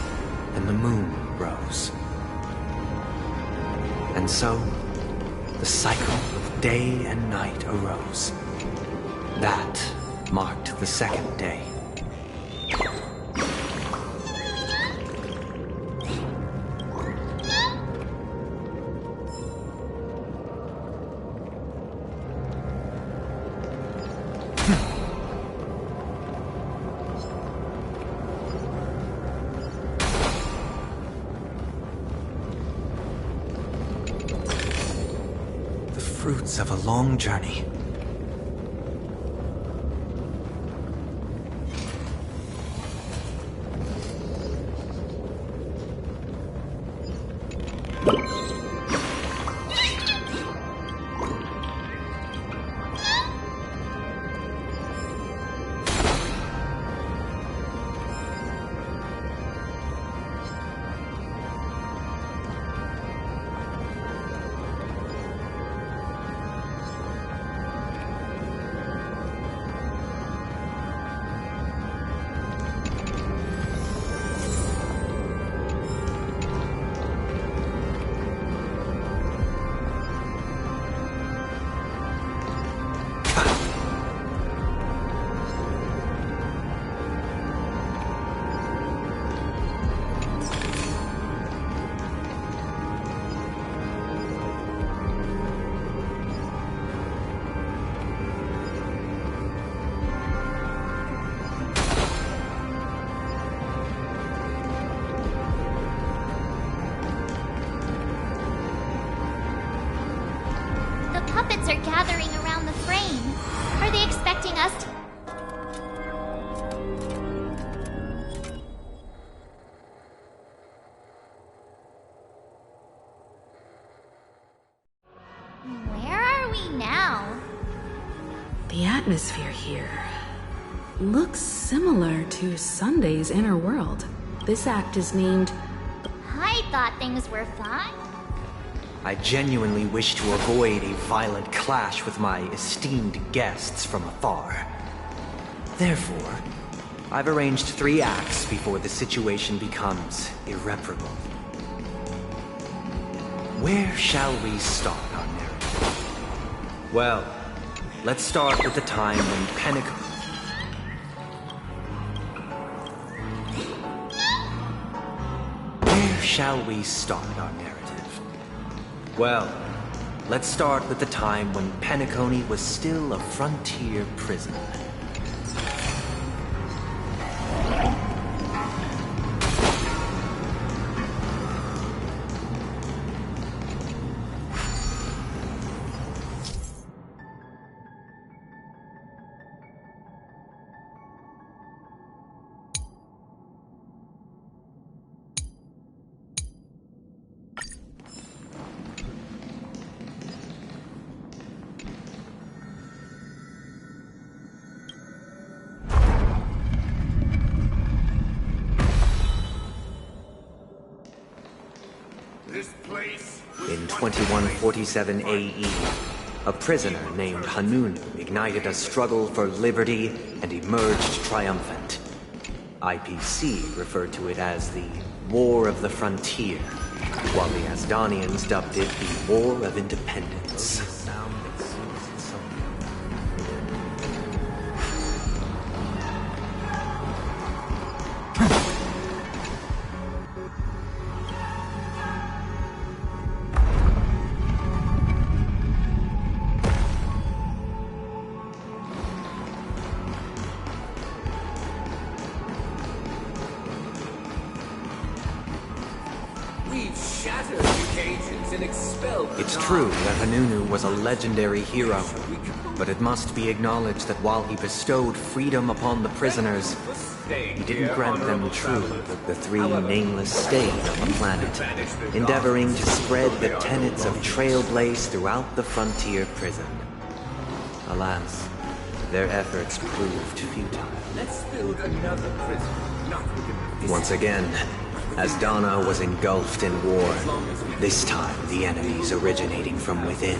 and the moon rose. And so, the cycle of day and night arose. That marked the second day. remnants of a long journey. Puppets are gathering around the frame. Are they expecting us to... Where are we now? The atmosphere here looks similar to Sunday's inner world. This act is named... I thought things were fine. I genuinely wish to avoid a violent clash with my esteemed guests from afar. Therefore, I've arranged 3 acts before the situation becomes irreparable. Where shall we start our narrative? Well, let's start with the time when Where shall we start our narrative? Well, let's start with the time when Penacony was still a frontier prison. In 2147 AE, a prisoner named Hanunu ignited a struggle for liberty and emerged triumphant. IPC referred to it as the War of the Frontier, while the Asdanians dubbed it the War of Independence. It's true that Hanunu was a legendary hero, but it must be acknowledged that while he bestowed freedom upon the prisoners, he didn't grant them truly. The 3 nameless stayed on the planet, endeavoring to spread the tenets of Trailblaze throughout the frontier prison. Alas, their efforts proved futile. Let's build another prison. Once again, Asdana was engulfed in war, this time the enemies originating from within.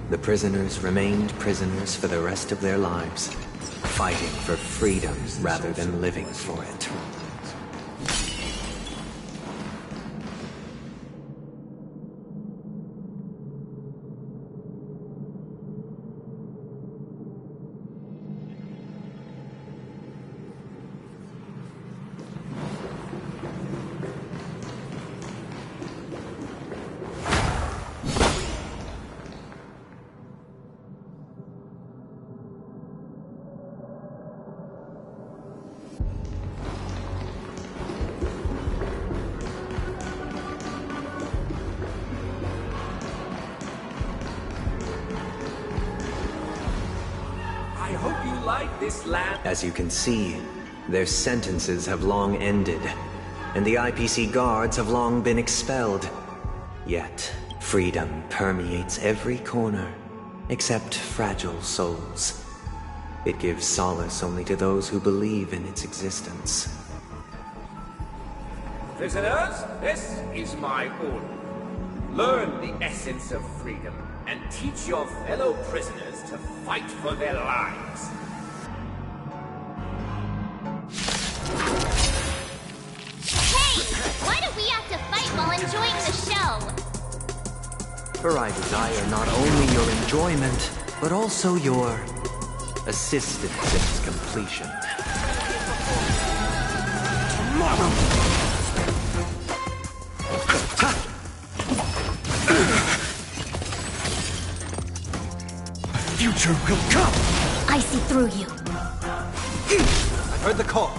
The prisoners remained prisoners for the rest of their lives, fighting for freedom rather than living for it. this land. As you can see, their sentences have long ended, and the IPC guards have long been expelled. Yet, freedom permeates every corner, except fragile souls. It gives solace only to those who believe in its existence. Prisoners, this is my order. Learn the essence of freedom and teach your fellow prisoners to fight for their lives. Hey! Why do we have to fight while enjoying the show? For I desire not only your enjoyment, but also your assistance in its completion. Tomorrow! Future will come! I see through you. I've heard the call.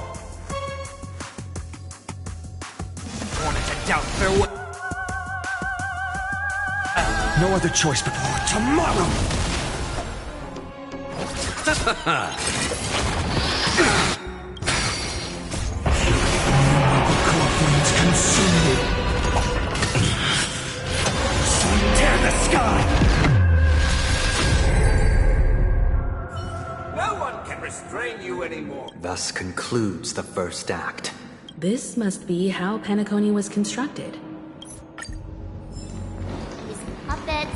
Born into doubt, farewell. No other choice but tomorrow! Consume me. Sun tear the sky! No one can restrain you anymore. Thus concludes the first act. This must be how Penacony was constructed. These puppets.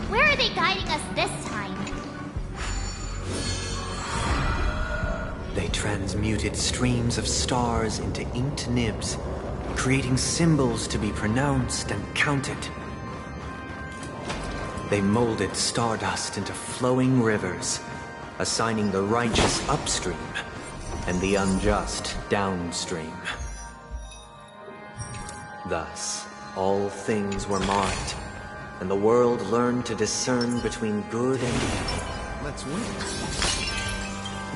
Where are they guiding us this time? They transmuted streams of stars into inked nibs, creating symbols to be pronounced and counted. They molded stardust into flowing rivers, assigning the righteous upstream and the unjust downstream. Thus, all things were marked, and the world learned to discern between good and evil. Let's win.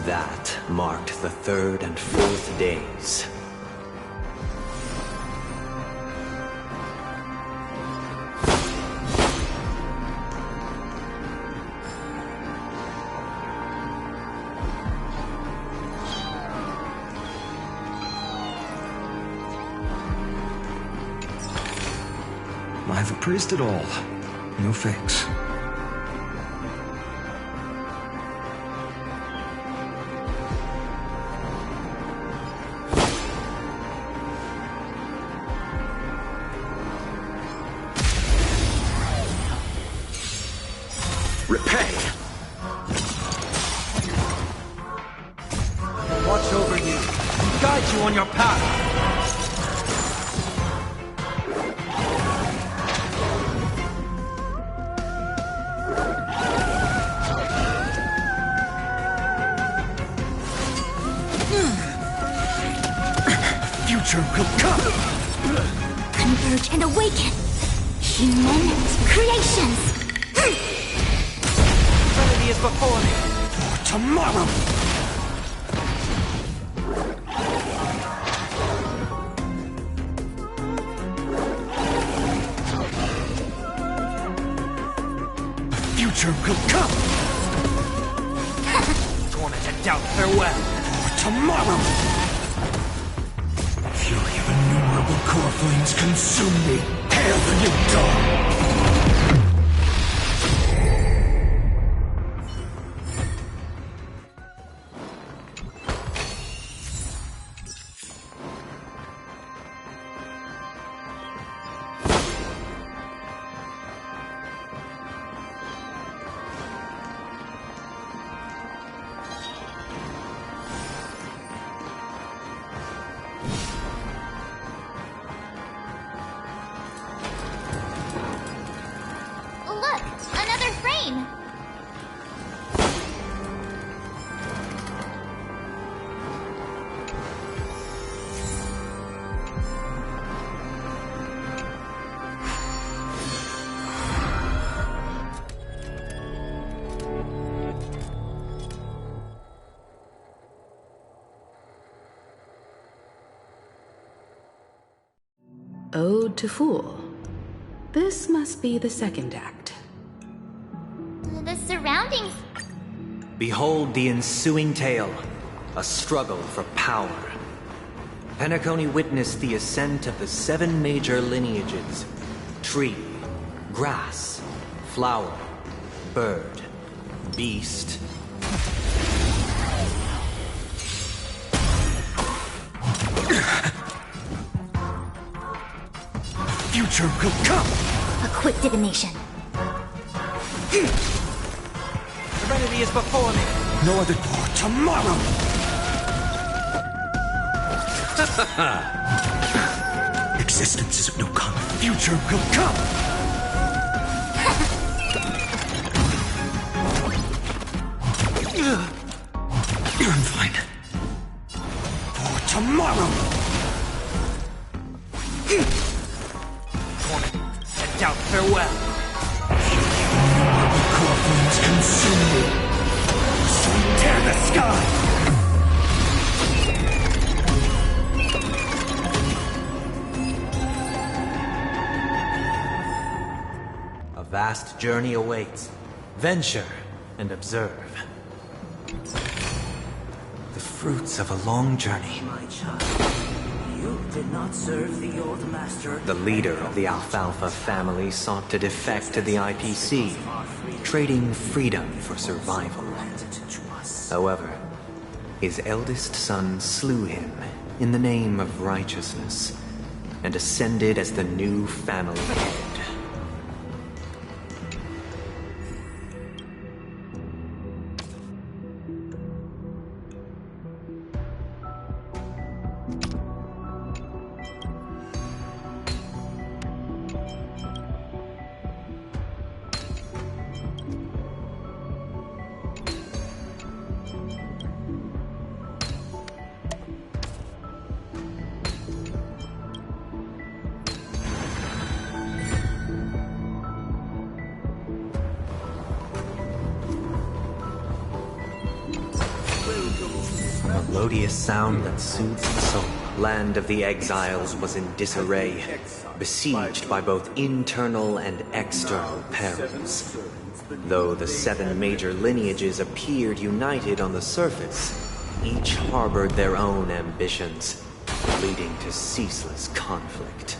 That marked the third and fourth days. I've appraised it all. No fakes. Repay! Watch over you and guide you on your path! Future will come! Converge and awaken! Human creations! Trinity is before me! For tomorrow! Future will come! Torment and doubt, farewell! For tomorrow! Fury of innumerable core flames consume me! Hail the new dawn! Look! Another frame! Ode to Fool. This must be the second act. The surroundings Behold the ensuing tale, a struggle for power. Penacony witnessed the ascent of the 7 major lineages: tree, grass, flower, bird, beast. Future will come! A quick divination. Serenity is before me. No other door tomorrow! Existence is of no comment. Future will come! I'm fine. For tomorrow! And doubt farewell. The core flames consume me. So tear the sky! A vast journey awaits. Venture and observe. The fruits of a long journey. My child, you did not serve the old master. The leader of the Alfalfa family sought to defect to the IPC, trading freedom for survival. However, his eldest son slew him in the name of righteousness and ascended as the new family head. Melodious sound that soothes the soul. Land of the Exiles was in disarray, besieged by both internal and external perils. Though the 7 major lineages appeared united on the surface, each harbored their own ambitions, leading to ceaseless conflict.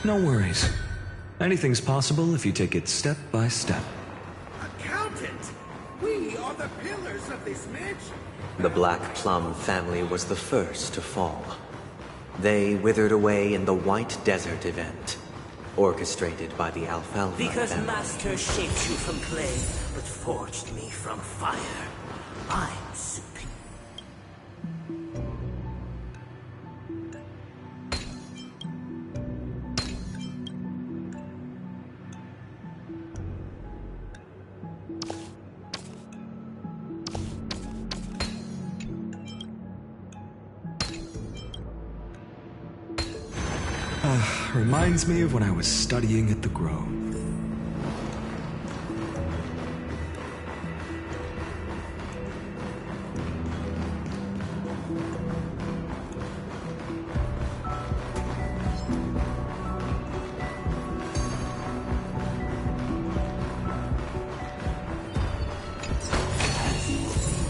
No worries. Anything's possible if you take it step by step. Accountant! We are the pillars of this mansion! The Black Plum family was the first to fall. They withered away in the White Desert event, orchestrated by the Alfalfa Because family. Master shaped you from clay, but forged me from fire. I'm superior. Reminds me of when I was studying at the Grove.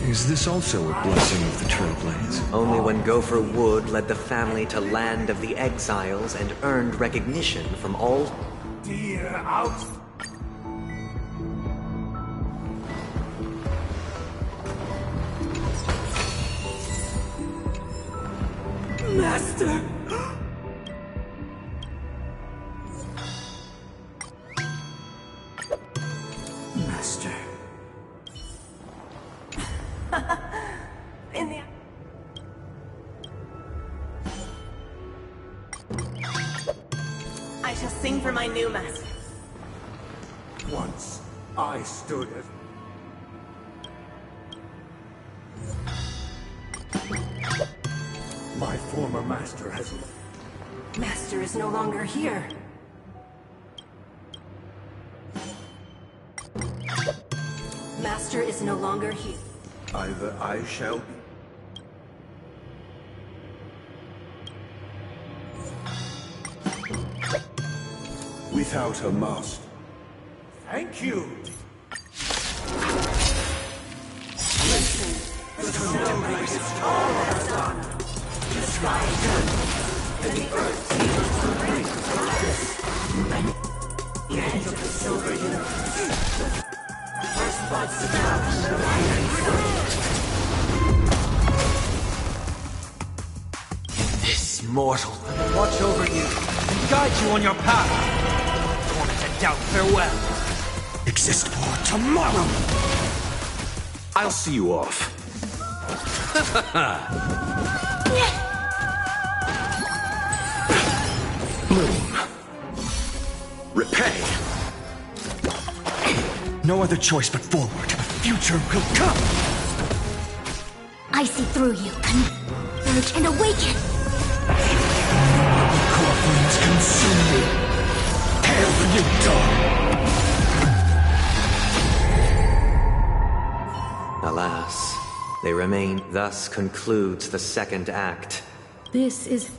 Is this also a blessing of the Trailblaze? Only when Gopher Wood led the family to Land of the Exiles and earned recognition from all... Dear out! Master! Master. In the... I shall sing for my new master. Once I stood as... My former master has... Master is no longer here. master is no longer here. Either I shall be. Without a master. Thank you. The snow is tall as sun. The sky turns, and the earth seems to break glass. The edge of the silver universe. First blood stabs the This mortal will watch over you and guide you on your path. Born to doubt, farewell. exist for tomorrow. I'll see you off. Bloom. Repay. No other choice but forward. Future will come. I see through you. Urge and awaken. Core flames consume me. Hail the new dawn. Alas, they remain. Thus concludes the second act. This is...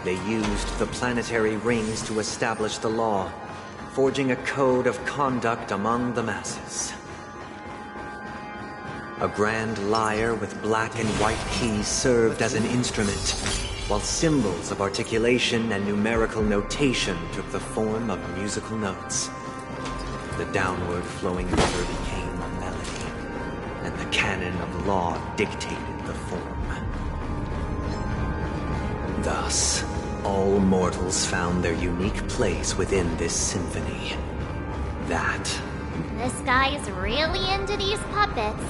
They used the planetary rings to establish the law, forging a code of conduct among the masses. A grand lyre with black and white keys served as an instrument, while symbols of articulation and numerical notation took the form of musical notes. The downward flowing river became a melody, and the canon of law dictated the form. Thus, all mortals found their unique place within this symphony. That... This guy is really into these puppets.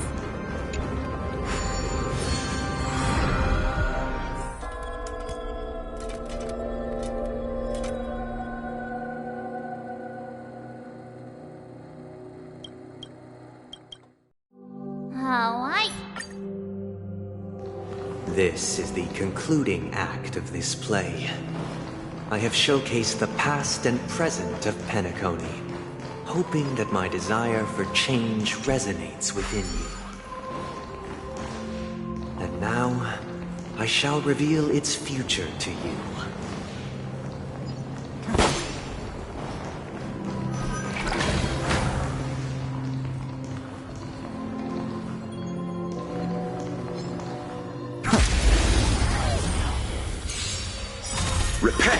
This is the concluding act of this play. I have showcased the past and present of Penacony, hoping that my desire for change resonates within you. And now, I shall reveal its future to you. Repay!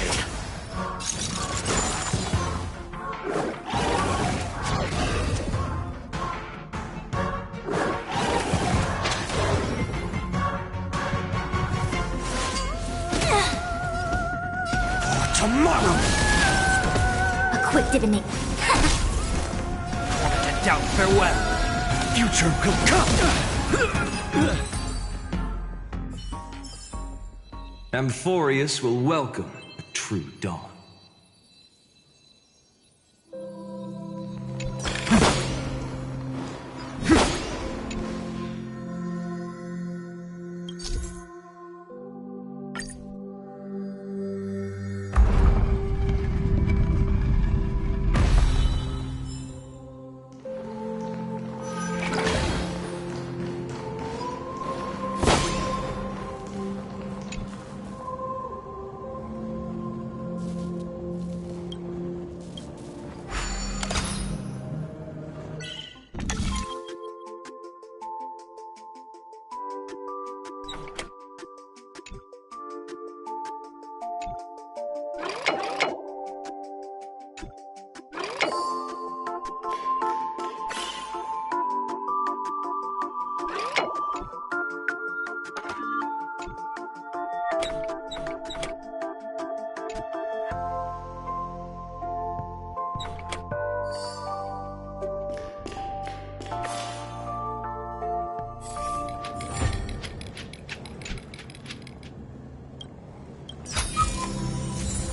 For tomorrow! A quick divination. Born to doubt, farewell! Future will come! Amphorius will welcome a true dawn.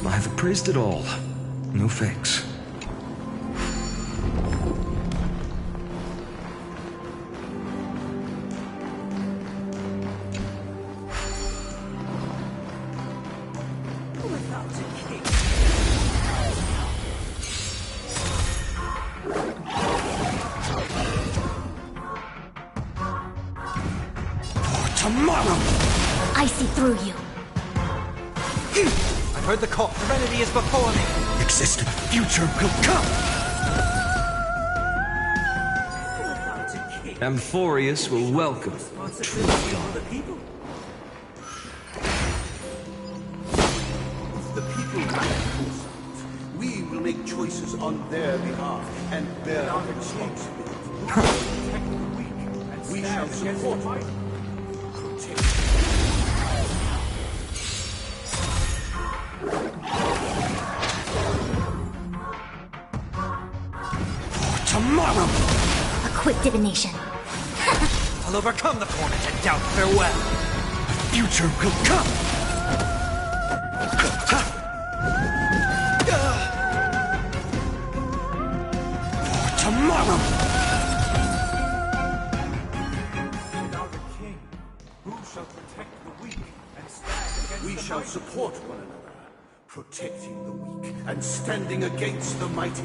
I've appraised it all. No fakes. Tomorrow! I see through you. I've heard the call. Serenity is before me. Exist. Future will come. Amphorius will welcome true dawn. The people we will make choices on their behalf and bear our responsibility. We shall support them. Tomorrow! A quick divination. I'll overcome the torment and doubt farewell. Future will come! For tomorrow! Without a king, who shall protect the weak and stand against we shall support one another, protecting the weak and standing against the mighty.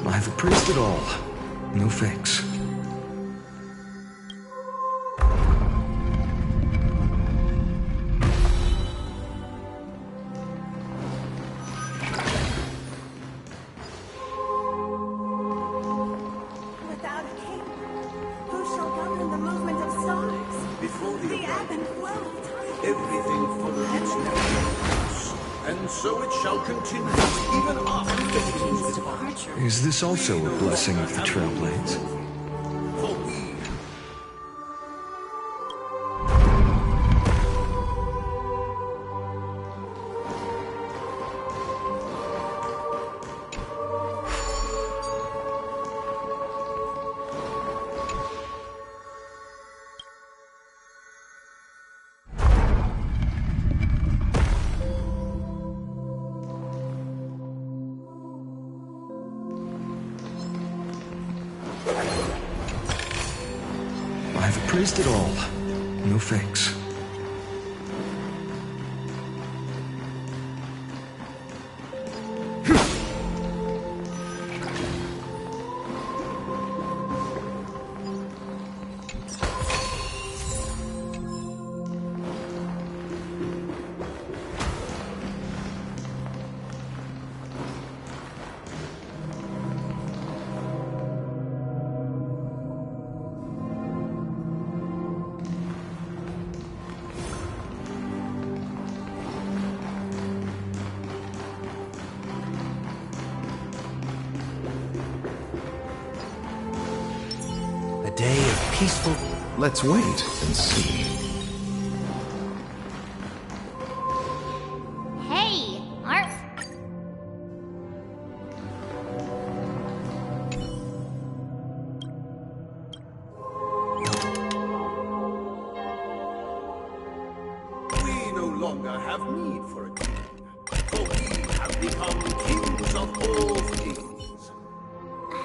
I've appraised it all. No fakes. Without a king, who shall govern the movement of stars? Before The ebb and flow of time. Everything followed its natural course, and so it shall continue even after the king's departure. Is this also a blessing of the Trailblades? For we I've appraised it all. No fakes. A day of peaceful... Let's wait and see. Hey, Arf. we no longer have need for a king, for we have become kings of all things.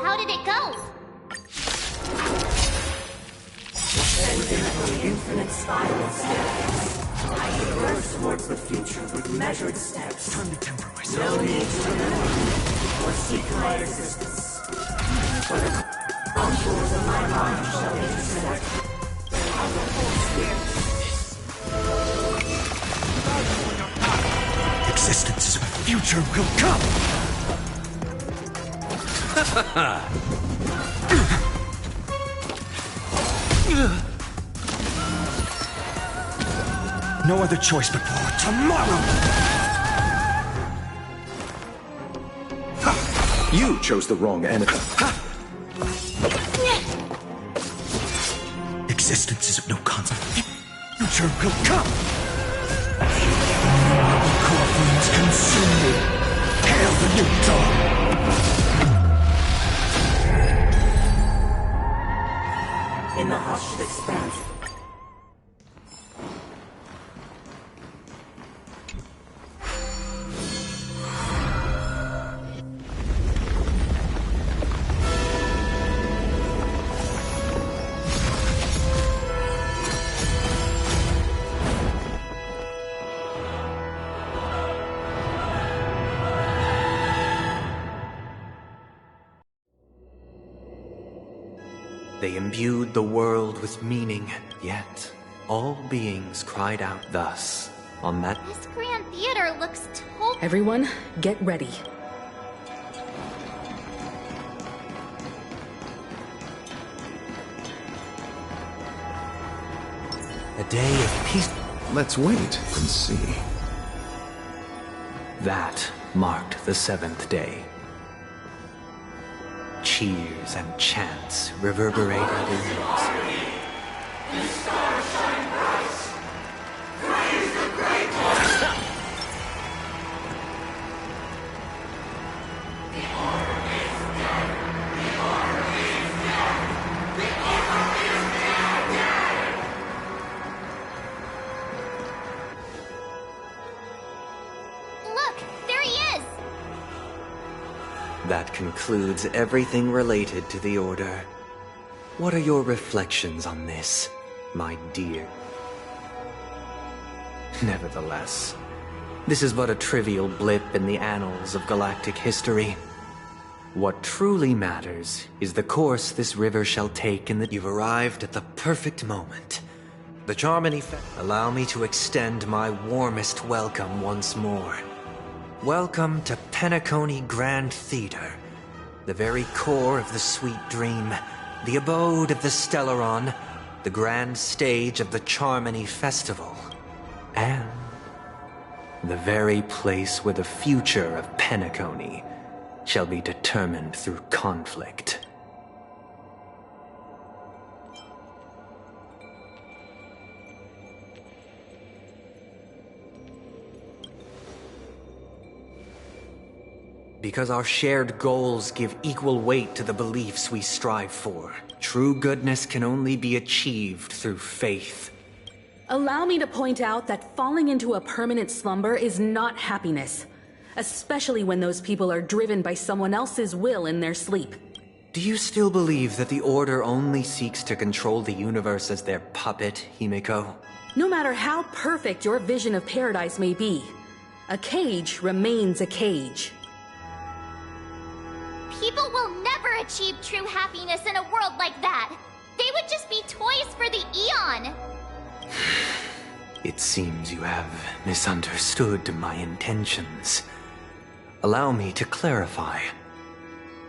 How did it go? Ascending from the infinite spiral staircase, I traverse towards the future with measured steps. Time to temper myself. No need to remember or seek my existence. For the contours of my mind shall intersect. I will future will come! No other choice but for tomorrow! You chose the wrong enemy. Existence is of no consequence. Future will come! Corpses consume me! Hail the new dawn! In the hushed expanse. They imbued the world with meaning, yet all beings cried out thus on that. This grand theater looks totally... Everyone, get ready. A day of peace. Let's wait and see. That marked the seventh day. Cheers and chants reverberated in The stars shine bright. Praise the great one. The order is dead. The order is dead. The order is dead. Look, there he is! That concludes everything related to the Order. What are your reflections on this, my dear? Nevertheless, this is but a trivial blip in the annals of galactic history. What truly matters is the course this river shall take in that you've arrived at the perfect moment. The Charmony allow me to extend my warmest welcome once more. Welcome to Penacony Grand Theater, the very core of the sweet dream, the abode of the Stellaron, the grand stage of the Charmony Festival, and the very place where the future of Penacony shall be determined through conflict. Because our shared goals give equal weight to the beliefs we strive for. True goodness can only be achieved through faith. Allow me to point out that falling into a permanent slumber is not happiness, especially when those people are driven by someone else's will in their sleep. Do you still believe that the Order only seeks to control the universe as their puppet, Himiko? No matter how perfect your vision of paradise may be, a cage remains a cage. People will never achieve true happiness in a world like that. They would just be toys for the Eon. It seems you have misunderstood my intentions. Allow me to clarify.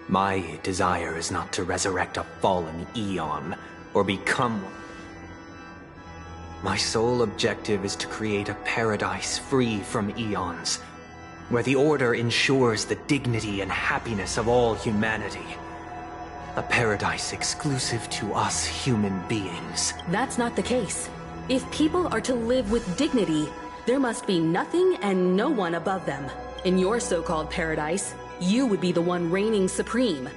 My desire is not to resurrect a fallen Eon, or become one. My sole objective is to create a paradise free from Eons, where the Order ensures the dignity and happiness of all humanity. A paradise exclusive to us human beings. That's not the case. If people are to live with dignity, there must be nothing and no one above them. In your so-called paradise, you would be the one reigning supreme.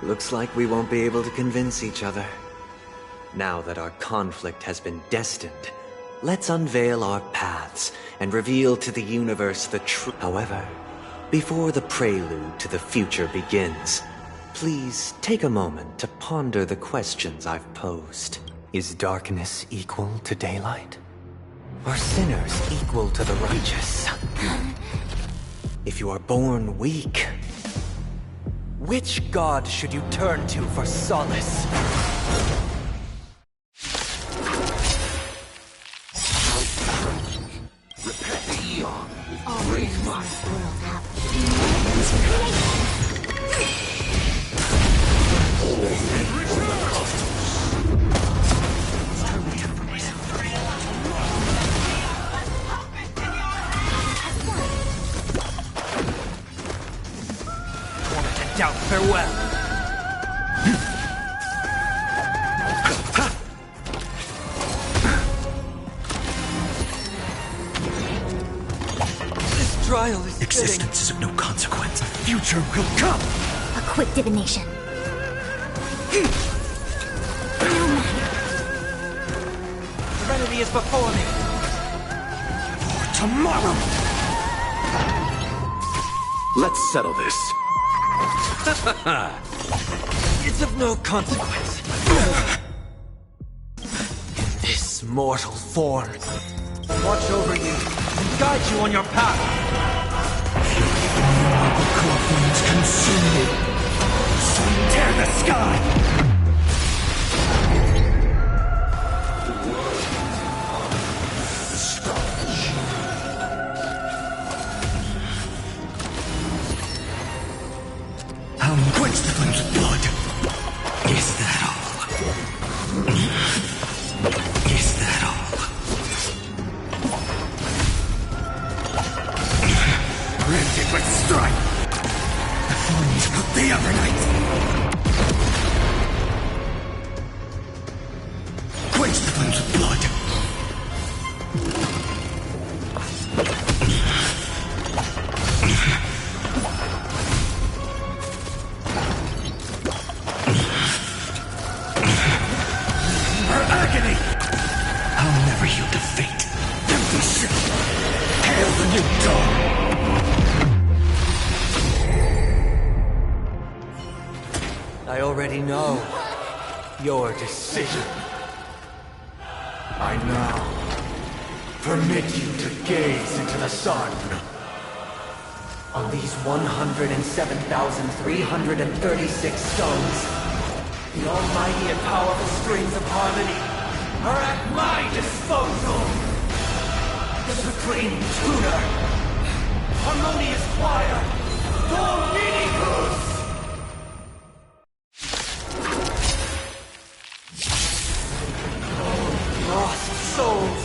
Looks like we won't be able to convince each other. Now that our conflict has been destined, let's unveil our paths and reveal to the universe the truth. However, before the prelude to the future begins, please take a moment to ponder the questions I've posed. Is darkness equal to daylight? Are sinners equal to the righteous? If you are born weak, which god should you turn to for solace? Repent. farewell. This trial is Existence is of no consequence. A future will come. A quick divination. Serenity is before me. For tomorrow. Let's settle this. It's of no consequence. In this mortal form, watch over you and guide you on your path. Flames consume me. Sun tear the sky. Quench the flames with blood. Is that all? Is that all? Rend it with strife. The flames of the other night. Quench the flames with blood. I'll never yield to fate. Empty ship. Hail the new dawn. I already know your decision. I now permit you to gaze into the sun. On these 107,336 stones, the almighty and powerful springs of harmony are at my disposal! The supreme tuner, harmonious choir, Dominicus! Oh, lost souls,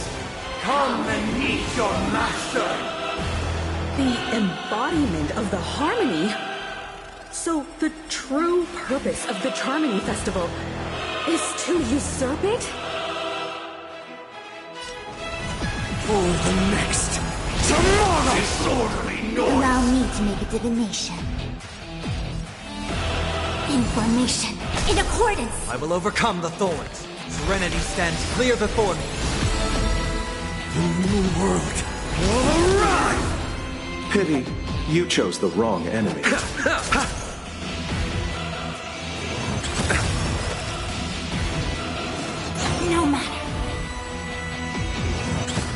come and meet your master! The embodiment of the harmony? So the true purpose of the Charmony Festival is to usurp it? For the next tomorrow! Disorderly noise! Allow me to make a divination. Information in accordance. I will overcome the thorns. Serenity stands clear before me. The new world will arrive! Pity you chose the wrong enemy. No matter.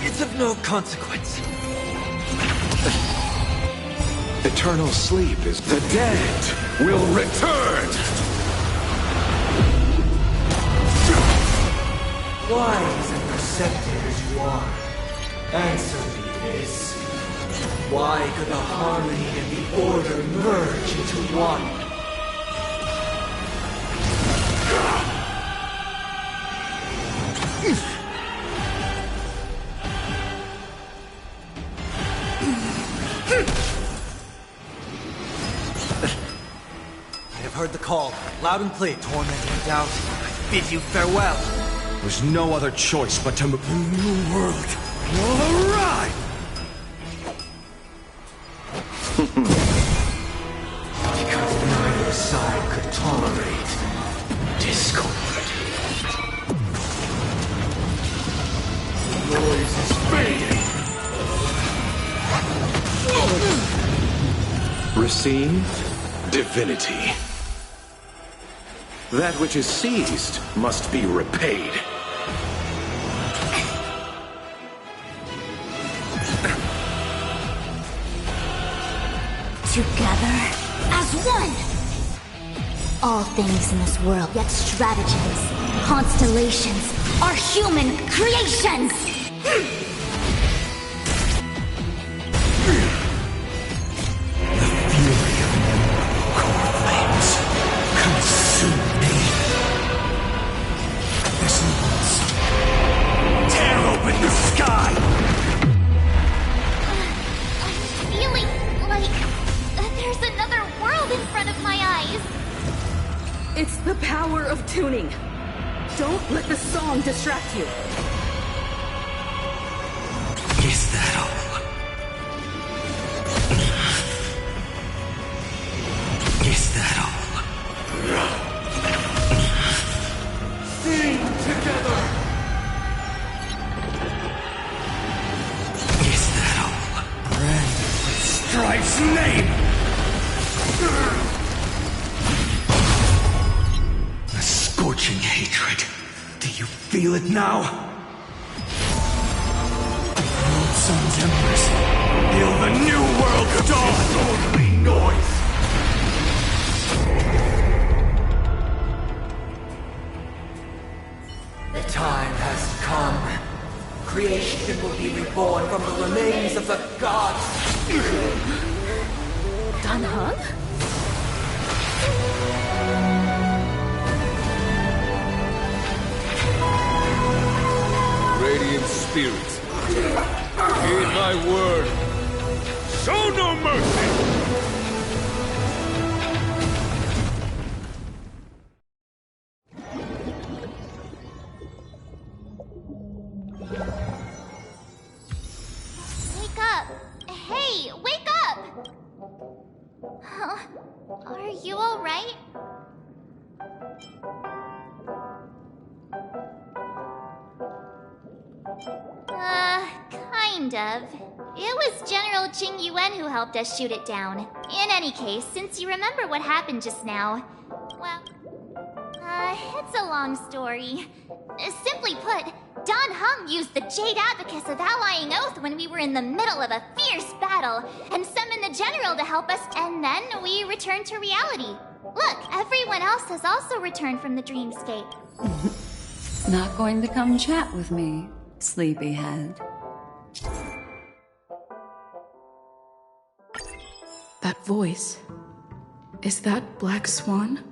It's of no consequence. Eternal sleep is the dead will return! Wise and perceptive as you are, answer me this. Why could the harmony and the order merge into one? I have heard the call, loud and clear. Tormenting doubt, I bid you farewell. There's no other choice but to move. The new world will arrive! Because neither side could tolerate discord. The noise is fading! Receive divinity. That which is seized must be repaid. Together as one. All things in this world, yet stratagems, constellations, are human creations. Feeling like there's another world in front of my eyes. tuning. Don't let the song distract you. Is that all? Is that all? Sing together! Is that all? Brand with Strife's name! A scorching hatred. Do you feel it now? Old Sun's embers. Hail the new world dawn! Only noise! The time has come. Creation will be reborn from the remains of the gods. Dan Heng? Radiant spirits, heed my word. Show no mercy! Wake up! Hey, wake up! Huh? Are you alright? Kind of. It was General Qing Yuan who helped us shoot it down. In any case, since you remember what happened just now, well, it's a long story. Simply put, Dan Heng used the Jade Abacus of Allying Oath when we were in the middle of a fierce battle, and summoned the General to help us, and then we returned to reality. Look, everyone else has also returned from the dreamscape. Not going to come chat with me, sleepyhead. That voice. Is that Black Swan?